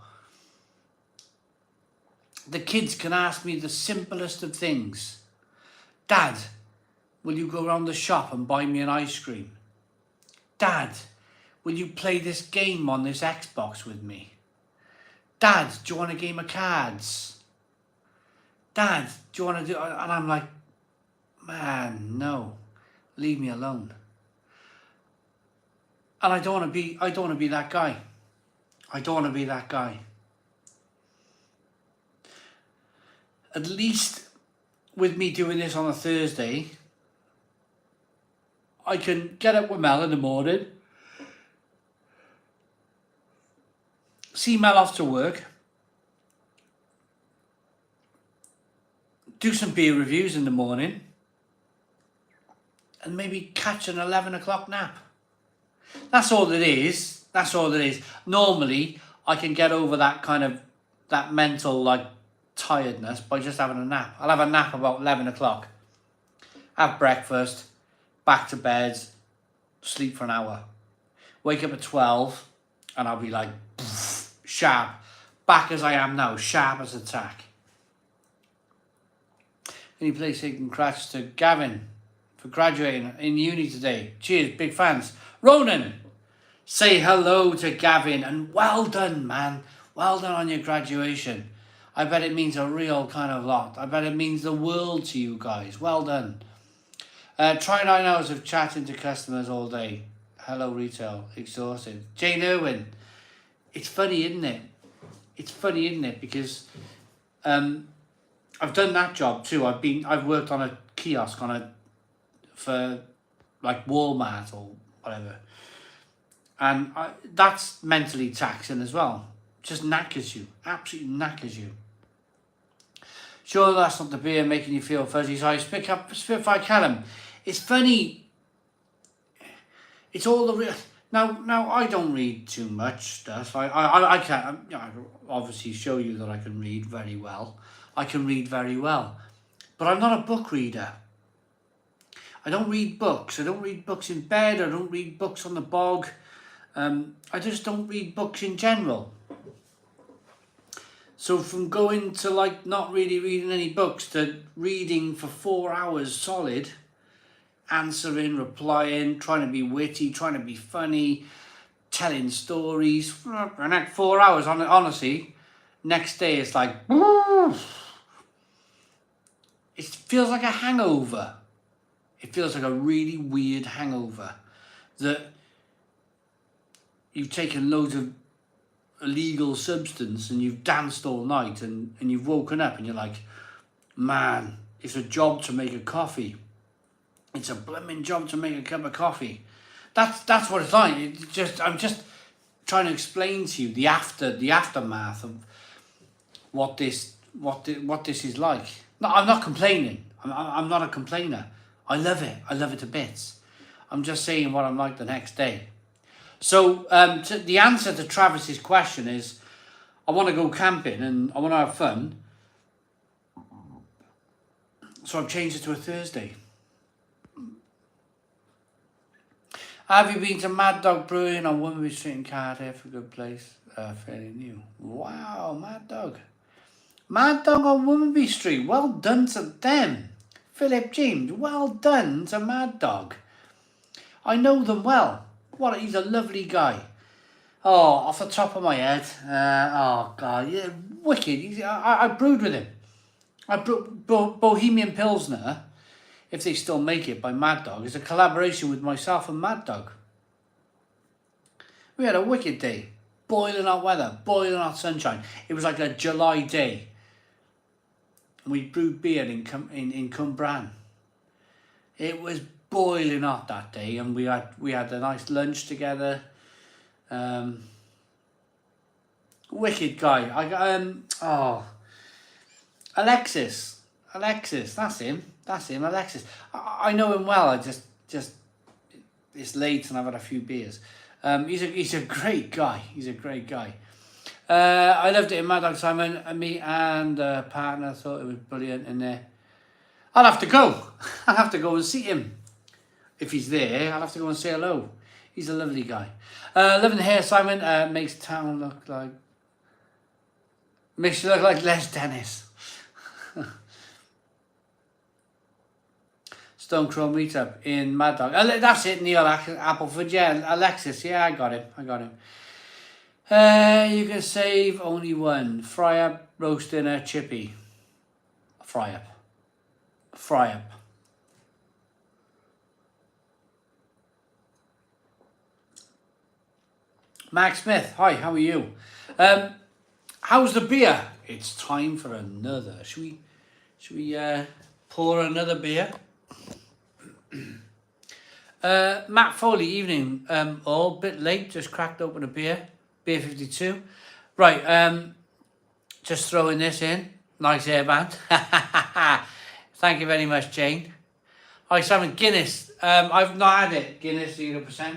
The kids can ask me the simplest of things. Dad, will you go around the shop and buy me an ice cream? Dad, will you play this game on this Xbox with me? Dad, do you want a game of cards? Dad, do you want to do... And I'm like, man, no. Leave me alone. And I don't want to be that guy. I don't want to be that guy. At least with me doing this on a Thursday, I can get up with Mel in the morning, see Mel off to work, do some beer reviews in the morning, and maybe catch an 11 o'clock nap. That's all it is. That's all it is. Normally, I can get over that mental, like, tiredness by just having a nap. I'll have a nap about 11 o'clock. Have breakfast, back to bed, sleep for an hour. Wake up at 12, and I'll be like, sharp. Back as I am now, sharp as a tack. Any place congrats to Gavin for graduating in uni today. Cheers, big fans. Ronan, say hello to Gavin, and well done, man. Well done on your graduation. I bet it means a real kind of lot. I bet it means the world to you guys. Well done. Try 9 hours of chatting to customers all day. Hello, retail. Exhausted. Jane Irwin. It's funny, isn't it? It's funny, isn't it? Because I've done that job too. I've worked on a kiosk for like Walmart or whatever, and that's mentally taxing as well. Just knackers you, absolutely knackers you. Sure, that's not the beer making you feel fuzzy. So I pick up Spitfire Callum. It's funny. It's all the real. Now I don't read too much stuff. I can't. I obviously show you that I can read very well. I can read very well, but I'm not a book reader. I don't read books. I don't read books in bed. I don't read books on the bog. I just don't read books in general. So from going to like not really reading any books to reading for 4 hours solid, answering, replying, trying to be witty, trying to be funny, telling stories, for 4 hours, honestly, next day it's like, it feels like a hangover. It feels like a really weird hangover that you've taken loads of illegal substance and you've danced all night and you've woken up and you're like, man, it's a job to make a coffee. It's a blooming job to make a cup of coffee. That's what it's like. I'm just trying to explain to you the aftermath of what this is like. No, I'm not complaining. I'm not a complainer. I love it. I love it to bits. I'm just saying what I'm like the next day. So the answer to Travis's question is, I want to go camping and I want to have fun. So I've changed it to a Thursday. Have you been to Mad Dog Brewing on Womerby Street in Cardiff? A good place. Fairly new. Wow, Mad Dog. Mad Dog on Womerby Street. Well done to them. Philip James, well done to Mad Dog. I know them well. He's a lovely guy. Oh, off the top of my head. Oh, God. Yeah, wicked. I brewed with him. I brewed Bohemian Pilsner, if they still make it, by Mad Dog. It's a collaboration with myself and Mad Dog. We had a wicked day. Boiling hot weather. Boiling hot sunshine. It was like a July day. And we brewed beer in Cumbran. It was boiling hot that day, and we had a nice lunch together. Wicked guy. Alexis, that's him, Alexis. I know him well. I just it's late and I've had a few beers. He's a great guy. I loved it in Mad Dog Simon, and me and partner thought it was brilliant in there. I'll have to go. I'll have to go and see him. If he's there, I'll have to go and say hello. He's a lovely guy. Loving the hair, Simon. Makes you look like Les Dennis. Stone Crow meetup in Mad Dog. That's it, Neil Appleford. Yeah, Alexis. Yeah, I got him. You can save only one. Fry up, roast dinner, chippy. Fry up. Max Smith, hi, how are you? How's the beer? It's time for another. Should we pour another beer? Matt Foley, evening. All bit late, just cracked open a beer 52. Right, just throwing this in. Nice hairband. Thank you very much, Jane. Hi, Simon. Guinness. I've not had it. Guinness 0%.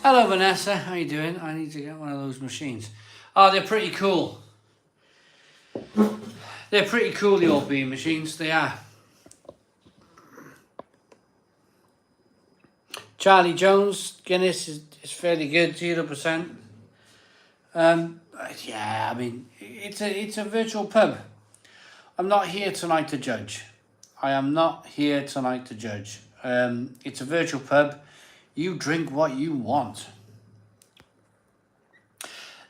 Hello, Vanessa. How you doing? I need to get one of those machines. Oh, they're pretty cool. They're pretty cool, the old bean machines. They are. Charlie Jones, Guinness is fairly good, 0%. Yeah, I mean, it's a virtual pub. I'm not here tonight to judge. It's a virtual pub. You drink what you want.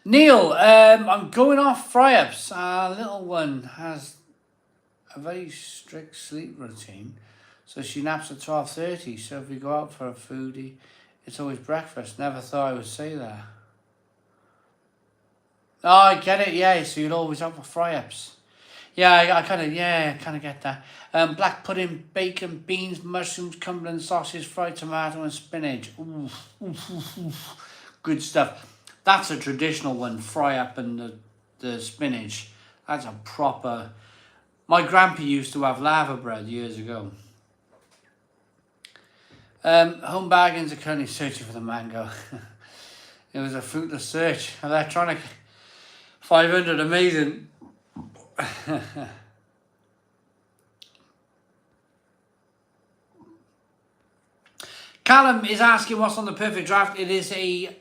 Neil, I'm going off fry-ups. Our little one has a very strict sleep routine, so she naps at 12:30. So if we go out for a foodie, it's always breakfast. Never thought I would say that. Oh, I get it. Yeah, so you'd always have for fry-ups. Yeah, I kind of get that. Black pudding, bacon, beans, mushrooms, Cumberland sausage, fried tomato and spinach. Oof. Good stuff. That's a traditional one, fry up and the spinach. That's a proper... My grandpa used to have lava bread years ago. Home Bargains are currently searching for the mango. It was a fruitless search. Electronic 500, amazing. Callum is asking what's on the perfect draft. It is a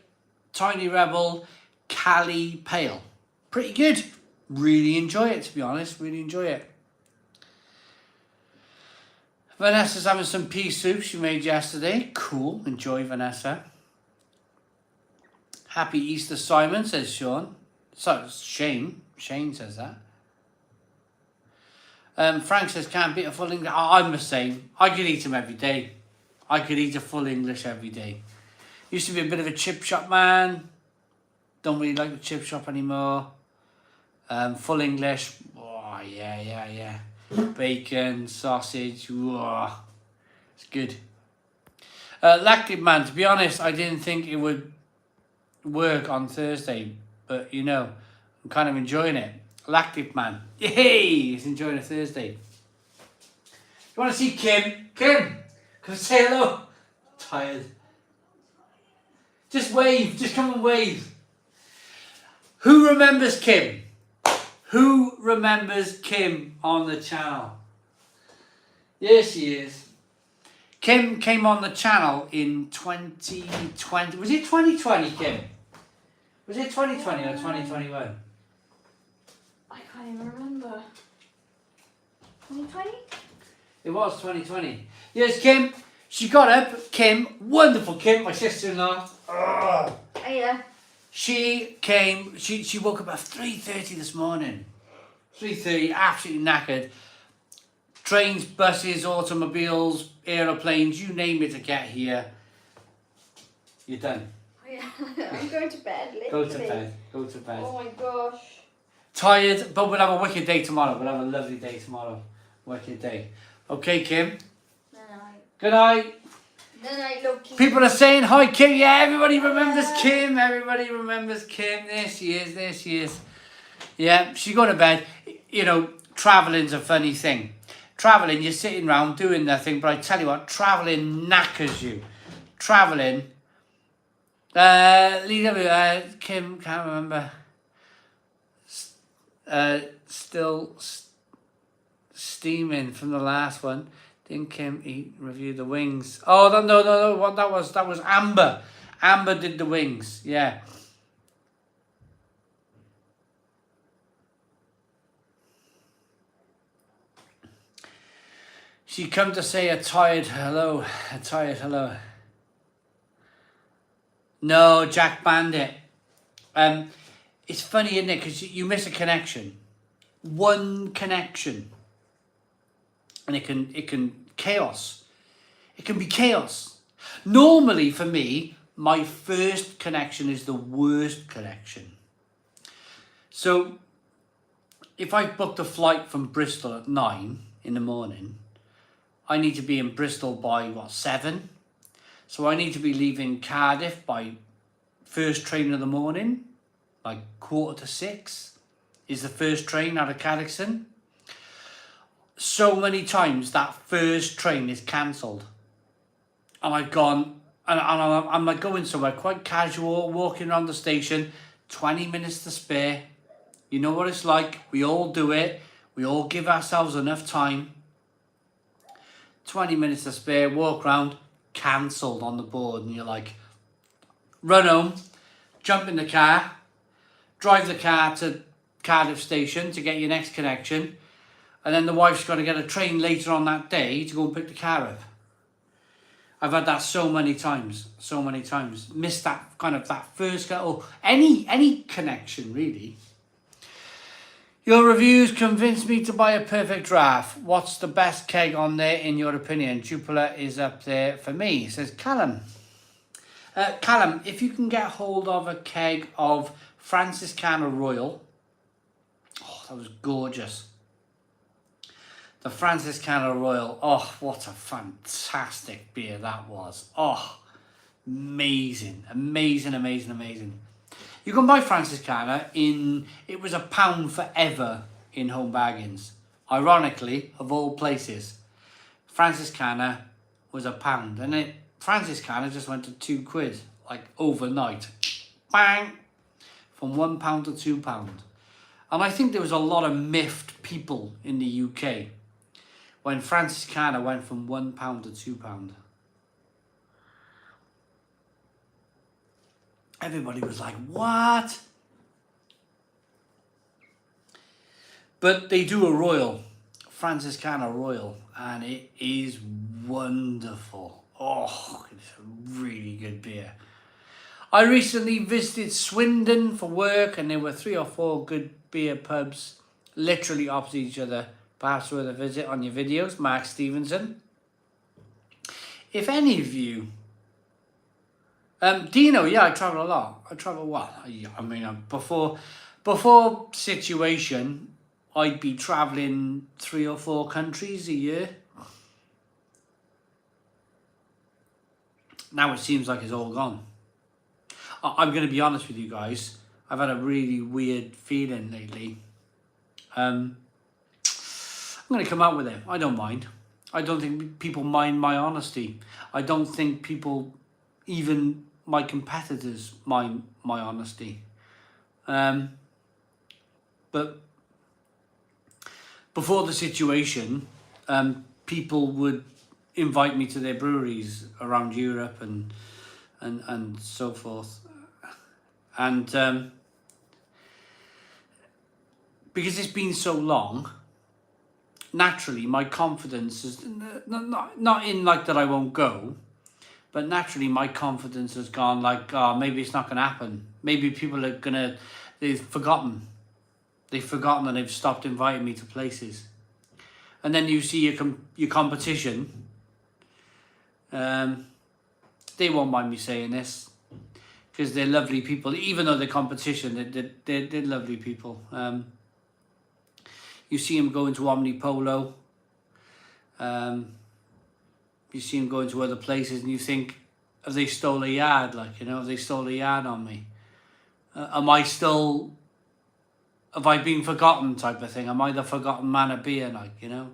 Tiny Rebel Cali Pale. Pretty good. Really enjoy it, to be honest. Really enjoy it. Vanessa's having some pea soup she made yesterday. Cool. Enjoy, Vanessa. Happy Easter, Simon, says Sean. So, Shane. Shane says that. Frank says, can't beat a full English. I'm the same. I could eat them every day. I could eat a full English every day. Used to be a bit of a chip shop man. Don't really like the chip shop anymore. Full English. Oh, yeah. Bacon, sausage. Whoa. It's good. Lactic Man, to be honest, I didn't think it would work on Thursday. But, you know, I'm kind of enjoying it. Lactic Man. Yay! He's enjoying a Thursday. You want to see Kim? Kim! Come say hello. Tired. Just wave. Just come and wave. Who remembers Kim? Who remembers Kim on the channel? Yes, she is. Kim came on the channel in 2020. Was it 2020, Kim? Was it 2020 or 2021? I can't even remember. 2020? It was 2020. Yes, Kim. She got up. Kim, wonderful Kim, my sister-in-law. Oh yeah. She came. She woke up at 3:30 this morning. 3:30, absolutely knackered. Trains, buses, automobiles, aeroplanes, you name it to get here. You're done. Oh, yeah. I'm going to bed. Literally. Go to bed. Go to bed. Oh my gosh. Tired, but we'll have a wicked day tomorrow. We'll have a lovely day tomorrow. Wicked day. Okay, Kim. Good night. Good night, Loki. People are saying hi, Kim. Yeah, everybody remembers Kim. Everybody remembers Kim. There she is. There she is. Yeah, she got to bed. You know, travelling's a funny thing. Travelling, you're sitting around doing nothing, but I tell you what, travelling knackers you. Travelling. Kim, can't remember. Still steaming from the last one. Didn't Kim review the wings? Oh, no. What that was Amber. Amber did the wings. Yeah. She come to say a tired hello. A tired hello. No, Jack Bandit. It's funny, isn't it? Because you miss a connection. One connection. And it can chaos. It can be chaos. Normally for me, my first connection is the worst connection. So if I booked a flight from Bristol at 9 in the morning, I need to be in Bristol by 7? So I need to be leaving Cardiff by first train of the morning, like 5:45 is the first train out of Caddington. So many times that first train is cancelled. And I've gone, and I'm like going somewhere quite casual, walking around the station, 20 minutes to spare. You know what it's like. We all do it. We all give ourselves enough time. 20 minutes to spare, walk around, cancelled on the board. And you're like, run home, jump in the car, drive the car to Cardiff station to get your next connection. And then the wife's got to get a train later on that day to go and pick the car up. I've had that so many times. Missed that kind of that first, or any connection really. Your reviews convinced me to buy a perfect draft. What's the best keg on there in your opinion? Jupiler is up there for me, says Callum. Callum, if you can get hold of a keg of Franciscana Royal. Oh, that was gorgeous. The Franciscana Royal. Oh, what a fantastic beer that was. Oh, amazing. You can buy Franciscana it was £1 forever in Home Bargains. Ironically, of all places, Franciscana was £1. And Franciscana just went to £2, like overnight. Bang! From £1 to £2. And I think there was a lot of miffed people in the UK when Franciscana went from £1 to £2. Everybody was like, what? But they do a Royal, Franciscana Royal, and it is wonderful. Oh, it's a really good beer. I recently visited Swindon for work, and there were 3 or 4 good beer pubs literally opposite each other. Perhaps worth a visit on your videos, Mark Stevenson. If any of you... Dino, yeah, I travel a lot. I travel well. I mean, before situation, I'd be traveling 3 or 4 countries a year. Now it seems like it's all gone. I'm going to be honest with you guys. I've had a really weird feeling lately. I'm going to come out with it. I don't mind. I don't think people mind my honesty. I don't think people, even my competitors, mind my honesty. But before the situation, people would invite me to their breweries around Europe and so forth. And because it's been so long, naturally my confidence is not in like that I won't go, but naturally my confidence has gone like, oh, maybe it's not going to happen. Maybe people are they've forgotten and they've stopped inviting me to places. And then you see your competition. They won't mind me saying this, because they're lovely people. Even though they're competition, they're lovely people. You see them going to Omnipolo. You see them going to other places, and you think, have they stole a yard? Like, you know, have they stole a yard on me? Am I still... Have I been forgotten, type of thing? Am I the forgotten man of beer, like, you know?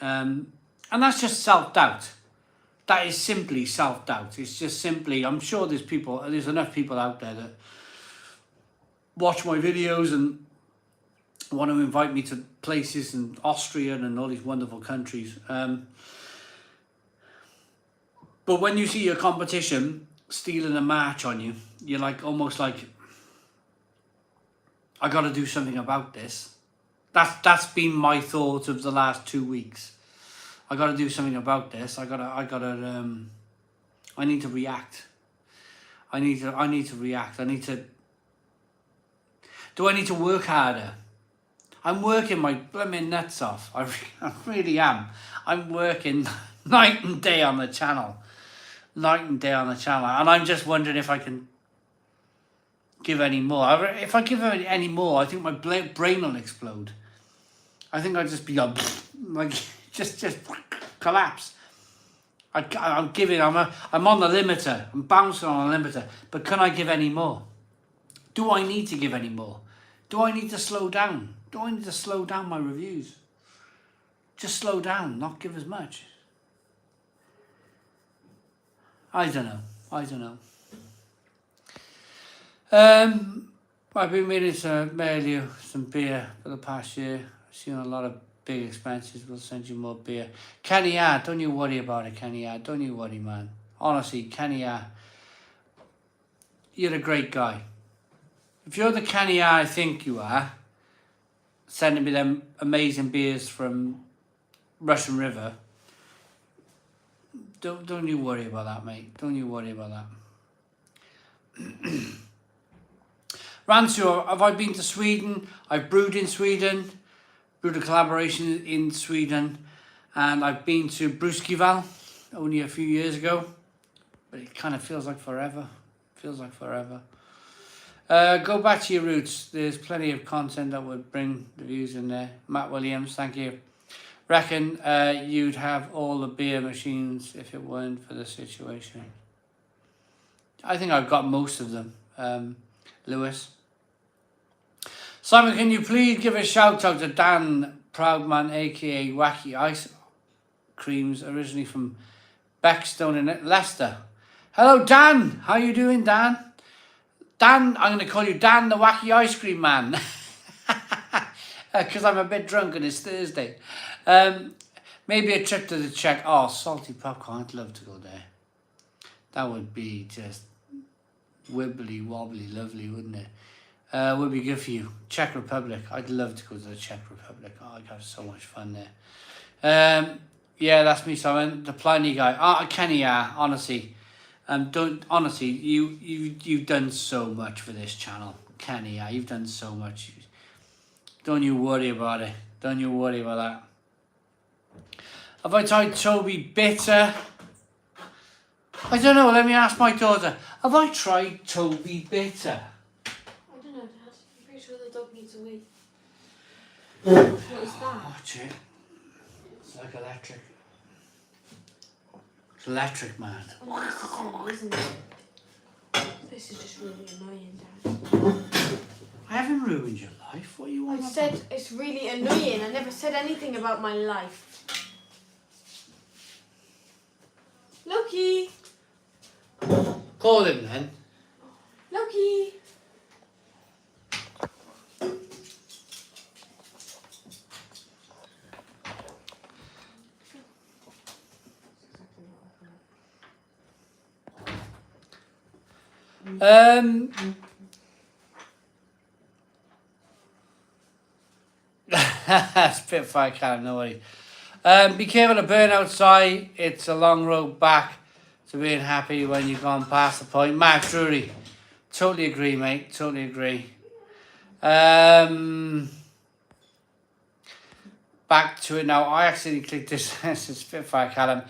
And that's just self-doubt. That is simply self-doubt. It's just simply, I'm sure there's enough people out there that watch my videos and want to invite me to places in Austria and all these wonderful countries. But when you see your competition stealing a march on you, you're like, almost like, I got to do something about this. That's been my thought of the last 2 weeks. I got to do something about this. I need to react. I need to react. Do I need to work harder? I'm working my blooming nuts off. I really am. I'm working night and day on the channel. And I'm just wondering if I can give any more. If I give any more, I think my brain will explode. I think I'll just be like just collapse. I'm on the limiter. I'm bouncing on a limiter. But can I give any more? Do I need to give any more? Do I need to slow down? Do I need to slow down my reviews? Just slow down, not give as much. I don't know. I've been meaning to mail you some beer for the past year. I've seen a lot of big expenses. We'll send you more beer. Kenny, don't you worry about it, Kenny. Don't you worry, man. Honestly, Kenny, you're a great guy. If you're the Kenny I think you are, sending me them amazing beers from Russian River, don't you worry about that, mate. Don't you worry about that. Rancio, have I been to Sweden? I've brewed in Sweden, brewed a collaboration in Sweden, and I've been to Bruskival only a few years ago, but it kind of feels like forever. Go back to your roots. There's plenty of content that would bring the views in there. Matt Williams, thank you. Reckon you'd have all the beer machines if it weren't for the situation. I think I've got most of them. Lewis. Simon, can you please give a shout out to Dan Proudman, aka Wacky Ice Creams, originally from Beckstone in Leicester. Hello, Dan. How you doing, Dan? Dan, I'm going to call you Dan the Wacky Ice Cream Man. Because I'm a bit drunk and it's Thursday. Maybe a trip to the Czech. Oh, salty popcorn. I'd love to go there. That would be just wibbly wobbly lovely, wouldn't it? Would be good for you. Czech Republic. I'd love to go to the Czech Republic. Oh, I'd have so much fun there. Yeah, that's me, Simon, the Pliny guy. Oh, Kenny, yeah, honestly. You've done so much for this channel. Kenny, yeah, you've done so much. Don't you worry about it. Don't you worry about that. Have I tried Toby Bitter? I don't know, let me ask my daughter. Have I tried Toby Bitter? I don't know, Dad. I'm pretty sure the dog needs a wee. What is that? Watch it. It's like electric. It's electric, man. Unnecessary, isn't it? This is just really annoying, Dad. I haven't ruined your life. What do you want? I said it's really annoying. I never said anything about my life. Loki! Call him then. Loki! Spitfire Callum, no worry. Be careful to burn outside. It's a long road back to being happy when you've gone past the point. Mark Drury, totally agree, mate. Totally agree. Back to it now. I actually clicked this. This is Spitfire Callum.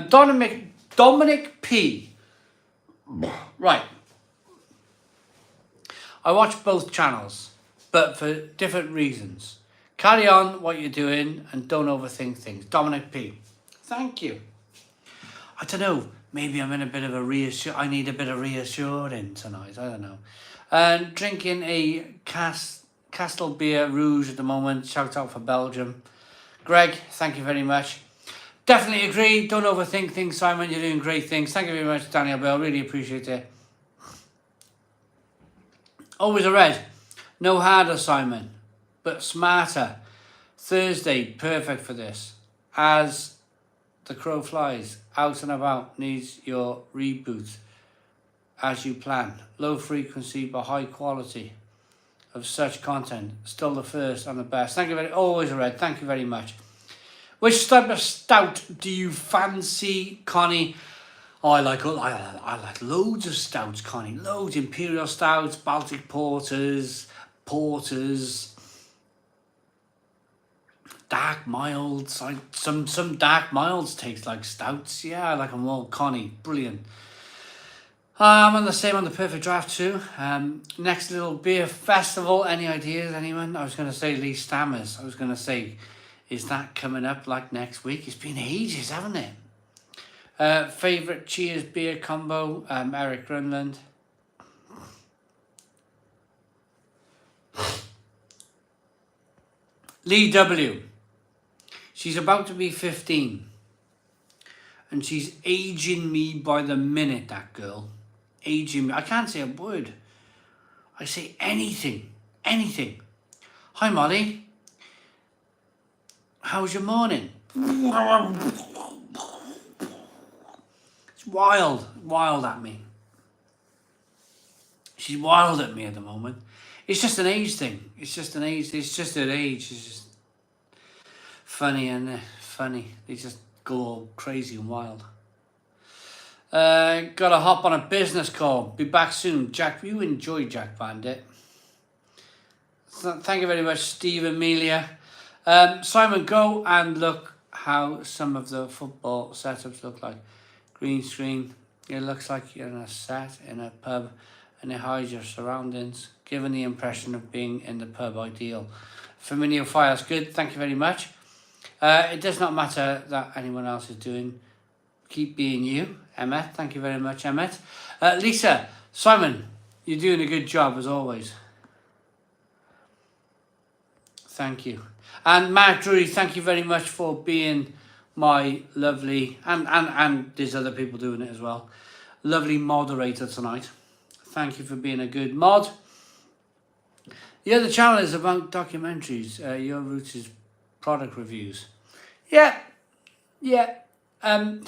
Dominic P. Right. I watch both channels, but for different reasons. Carry on what you're doing and don't overthink things. Dominic P. Thank you. I don't know. Maybe I'm in a bit of a I need a bit of reassuring tonight. I don't know. And drinking a Castle Beer Rouge at the moment. Shout out for Belgium. Greg, thank you very much. Definitely agree. Don't overthink things, Simon. You're doing great things. Thank you very much, Daniel Bell. Really appreciate it. Always a red. No harder, Simon, but smarter. Thursday, perfect for this. As the crow flies, out and about needs your reboot as you plan. Low frequency but high quality of such content. Still the first and the best. Thank you very always a red. Thank you very much. Which type of stout do you fancy, Connie? Oh, I like loads of stouts, Connie. Loads. Imperial stouts, Baltic porters, dark milds. Some dark milds taste like stouts. Yeah, I like them all, Connie. Brilliant. I'm on the same on the Perfect Draft too. Next little beer festival. Any ideas, anyone? I was going to say Lee Stammers. I was going to say, is that coming up like next week? It's been ages, haven't it? Favourite Cheers beer combo, Eric Grunland. Lee W. She's about to be 15. And she's aging me by the minute, that girl. Aging me. I can't say a word. I say anything. Anything. Hi, Molly. How's your morning? It's wild at me. She's wild at me at the moment. It's just an age thing. It's just an age. It's just her age. It's just funny and funny. They just go all crazy and wild. Gotta hop on a business call. Be back soon. Jack, you enjoy Jack Bandit. Thank you very much, Steve Amelia. Simon, go and look how some of the football setups look like. Green screen. It looks like you're in a set in a pub and it hides your surroundings, giving the impression of being in the pub. Ideal. Familiar files. Good. Thank you very much. It does not matter that anyone else is doing. Keep being you. Emmet. Thank you very much, Emmet. Lisa. Simon. You're doing a good job as always. Thank you. And Mark Drury, thank you very much for being my lovely, and there's other people doing it as well, lovely moderator tonight. Thank you for being a good mod. The other channel is about documentaries. Your roots is product reviews. Yeah. The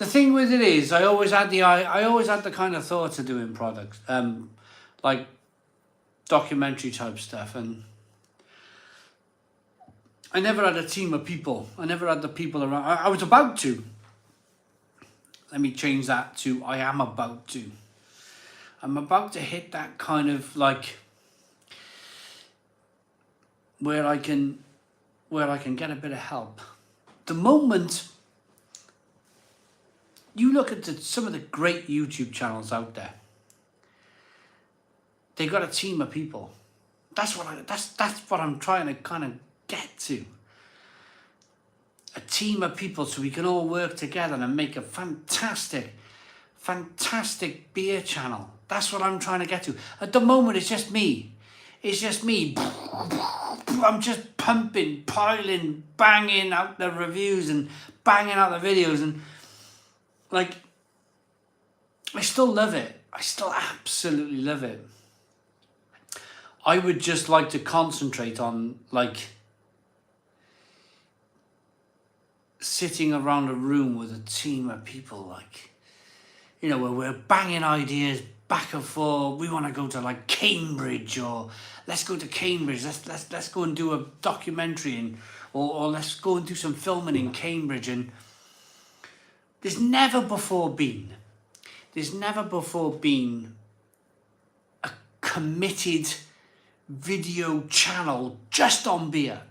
The thing with it is, I always had the kind of thoughts of doing products, like documentary type stuff, and I never had a team of people. I never had the people around. I was about to. Let me change that to I am about to. I'm about to hit that kind of like where I can get a bit of help. The moment you look at some of the great YouTube channels out there, they got a team of people. That's what I'm trying to kind of get to. A team of people so we can all work together and make a fantastic beer channel. That's what I'm trying to get to. At the moment, it's just me. It's just me. I'm just pumping, piling, banging out the reviews and banging out the videos, and like, I still love it. I still absolutely love it. I would just like to concentrate on like sitting around a room with a team of people, like, you know, where we're banging ideas back and forth. We want to go to like Cambridge, or let's go to Cambridge. Let's go and do a documentary, and or let's go and do some filming in Cambridge. And there's never before been a committed video channel just on beer.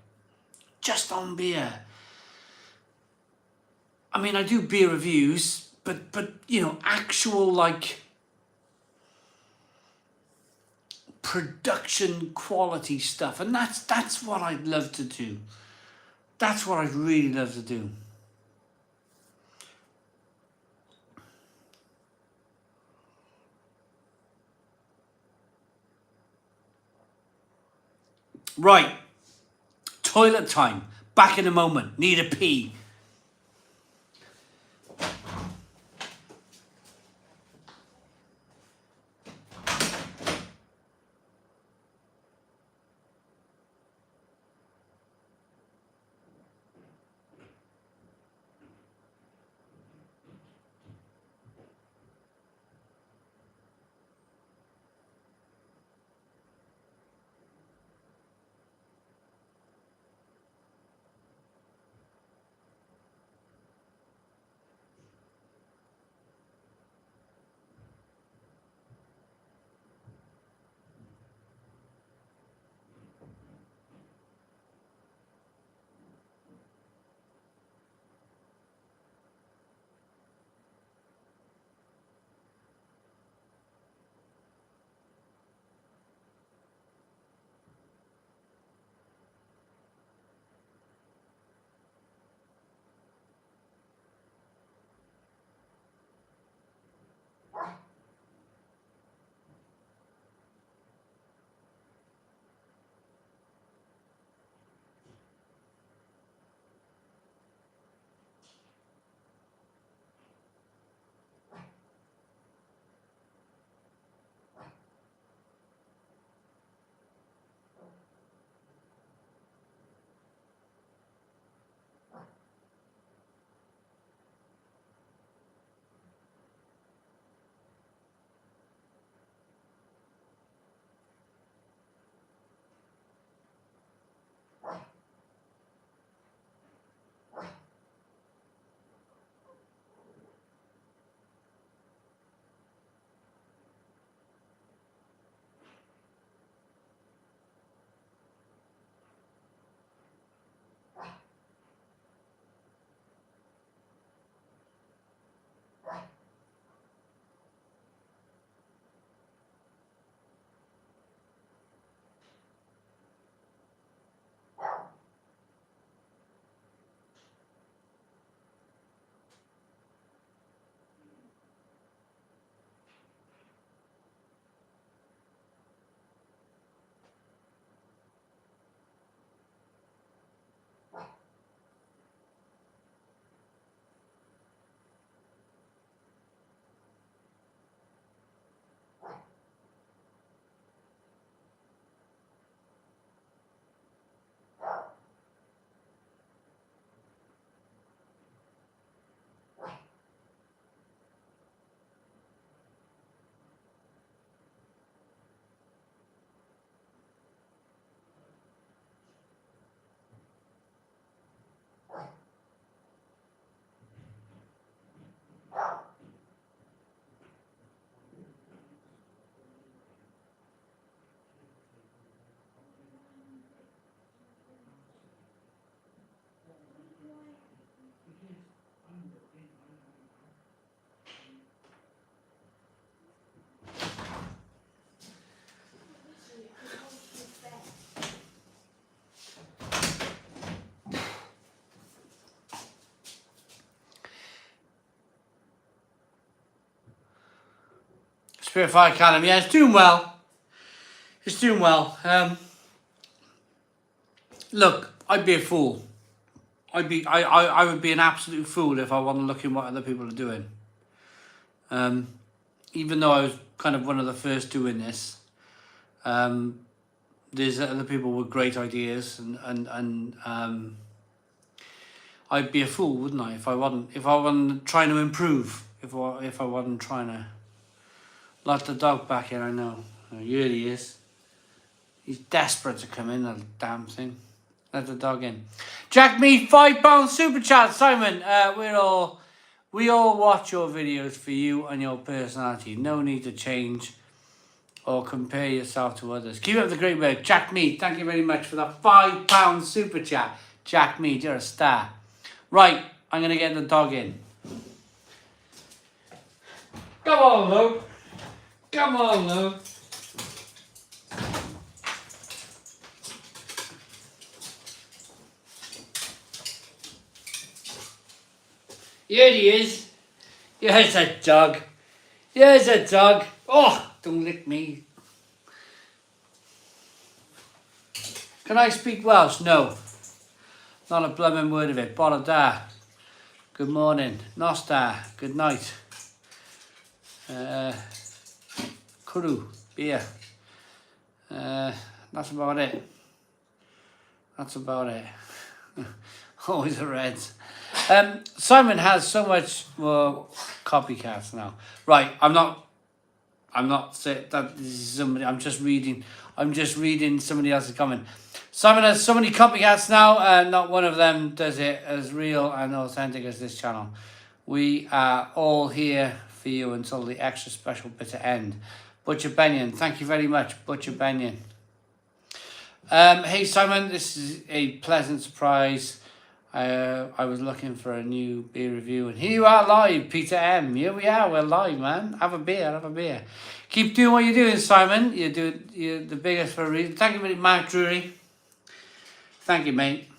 I mean, I do beer reviews, but you know, actual like production quality stuff, and that's what I'd love to do. That's what I'd really love to do. Right, toilet time. Back in a moment. Need a pee. Spiritfire Callum, yeah, it's doing well. It's doing well. Look, I'd be a fool. I would be an absolute fool if I wasn't looking what other people are doing. Even though I was kind of one of the first doing this, there's other people with great ideas, and I'd be a fool, wouldn't I, if I wasn't trying to improve, if I wasn't trying to let the dog back in. I know. Here he is. He's desperate to come in, that damn thing. Let the dog in. Jack me £5 super chat, Simon. We all watch your videos for you and your personality. No need to change or compare yourself to others. Keep up the great work. Jack me, thank you very much for that £5 super chat. Jack me, you're a star. Right, I'm going to get the dog in. Come on, Lou. Come on, Lou. Here he is. Here's a dog. Here's a dog. Oh, don't lick me. Can I speak Welsh? No. Not a blooming word of it. Bore da. Good morning. Nos da. Good night. Cwrw. Beer. That's about it. That's about it. Always the Reds. Simon has so much more copycats now. Right, I'm not saying that this is somebody. I'm just reading somebody else's comment. Simon has so many copycats now, not one of them does it as real and authentic as this channel. We are all here for you until the extra special bitter end. Butcher Benyon, thank you very much, Butcher Benyon. Hey Simon, this is a pleasant surprise. I was looking for a new beer review, and here you are live, Peter M. Here we are, we're live, man. Have a beer, have a beer. Keep doing what you're doing, Simon. You're the biggest for a reason. Thank you very much, Mark Drury. Thank you, mate.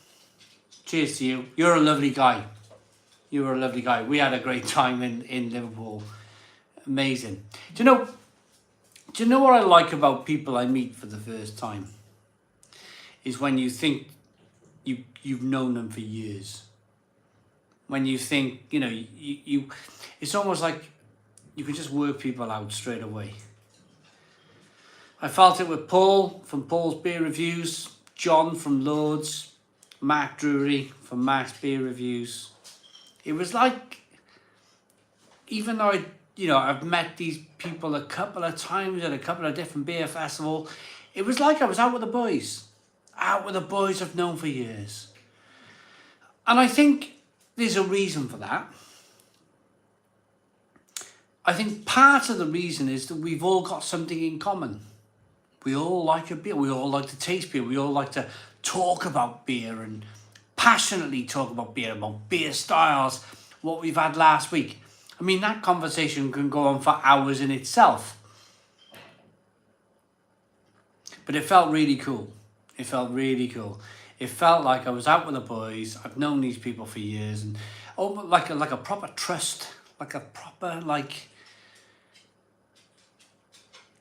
Cheers to you. You're a lovely guy. You were a lovely guy. We had a great time in Liverpool. Amazing. Do you know what I like about people I meet for the first time? Is when you think you've known them for years. When you think, you it's almost like you can just work people out straight away. I felt it with Paul from Paul's Beer Reviews, John from Lords, Mark Drury from Mark's Beer Reviews. It was like, even though I've met these people a couple of times at a couple of different beer festivals, it was like I was out with the boys. Out with the boys I've known for years. And I think there's a reason for that. I think part of the reason is that we've all got something in common. We all like a beer. We all like to taste beer. We all like to talk about beer and passionately talk about beer styles, what we've had last week. I mean, that conversation can go on for hours in itself. But it felt really cool. It felt really cool. It felt like I was out with the boys. I've known these people for years, and like a proper trust, like a proper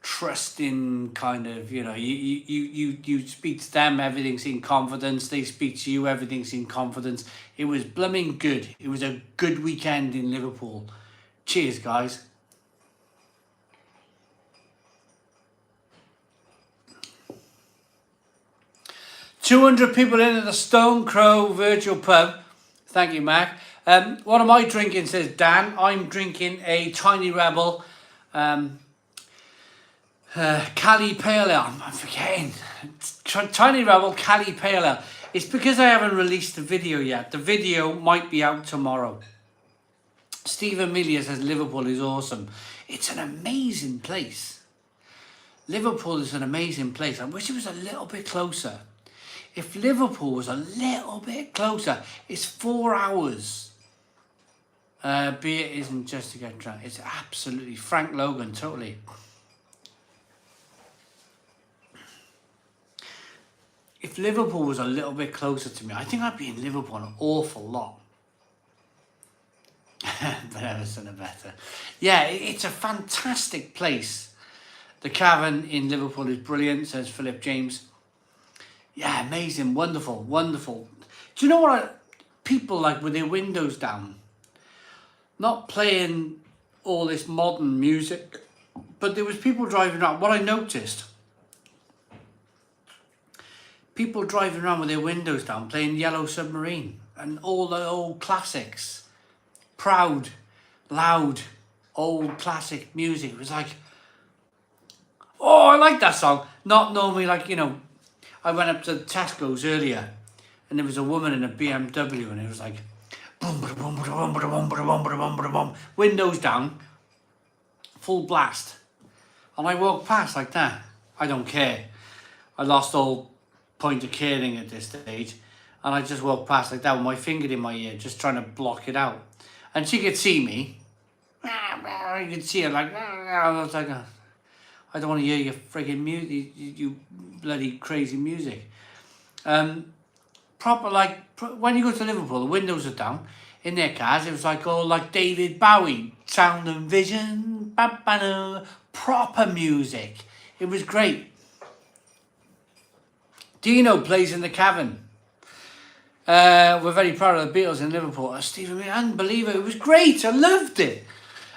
trusting kind of. You speak to them, everything's in confidence. They speak to you, everything's in confidence. It was blooming good. It was a good weekend in Liverpool. Cheers, guys. $200 people in at the Stone Crow virtual pub. Thank you, Mac. What am I drinking, says Dan. I'm drinking a Tiny Rebel Cali Pale Ale. I'm forgetting. Tiny Rebel Cali Pale Ale. It's because I haven't released the video yet. The video might be out tomorrow. Steve Amelia says Liverpool is awesome. It's an amazing place. Liverpool is an amazing place. I wish it was a little bit closer. If Liverpool was a little bit closer, it's 4 hours. Beer isn't just to get drunk. It's absolutely Frank Logan, totally. If Liverpool was a little bit closer to me, I think I'd be in Liverpool an awful lot. but ever so better. Yeah, it's a fantastic place. The Cavern in Liverpool is brilliant, says Philip James. Yeah, amazing, wonderful, wonderful. Do you know what people like with their windows down? Not playing all this modern music, but there was people driving around. What I noticed, people driving around with their windows down, playing Yellow Submarine and all the old classics. Proud, loud, old classic music. It was like, oh, I like that song. Not normally like, you know, I went up to Tesco's earlier and there was a woman in a BMW and it was like, boom, boom, boom, boom, boom, boom, boom, boom, boom, boom, windows down, full blast. And I walked past like that. I don't care. I lost all point of caring at this stage. And I just walked past like that with my finger in my ear, just trying to block it out. And she could see me. You could see her like, I was like, I don't want to hear your frigging music, you bloody crazy music. Proper like, when you go to Liverpool, the windows are down in their cars. It was like all like David Bowie, Sound and Vision, proper music. It was great. Dino plays in the Cavern. We're very proud of the Beatles in Liverpool. Stephen, unbelievable. It was great. I loved it.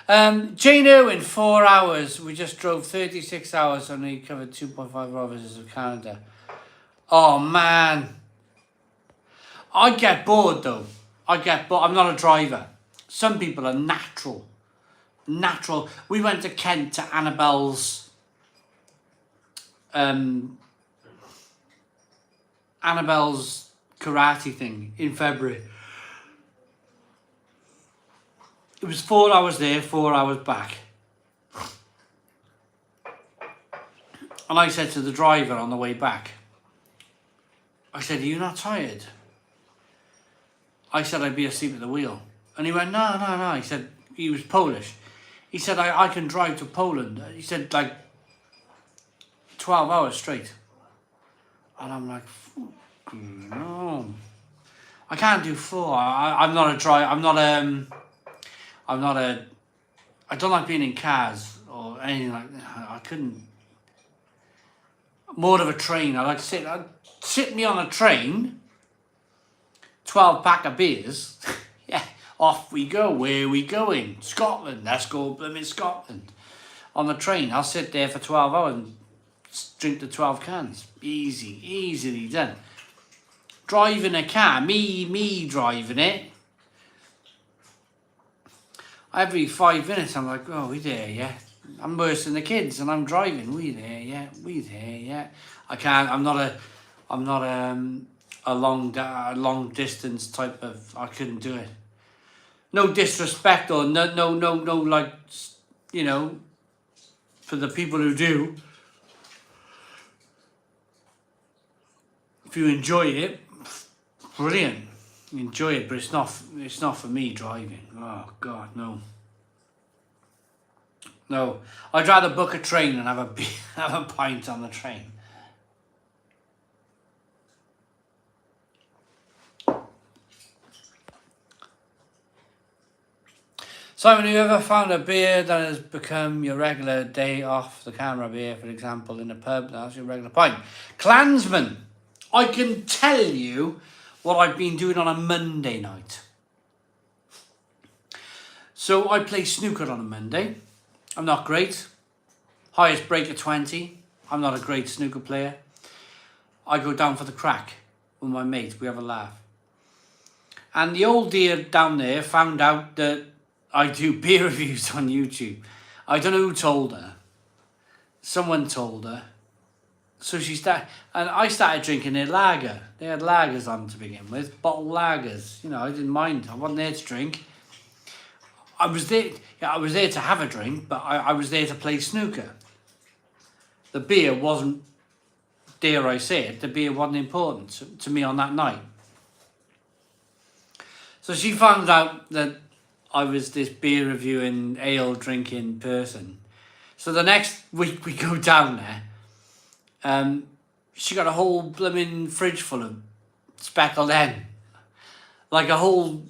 Jane Irwin, 4 hours. We just drove 36 hours and we covered 2.5 provinces of Canada. Oh, man. I get bored, though. I get bored. I'm not a driver. Some people are natural. Natural. We went to Kent to Annabelle's karate thing in February. It was 4 hours there, 4 hours back. And I said to the driver on the way back, I said, are you not tired? I said, I'd be asleep at the wheel. And he went, no. He said, he was Polish. He said, I can drive to Poland. He said, like, 12 hours straight. And I'm like, no. I can't do 4. I'm not a driver. I don't like being in cars or anything like that. I couldn't. More of a train. I like to sit me on a train, 12 pack of beers. Yeah, off we go. Where are we going? Scotland. Let's go in Scotland. On the train, I'll sit there for 12 hours and drink the 12 cans. Easily done. Driving a car, me driving it. Every 5 minutes, I'm like, oh, we there, yeah. I'm worse than the kids, and I'm driving. We there, yeah. I can't. I'm not a long distance type of. I couldn't do it. No disrespect or no. Like, you know, for the people who do. If you enjoy it, brilliant. Enjoy it, but it's not for me driving. Oh God, no. No, I'd rather book a train and have a pint on the train. Simon, have you ever found a beer that has become your regular day off the camera beer, for example, in a pub? That's your regular pint. Klansman, I can tell you what I've been doing on a Monday night. So I play snooker on a Monday. I'm not great. Highest break of 20. I'm not a great snooker player. I go down for the crack with my mate. We have a laugh. And the old dear down there found out that I do beer reviews on YouTube. I don't know who told her. Someone told her. So she started, and I started drinking their lager. They had lagers on to begin with, bottled lagers. You know, I didn't mind. I wasn't there to drink. I was there to have a drink, but I was there to play snooker. The beer wasn't, dare I say it, the beer wasn't important to me on that night. So she found out that I was this beer reviewing, ale drinking person. So the next week we go down there. She got a whole blooming fridge full of speckled hen. Like a whole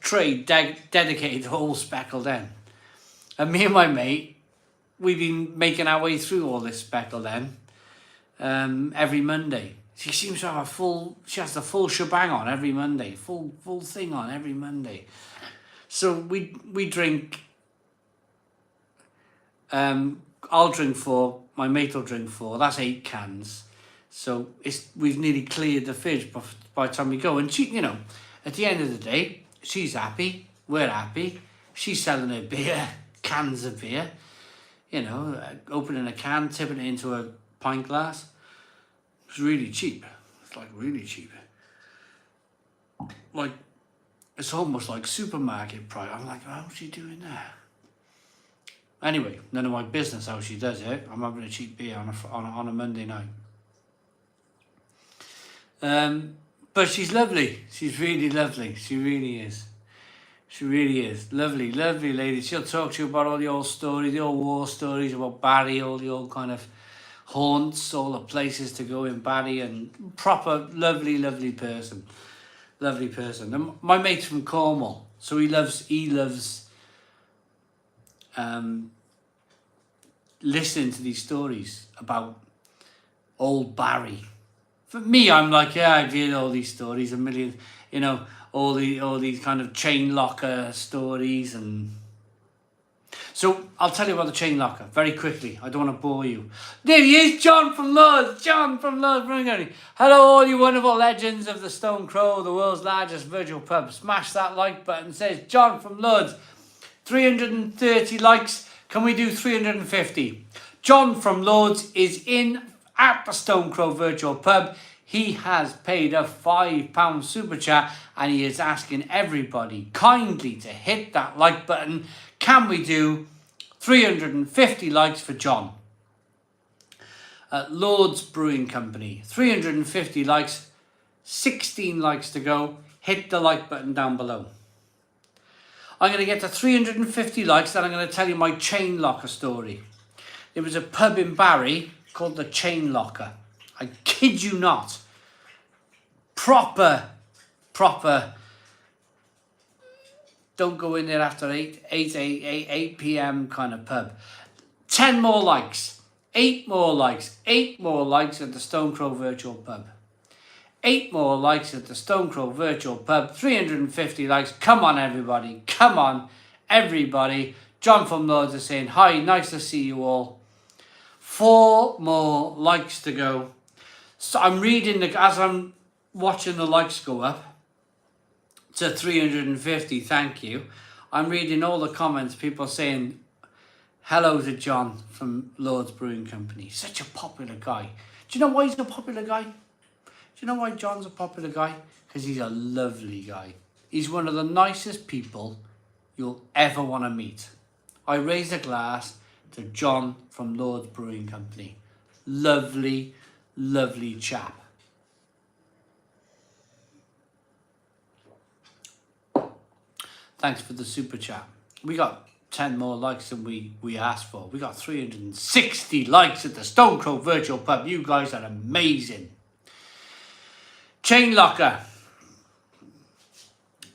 trade dedicated to all speckled hen. And me and my mate, we've been making our way through all this speckled hen every Monday. She seems to have she has the full shebang on every Monday, full thing on every Monday. So we drink, I'll drink 4, my mate will drink 4, that's 8 cans. So we've nearly cleared the fridge by the time we go. And she, you know, at the end of the day, she's happy, we're happy. She's selling her beer, cans of beer, you know, opening a can, tipping it into a pint glass. It's really cheap. It's like really cheap. Like, it's almost like supermarket price. I'm like, how's she doing that? Anyway, none of my business how she does it. I'm having a cheap beer on a Monday night. But she's lovely. She's really lovely. She really is. She really is. Lovely, lovely lady. She'll talk to you about all the old stories, the old war stories about Barry, all the old kind of haunts, all the places to go in Barry, and proper lovely, lovely person. Lovely person. And my mate's from Cornwall, so he loves listening to these stories about old Barry. For me, I'm like, yeah, I've heard all these stories, a million, you know, all these kind of chain locker stories. And so I'll tell you about the chain locker very quickly. I don't want to bore you. There he is, John from Lords. John from Lords. Hello, all you wonderful legends of the Stone Crow, the world's largest virtual pub. Smash that like button. It says John from Lords. 330 likes. Can we do 350? John from Lords is in at the Stone Crow virtual pub. He has paid a £5 super chat and he is asking everybody kindly to hit that like button. Can we do 350 likes for John? Lords Brewing Company, 350 likes, 16 likes to go. Hit the like button down below. I'm going to get to 350 likes, then I'm going to tell you my chain locker story. There was a pub in Barry called the Chain Locker. I kid you not. Proper. Don't go in there after 8 p.m. kind of pub. 10 more likes. 8 more likes. 8 more likes at the Stone Crow virtual pub. 8 more likes at the Stone Crow virtual pub. 350 likes. Come on, everybody. Come on, everybody. John from Lords is saying, hi, nice to see you all. 4 more likes to go. So I'm reading, as I'm watching the likes go up to 350, thank you. I'm reading all the comments, people saying, hello to John from Lords Brewing Company. Such a popular guy. Do you know why he's a popular guy? Do you know why John's a popular guy? Because he's a lovely guy. He's one of the nicest people you'll ever want to meet. I raise a glass to John from Lords Brewing Company. Lovely, lovely chap. Thanks for the super chat. We got 10 more likes than we asked for. We got 360 likes at the Stone Crow virtual pub. You guys are amazing. Chain locker.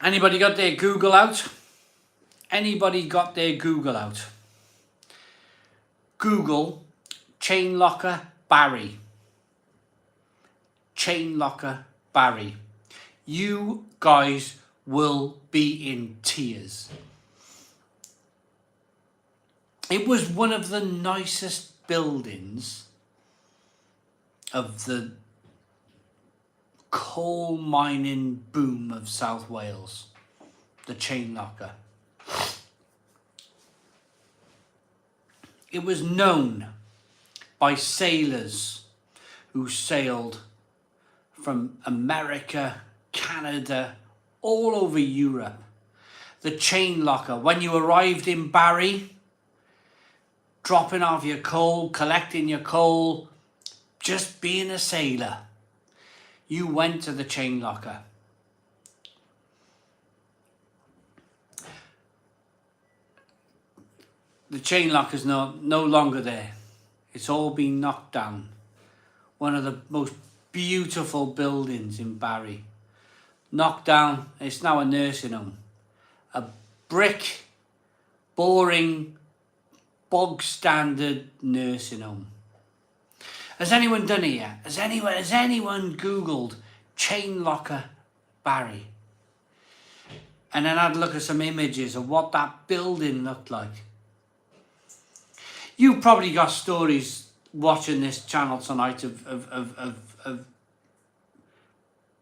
Anybody got their Google out? Anybody got their Google out? Google chain locker Barry. Chain locker Barry. You guys will be in tears. It was one of the nicest buildings of the coal mining boom of South Wales, the chain locker. It was known by sailors who sailed from America, Canada, all over Europe. The chain locker. When you arrived in Barry, dropping off your coal, collecting your coal, just being a sailor, you went to the chain locker. The chain locker's no longer there. It's all been knocked down. One of the most beautiful buildings in Barry. Knocked down. It's now a nursing home. a brick, boring, bog standard nursing home. Has anyone done it yet? Has anyone Googled chain locker Barry? And then I'd look at some images of what that building looked like. You've probably got stories watching this channel tonight of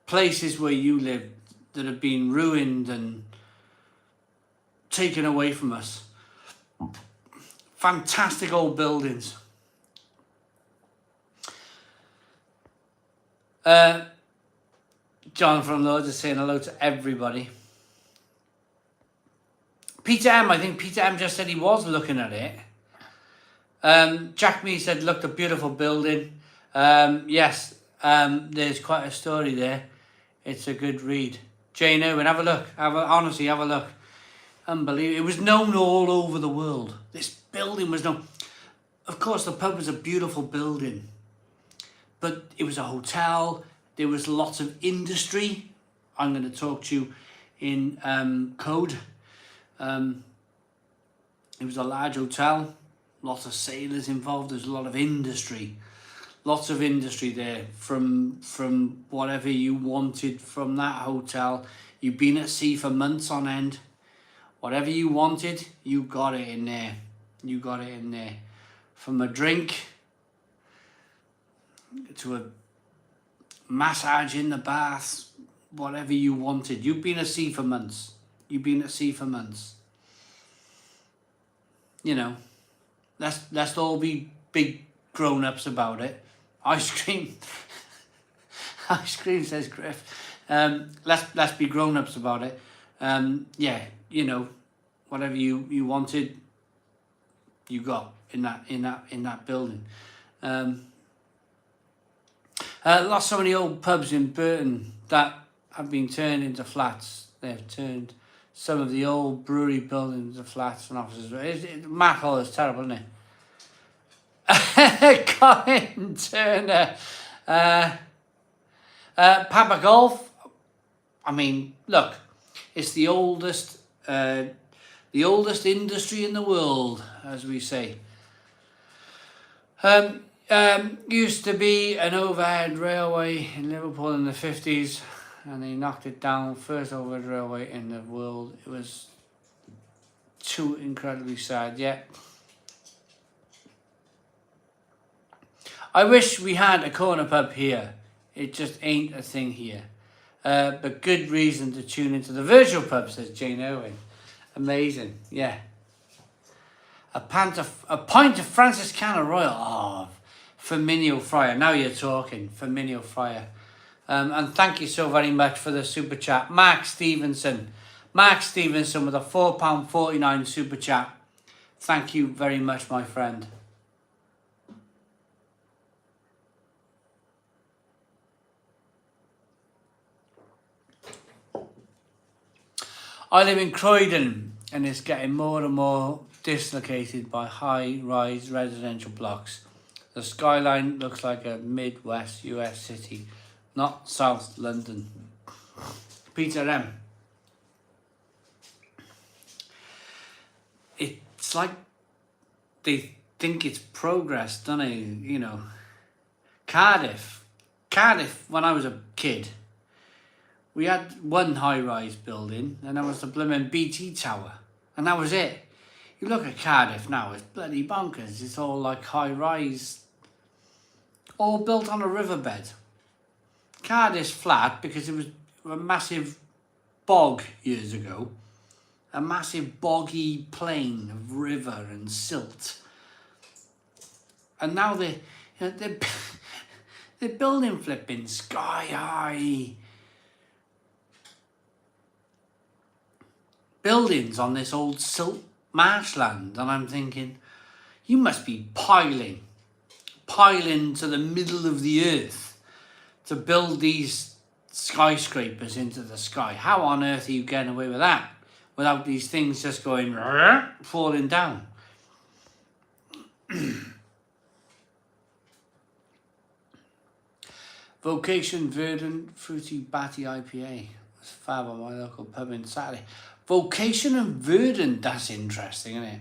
places where you live that have been ruined and taken away from us. Fantastic old buildings. John from Lords is saying hello to everybody. Peter M, I think Peter M just said he was looking at it. Jack Me said, looked a beautiful building. Yes, there's quite a story there. It's a good read. Jane Owen, have a look. Honestly, have a look. Unbelievable. It was known all over the world. This building was known. Of course, the pub was a beautiful building, but it was a hotel. There was lots of industry. I'm going to talk to you in code. It was a large hotel. Lots of sailors involved. There's a lot of industry. Lots of industry there from whatever you wanted from that hotel. You've been at sea for months on end. Whatever you wanted, you got it in there. You got it in there. From a drink to a massage in the bath, whatever you wanted. You've been at sea for months. You've been at sea for months. You know, let's all be big grown-ups about it. Ice cream. Ice cream, says Griff. Let's be grown-ups about it. Yeah, you know, whatever you wanted, you got in that building. Lost so many old pubs in Burton that have been turned into flats. They've turned some of the old brewery buildings into flats and offices. Matt Hall is terrible, isn't it? Colin Turner. Papa Golf. I mean, look, it's the oldest industry in the world, as we say. Used to be an overhead railway in Liverpool in the 50s, and they knocked it down. First overhead railway in the world. It was too incredibly sad. Yeah. I wish we had a corner pub here. It just ain't a thing here. But good reason to tune into the virtual pub, says Jane Owen. Amazing, yeah. A pint of Franciscana Royal. Oh, Firmino Fryer. Now you're talking. Firmino Fryer. And thank you so very much for the super chat. Mark Stevenson. Mark Stevenson with a £4.49 super chat. Thank you very much, my friend. I live in Croydon, and it's getting more and more dislocated by high-rise residential blocks. The skyline looks like a Midwest US city, not South London. Peter M. It's like they think it's progress, don't they? You know, Cardiff, when I was a kid, we had one high-rise building, and that was the blooming BT Tower, and that was it. You look at Cardiff now, it's bloody bonkers. It's all like high-rise, all built on a riverbed. Cardiff's flat because it was a massive bog years ago, a massive boggy plain of river and silt. And now they're building flipping sky-high buildings on this old silt marshland, and I'm thinking, you must be piling to the middle of the earth to build these skyscrapers into the sky. How on earth are you getting away with that without these things just going falling down? Vocation Verdant Fruity Batty IPA was fab on my local pub in Saturday. Vocation and verdant, that's interesting, isn't it?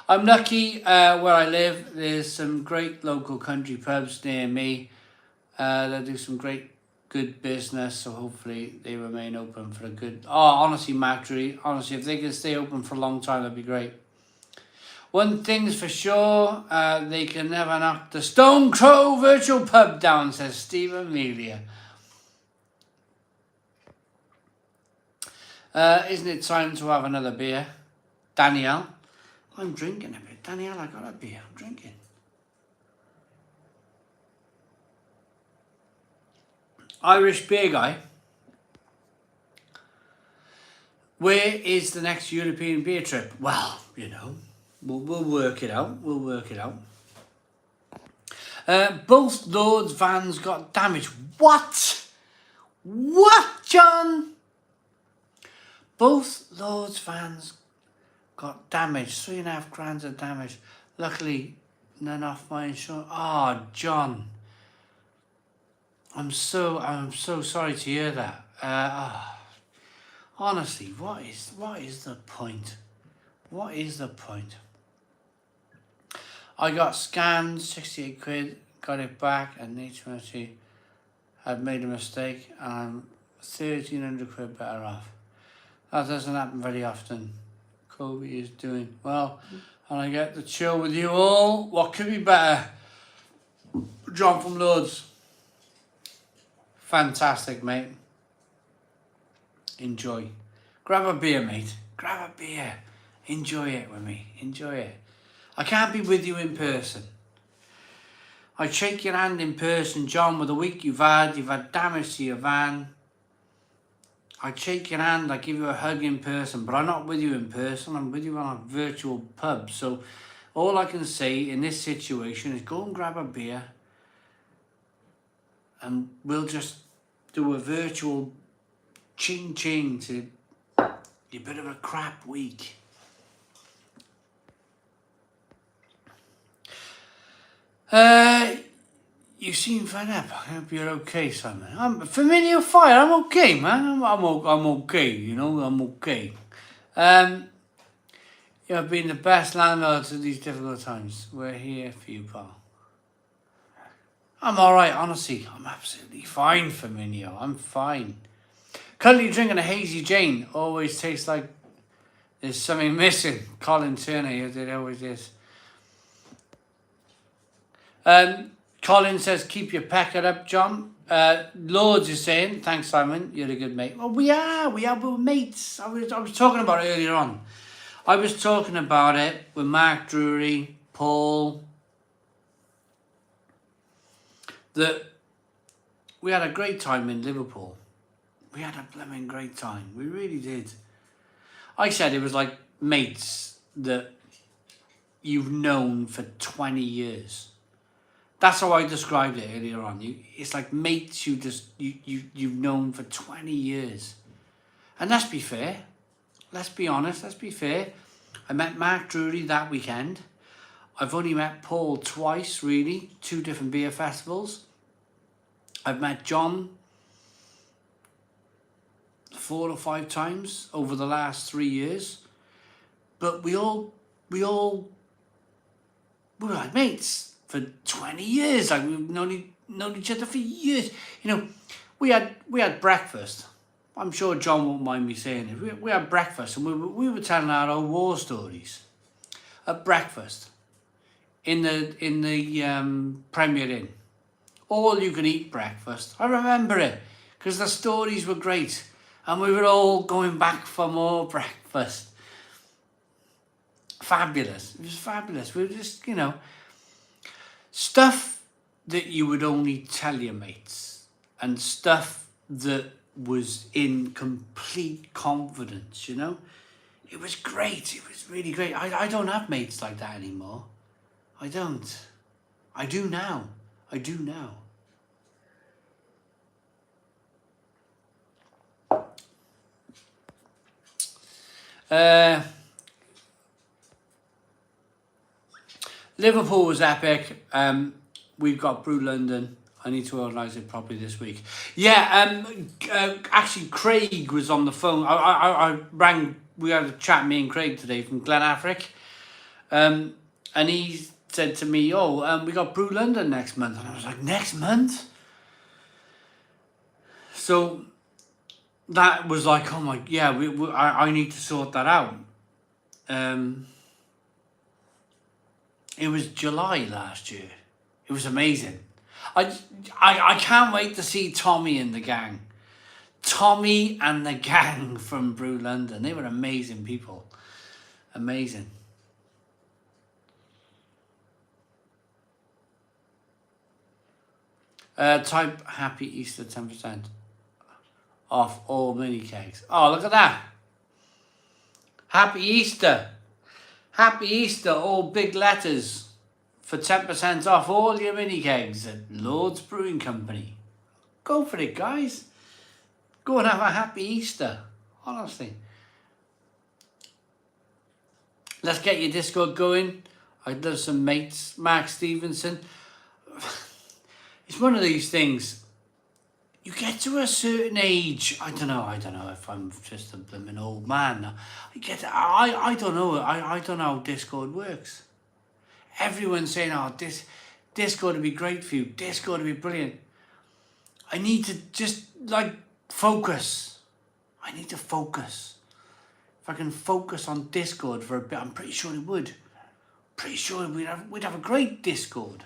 I'm lucky where I live, there's some great local country pubs near me. They do some good business, so hopefully they remain open for a good... Oh, honestly, Mark Drury, honestly, if they can stay open for a long time, that'd be great. One thing's for sure, they can never knock the Stone Crow Virtual Pub down, says Steve Amelia. Isn't it time to have another beer? Danielle? I'm drinking a bit. Danielle, I got a beer. I'm drinking. Irish beer guy. Where is the next European beer trip? Well, you know, we'll work it out. We'll work it out. Both Lord's vans got damaged. What? What, John? Both Lord's vans got damaged. 3.5 grand of damage. Luckily, none off my insurance. Oh, John. I'm so sorry to hear that. Honestly, what is the point? What is the point? I got scammed, 68 quid, got it back, and HMRC had made a mistake, and I'm 1,300 quid better off. That doesn't happen very often. Kobe is doing well, and I get to chill with you all. What could be better? John from Lords. Fantastic, mate. Enjoy. Grab a beer, mate. Grab a beer. Enjoy it with me. Enjoy it. I can't be with you in person. I'd shake your hand in person, John, with the week you've had damage to your van. I'd shake your hand, I'd give you a hug in person, but I'm not with you in person, I'm with you on a virtual pub. So all I can say in this situation is go and grab a beer and we'll just do a virtual ching-ching to your bit of a crap week. You seem fed up. I hope you're okay, Simon. I'm familiar fire. I'm okay, man. I'm okay. You know, I'm okay. You've been the best landlord through these difficult times. We're here for you, pal. I'm all right, honestly. I'm absolutely fine, Firmino. I'm fine. Currently drinking a Hazy Jane. Always tastes like there's something missing. Colin Turner, it always is. Colin says, keep your packet up, John. Lords is saying, thanks, Simon. You're a good mate. Well, we're mates. I was talking about it earlier on. I was talking about it with Mark Drury, Paul, that we had a great time in Liverpool. We had a blooming great time. We really did. I said it was like mates that you've known for 20 years. That's how I described it earlier on. It's like mates you've known for 20 years. And let's be fair. Let's be honest. Let's be fair. I met Mark Drury that weekend. I've only met Paul twice, really. 2 different beer festivals. I've met John 4 or 5 times over the last 3 years. But we were like mates for 20 years. Like we've known each other for years. You know, we had breakfast. I'm sure John won't mind me saying it. We had breakfast and we were telling our old war stories at breakfast in the Premier Inn. All you can eat breakfast. I remember it because the stories were great and we were all going back for more breakfast. Fabulous. It was fabulous. We were just, you know, stuff that you would only tell your mates and stuff that was in complete confidence, you know. It was great. It was really great. I don't have mates like that anymore. I don't. I do now. I do now. Liverpool was epic. We've got Brew London. I need to organise it properly this week. Yeah, actually Craig was on the phone. I rang we had a chat, me and Craig today from Glen Affric, and he said to me, "Oh, we got Brew London next month," and I was like, "Next month?" So that was like, oh my, yeah, I need to sort that out. It was July last year. It was amazing. I can't wait to see Tommy and the gang. Tommy and the gang from Brew London. They were amazing people. Amazing. Type Happy Easter 10% off all mini kegs. Oh, look at that. Happy Easter. Happy Easter, all big letters, for 10% off all your mini kegs at Lord's Brewing Company. Go for it, guys. Go and have a happy Easter, honestly. Let's get your Discord going. I'd love some mates. Mark Stevenson. It's one of these things. You get to a certain age. I don't know if I'm just a blooming old man. I don't know. I don't know how Discord works. Everyone's saying, "Oh, Discord would be great for you. Discord would be brilliant." I need to just like focus. I need to focus. If I can focus on Discord for a bit, I'm pretty sure it would. Pretty sure we'd have a great Discord.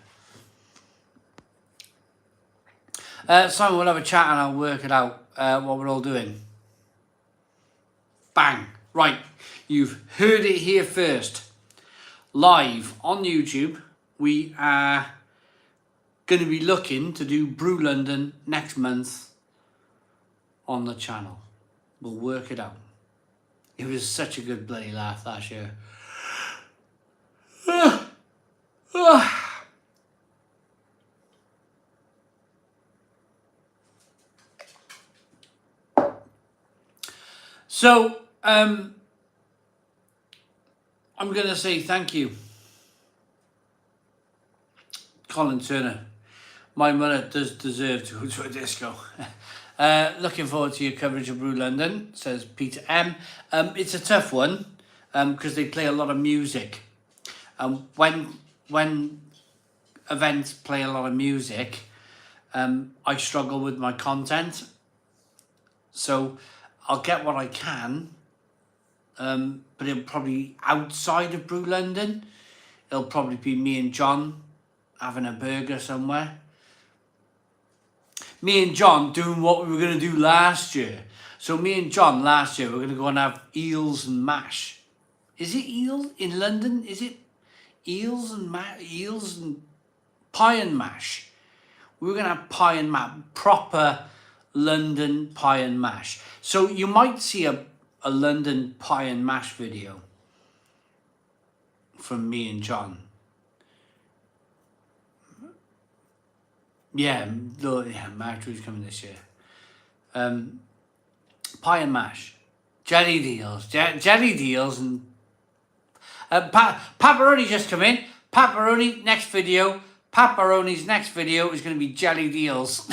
Simon, we'll have a chat and I'll work it out, what we're all doing. Bang. Right. You've heard it here first. Live on YouTube, we are going to be looking to do Brew London next month on the channel. We'll work it out. It was such a good bloody laugh last year. So, I'm going to say thank you, Colin Turner. My mother does deserve to go to a disco. Looking forward to your coverage of Brew London, says Peter M. It's a tough one because they play a lot of music. When events play a lot of music, I struggle with my content. So I'll get what I can, but it'll probably outside of Brew London. It'll probably be me and John having a burger somewhere. Me and John doing what we were going to do last year. So me and John last year, we're going to go and have eels and mash. Is it eels in London? Is it eels and pie and mash? We were going to have pie and mash, proper London pie and mash. So you might see a London pie and mash video from me and John. Yeah, Marjorie's coming this year. Pie and mash, jelly deals, and pepperoni just come in. Pepperoni next video. Pepperoni's next video is going to be jelly deals.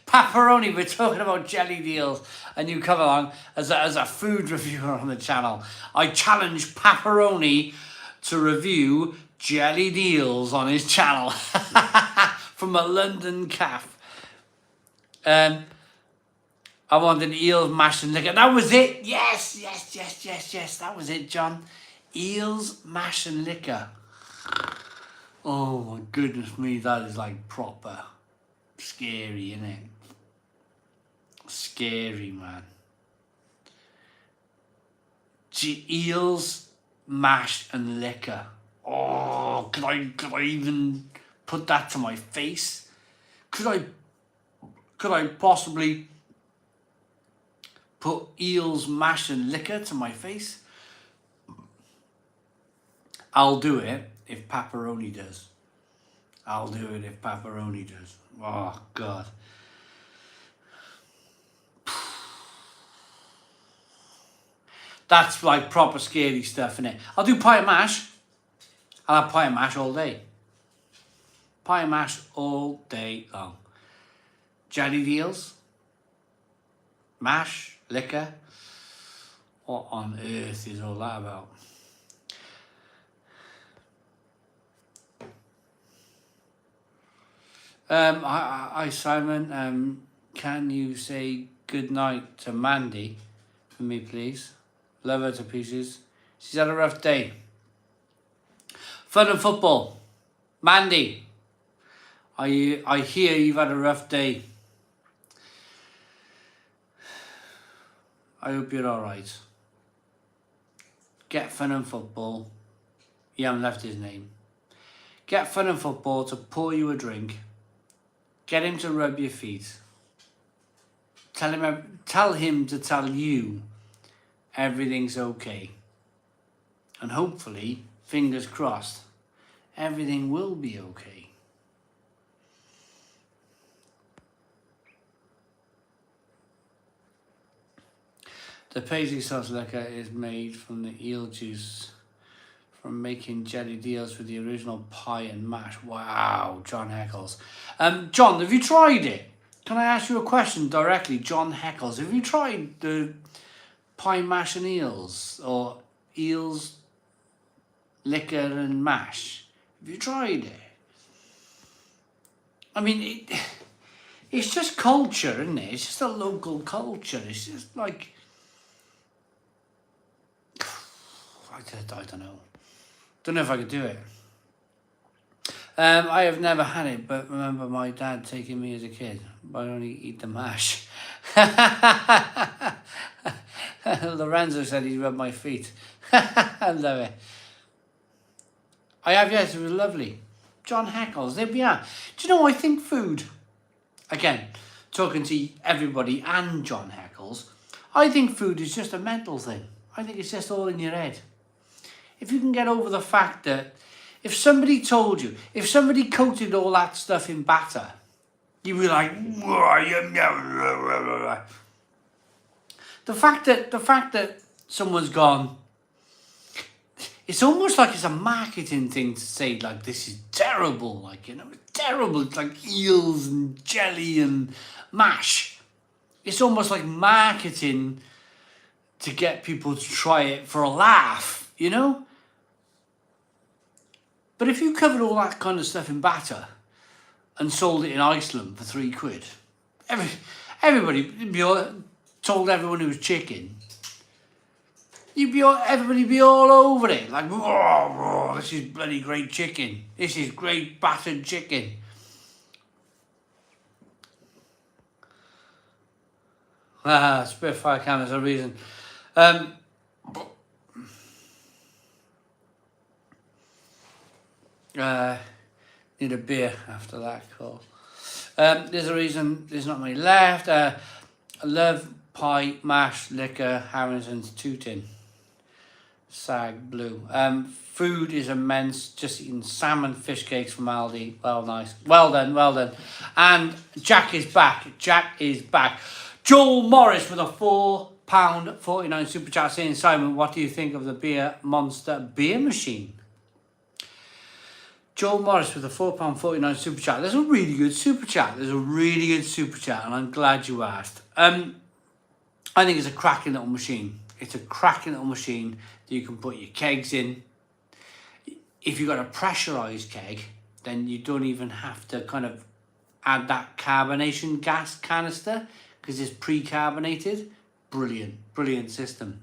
Pepperoni, we're talking about jelly deals, and you come along as a food reviewer on the channel. I challenge Pepperoni to review jelly deals on his channel from a London calf. I wanted eels, mash and liquor. That was it. Yes. That was it, John. Eels, mash and liquor. Oh my goodness me, that is like proper scary, isn't it? Scary, man. Eels, mash and liquor. Oh, could I even put that to my face? Could I possibly put eels, mash and liquor to my face? I'll do it if Pepperoni does. I'll do it if Pepperoni does. Oh, God. That's like proper scary stuff, innit? I'll do pie and mash. I'll have pie and mash all day. Pie and mash all day long. Jelly deals, mash, liquor. What on earth is all that about? Hi Simon. Can you say good night to Mandy for me, please? Love her to pieces. She's had a rough day. Fun and football. Mandy, I hear you've had a rough day. I hope you're alright. Get Fun and Football. You haven't left his name. Get Fun and Football to pour you a drink. Get him to rub your feet. Tell him to tell you everything's okay. And hopefully, fingers crossed, everything will be okay. The paisley sauce liquor is made from the eel juice from making jelly deals with the original pie and mash. Wow, John Heckles. John, have you tried it? Can I ask you a question directly, John Heckles? Have you tried the pie mash and eels, or eels, liquor and mash? Have you tried it? I mean, it's just culture, isn't it? It's just a local culture. It's just like, I don't know. Don't know if I could do it. I have never had it, but remember my dad taking me as a kid. But I only eat the mash. Lorenzo said he rubbed my feet. I love it. I have, yes, it was lovely. John Heckles, there we are. Do you know, I think food, again, talking to everybody and John Heckles, I think food is just a mental thing. I think it's just all in your head. If you can get over the fact that if somebody told you, if somebody coated all that stuff in batter, you'd be like, the fact that someone's gone, it's almost like it's a marketing thing to say, like, this is terrible, like, you know, it's terrible. It's like eels and jelly and mash. It's almost like marketing to get people to try it for a laugh, you know? But if you covered all that kind of stuff in batter and sold it in Iceland for £3, everybody told everyone it was chicken. Everybody be all over it, like, whoa, this is bloody great chicken. This is great battered chicken. Spitfire cameras a reason. Need a beer after that call. There's a reason there's not many left. I love pie, mash, liquor, Harrison's, Tooting. Sag Blue. Food is immense. Just eating salmon fish cakes from Aldi. Well, nice. Well done. And Jack is back. Joel Morris with a £4.49 super chat saying, Simon, what do you think of the Beer Monster beer machine? Joel Morris with a £4.49 super chat. There's a really good super chat. And I'm glad you asked. I think it's a cracking little machine. It's a cracking little machine that you can put your kegs in. If you've got a pressurised keg, then you don't even have to kind of add that carbonation gas canister because it's pre-carbonated. Brilliant system.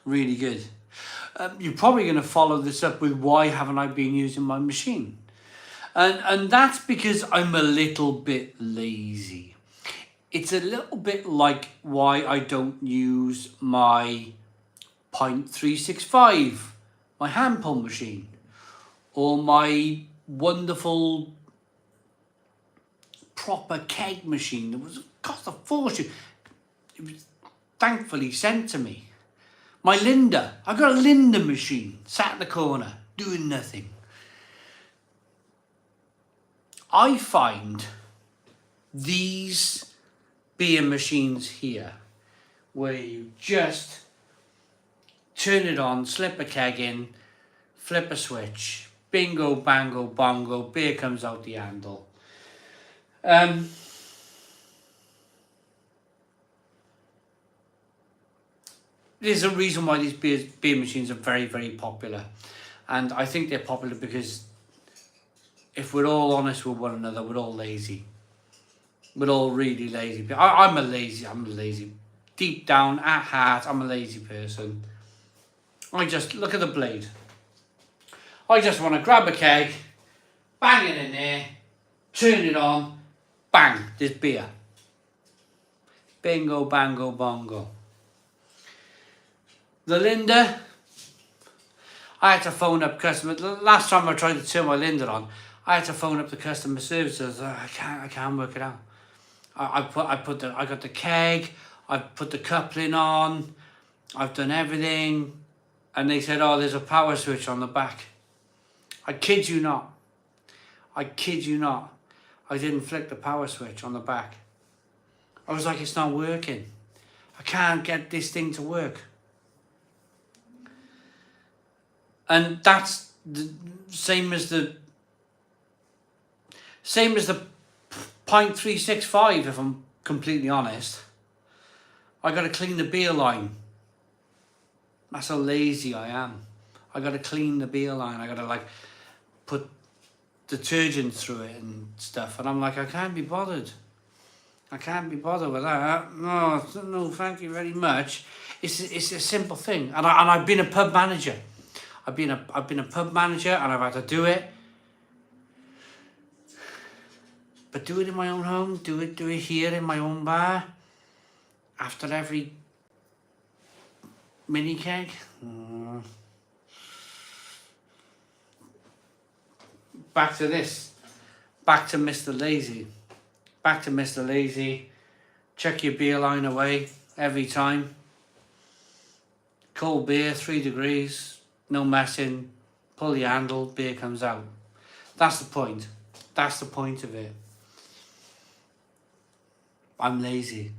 Really good. You're probably going to follow this up with why haven't I been using my machine? And that's because I'm a little bit lazy. It's a little bit like why I don't use my .365, my hand pull machine, or my wonderful proper keg machine that was cost a fortune. It was thankfully sent to me. My Linda, I got a Linda machine, sat in the corner, doing nothing. I find these beer machines here, where you just turn it on, slip a keg in, flip a switch, bingo, bango, bongo, beer comes out the handle. there's a reason why these beer machines are very, very popular. And I think they're popular because if we're all honest with one another, we're all lazy. We're all really lazy. I'm a lazy. Deep down, at heart, I'm a lazy person. I just, look at the blade. I just want to grab a keg, bang it in there, turn it on, bang, there's beer. Bingo, bango, bongo. The Linda, I had to phone up customer. Last time I tried to turn my Linda on, I had to phone up the customer services. I can't work it out. I got the keg, I put the coupling on, I've done everything, and they said, oh, there's a power switch on the back. I kid you not. I kid you not. I didn't flick the power switch on the back. I was like, it's not working. I can't get this thing to work. And that's the same as the 0.365, if I'm completely honest. I got to clean the beer line. That's how lazy I am. I got to clean the beer line. I got to like put detergent through it and stuff. And I'm like, I can't be bothered. I can't be bothered with that. No, thank you very much. It's a simple thing. And I've been a pub manager. I've been a pub manager and I've had to do it. But do it in my own home. Do it here in my own bar. After every mini keg. Back to this. Back to Mr. Lazy. Back to Mr. Lazy. Check your beer line away every time. Cold beer, 3 degrees. No messing. Pull the handle, beer comes out. That's the point. That's the point of it. I'm lazy.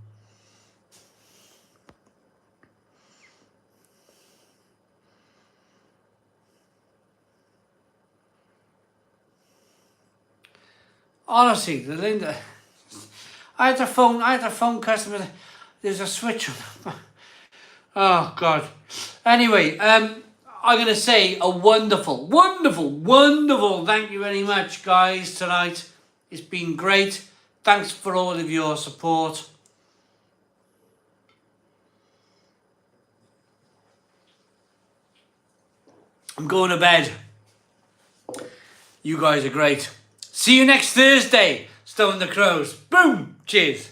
Honestly, the Linda, I had to phone customer. There's a switch on. Oh God. Anyway, I'm gonna say a wonderful thank you very much, guys, tonight. It's been great. Thanks for all of your support. I'm going to bed. You guys are great. See you next Thursday. Stone the Crows. Boom. Cheers.